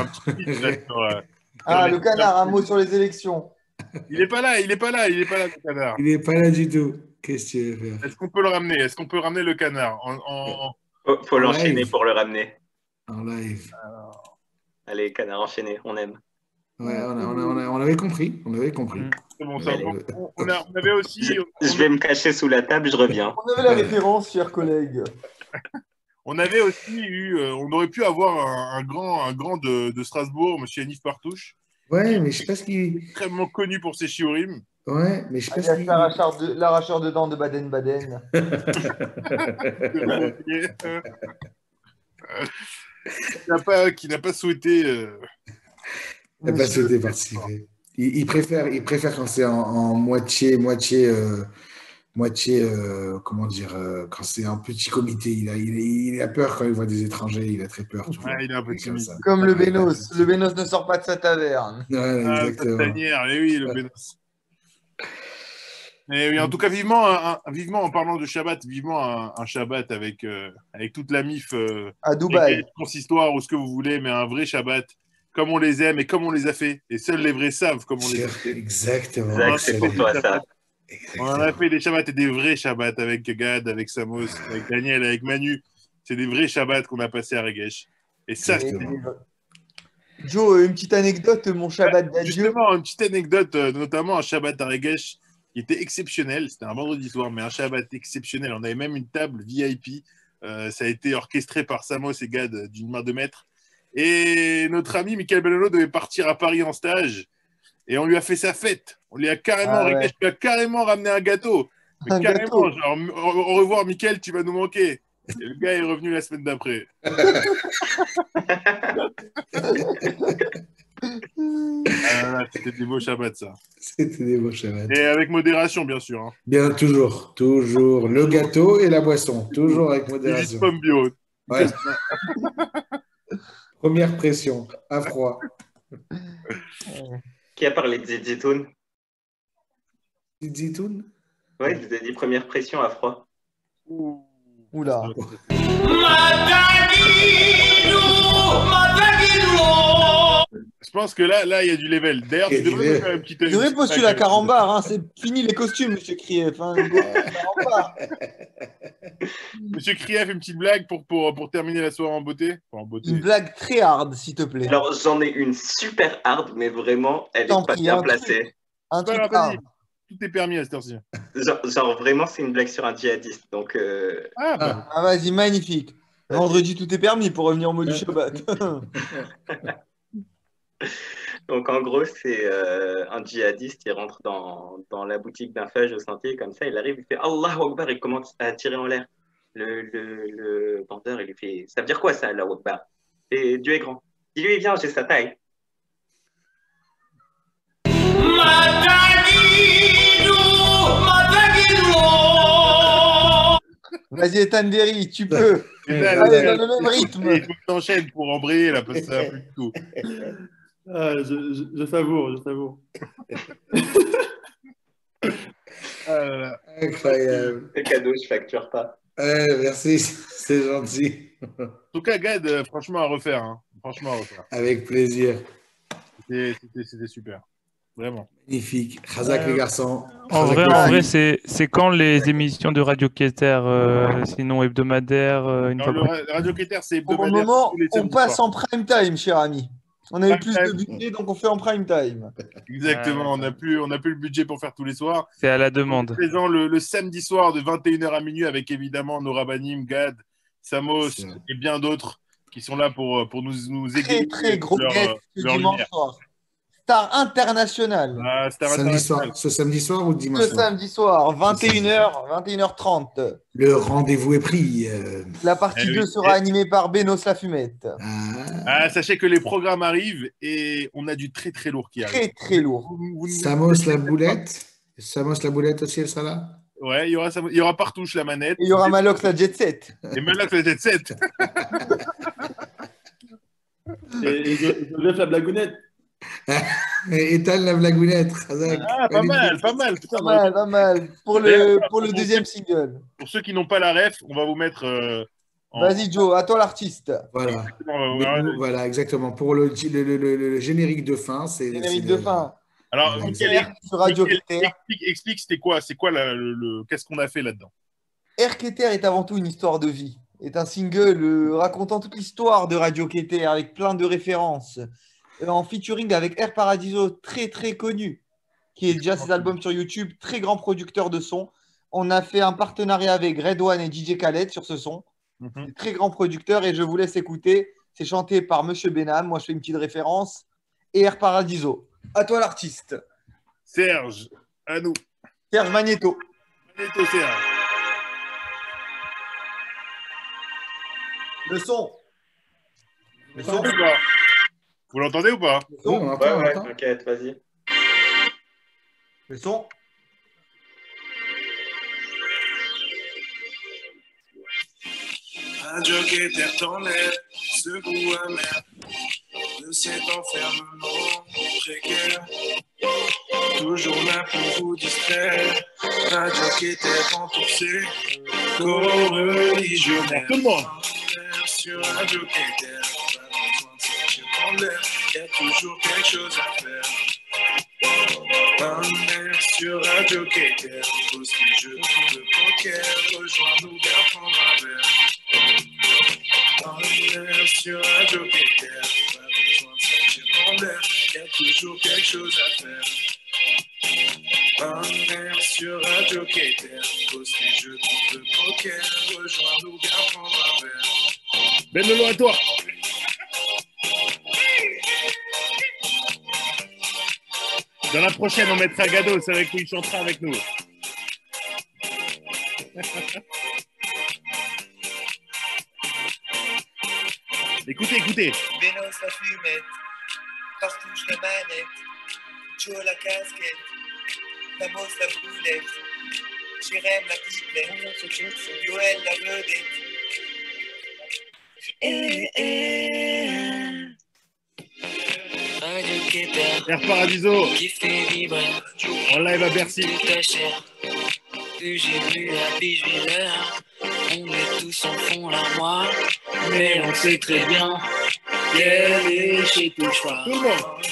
canard, un mot sur les élections. Il n'est pas là, le canard. Il n'est pas là du tout. Qu'est-ce que tu veux faire? Est-ce qu'on peut le ramener? Est-ce qu'on peut ramener le canard Faut l'enchaîner pour le ramener. En live. Allez, canard enchaîné, on aime. Ouais, on avait compris. C'est bon, ça. On avait aussi. Je vais me cacher sous la table, je reviens. On avait la référence, chers collègues. On avait aussi on aurait pu avoir un grand de Strasbourg, M. Yannick Partouche. Ouais, mais je sais pas ce qu'il. Extrêmement connu pour ses shiurim. Ouais, mais je sais pas ce qu'il. L'arracheur de dents de Baden-Baden. Qui n'a pas souhaité. Il n'a pas souhaité participer. Il préfère quand c'est en moitié, comment dire, quand c'est un petit comité. Il a peur quand il voit des étrangers, il a très peur. Il est un peu timide. Comme le Bénos. Le Bénos ne sort pas de sa taverne. Ouais, exactement. Tanière, oui, le Bénos. Mais oui, en tout cas, vivement, en parlant de Shabbat, vivement un Shabbat avec toute la MIF à Dubaï, consistoire ou ce que vous voulez, mais un vrai Shabbat, comme on les aime et comme on les a fait. Et seuls les vrais savent comme on les a fait. Exactement. C'est pour toi, ça. On en a fait des Shabbats et des vrais Shabbats avec Gad, avec Samos, avec Daniel, avec Manu. C'est des vrais Shabbats qu'on a passés à Regesh. Et ça, Joe, une petite anecdote, mon Shabbat d'adieu. Justement, une petite anecdote, notamment un Shabbat à Regesh qui était exceptionnel. C'était un vendredi soir, mais un Shabbat exceptionnel. On avait même une table VIP. Ça a été orchestré par Samos et Gad d'une main de maître. Et notre ami Michael Bellano devait partir à Paris en stage. Et on lui a fait sa fête. On lui a carrément, Regesh lui a carrément ramené un gâteau. Mais carrément, genre, au revoir Michael, tu vas nous manquer. Et le gars est revenu la semaine d'après. C'était des beaux Shabbats, ça. C'était des beaux Shabbats. Et avec modération, bien sûr. Hein. Bien, toujours. Le gâteau et la boisson. Toujours avec modération. Pomme bio. Ouais. Première pression, à froid. Qui a parlé de Zizitoun? Zizitoun? Oui, je vous ai dit première pression à froid. Oula. Je pense que là, il y a du level. D'ailleurs, tu devrais faire un petit. Tu devrais postuler à Carambar, hein. C'est fini les costumes, monsieur Krief. Hein. Monsieur Krief, une petite blague pour terminer la soirée en beauté. Une blague très hard, s'il te plaît. Alors, j'en ai une super hard, mais vraiment, elle n'est pas bien placée. Un truc hard. Tout est permis à cette heure-ci. Genre, vraiment, c'est une blague sur un djihadiste. Donc, vas-y, magnifique. Vendredi, tout est permis pour revenir au mot du Shabbat. Donc, en gros, c'est un djihadiste, il rentre dans la boutique d'un fage au sentier, comme ça, il arrive, il fait Allahu Akbar, il commence à tirer en l'air. Le vendeur, il lui fait ça veut dire quoi ça, Allahu Akbar? Et Dieu est grand. Dis-lui, viens, j'ai sa taille. Vas-y, Ethan Derry, tu peux. Allez, dans le même rythme. Il faut que t'enchaînes pour embrayer, là, parce que ça va plus du tout. Ah, je savoure, je savoure. Incroyable. C'est cadeau, je facture pas. Merci, c'est gentil. En tout cas, Gad, franchement, à refaire. Hein. Franchement, à refaire. Avec plaisir. C'était super. Vraiment. Magnifique. Khazak, les garçons. En vrai, c'est quand les émissions de Radio Keter, sinon hebdomadaires une fois Le Radio Keter, c'est Pour hebdomadaire. le moment, tous les on samedis passe soirs. en prime time, cher ami. On avait Prime plus de time. budget, donc on fait en prime time. Exactement, on n'a plus le budget pour faire tous les soirs. C'est à la demande. Présent le samedi soir de 21h à minuit avec évidemment Nora Banim, Gad, Samos et bien d'autres qui sont là pour nous aider. Très gros guest ce dimanche soir. Star international. Ce samedi soir ou dimanche Ce soir? samedi soir, 21h30. Le rendez-vous est pris. La partie 2 sera animée par Benos La Fumette. Sachez que les programmes arrivent et on a du très très lourd qui arrive. Très lourd. Samos la boulette. Samos la boulette aussi, elle sera là? Ouais, il y aura Partouche la manette. Et il y aura Malox la Jet Set. Et Malox la Jet Set. Et Joseph la blagounette. Étale la blagounette. Pas mal. Putain, Pas mal. Pour le deuxième single. Pour ceux qui n'ont pas la ref, on va vous mettre. Vas-y, Joe, à toi l'artiste. Voilà. Voilà, exactement. Pour le générique de fin, c'est. Générique de fin. Alors, sur Radio Keter. Explique, c'était quoi? C'est quoi qu'est-ce qu'on a fait là-dedans? Air Keter est avant tout une histoire de vie. C'est un single racontant toute l'histoire de Radio Keter avec plein de références. En featuring avec Air Paradiso, très très connu, qui est déjà ses albums sur YouTube, très grand producteur de son. On a fait un partenariat avec Red One et DJ Khaled sur ce son. Très grand producteur et je vous laisse écouter. C'est chanté par Monsieur Benham. Moi, je fais une petite référence. Et Air Paradiso. À toi l'artiste. Serge, à nous. Serge Magneto. Magneto, Serge. Le son. Le son ou pas? Vous l'entendez ou pas? Ouais, t'inquiète, vas-y. Le son. Radio Keter t'enlève ce goût amer de cet enfermement précaire. Toujours là pour vous distraire. Radio Keter entouré, co-religionnaire. Tout le monde. Sur Radio Keter, pas besoin de sortir en l'air. Y a toujours quelque chose à faire. Un air sur Radio Keter, pose les jeux de poker, rejoins-nous, viens prendre un verre. Un air sur Radio Keter, pas besoin de sortir en l'air, y a toujours quelque chose à faire. Un air sur Radio Keter, pose les jeux de poker, rejoins-nous, viens prendre un verre. Ben Lolo, à toi. Dans la prochaine, on mettra Gado, c'est avec lui, il chantera avec nous. Écoutez. Benos la fumette, Partouche la manette, Joe la casquette, Samos la boulette, Jérém la pipelette, Yoel la vedette. Radio Keter, Air Paradiso, qui fait vibrer en live à Bercy. toute ta chair. Plus j'ai vu la biche on est tous en fond l'armoire, mais on sait très bien qu'elle est chez tout choix. Tout le monde.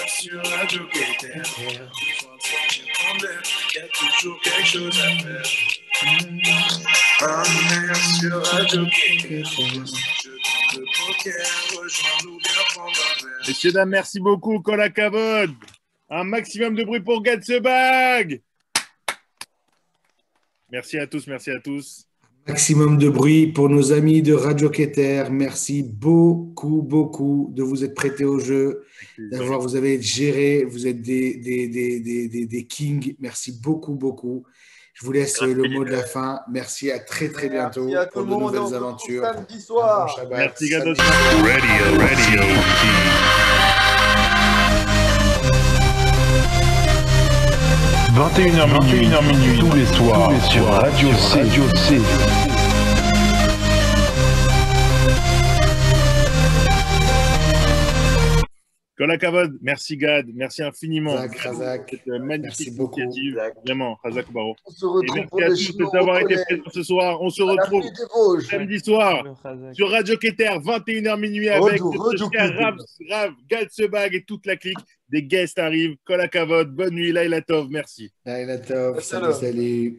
Sur Radio Keter, y a toujours quelque chose à faire. Un air sur Radio Keter, je de poker, rejoins-nous, viens prendre un verre. Messieurs, dames, merci beaucoup. Kola Kavod. Un maximum de bruit pour Gatsebag. Merci à tous, merci à tous. Maximum de bruit pour nos amis de Radio Keter. Merci beaucoup, beaucoup de vous être prêtés au jeu, vous avez géré, vous êtes des kings. Merci beaucoup, beaucoup. Je vous laisse le mot de la fin. Merci, à très bientôt pour de nouvelles aventures. Samedi soir. Bon Shabbat. Merci, Gados. Radio. 21h minuit, tous les soirs sur Radio C. Kol hakavod, merci Gad, merci infiniment. Razak, cette magnifique initiative. Vraiment, Razak Baro. On se retrouve Et pour merci le à tous d'avoir été présents ce soir. On se retrouve samedi soir sur Radio Keter, 21h minuit avec notre cher Rav, Gad Sebag et toute la clique. Des guests arrivent. Kol hakavod, bonne nuit, Laila Tov, merci. Laila Tov, salut.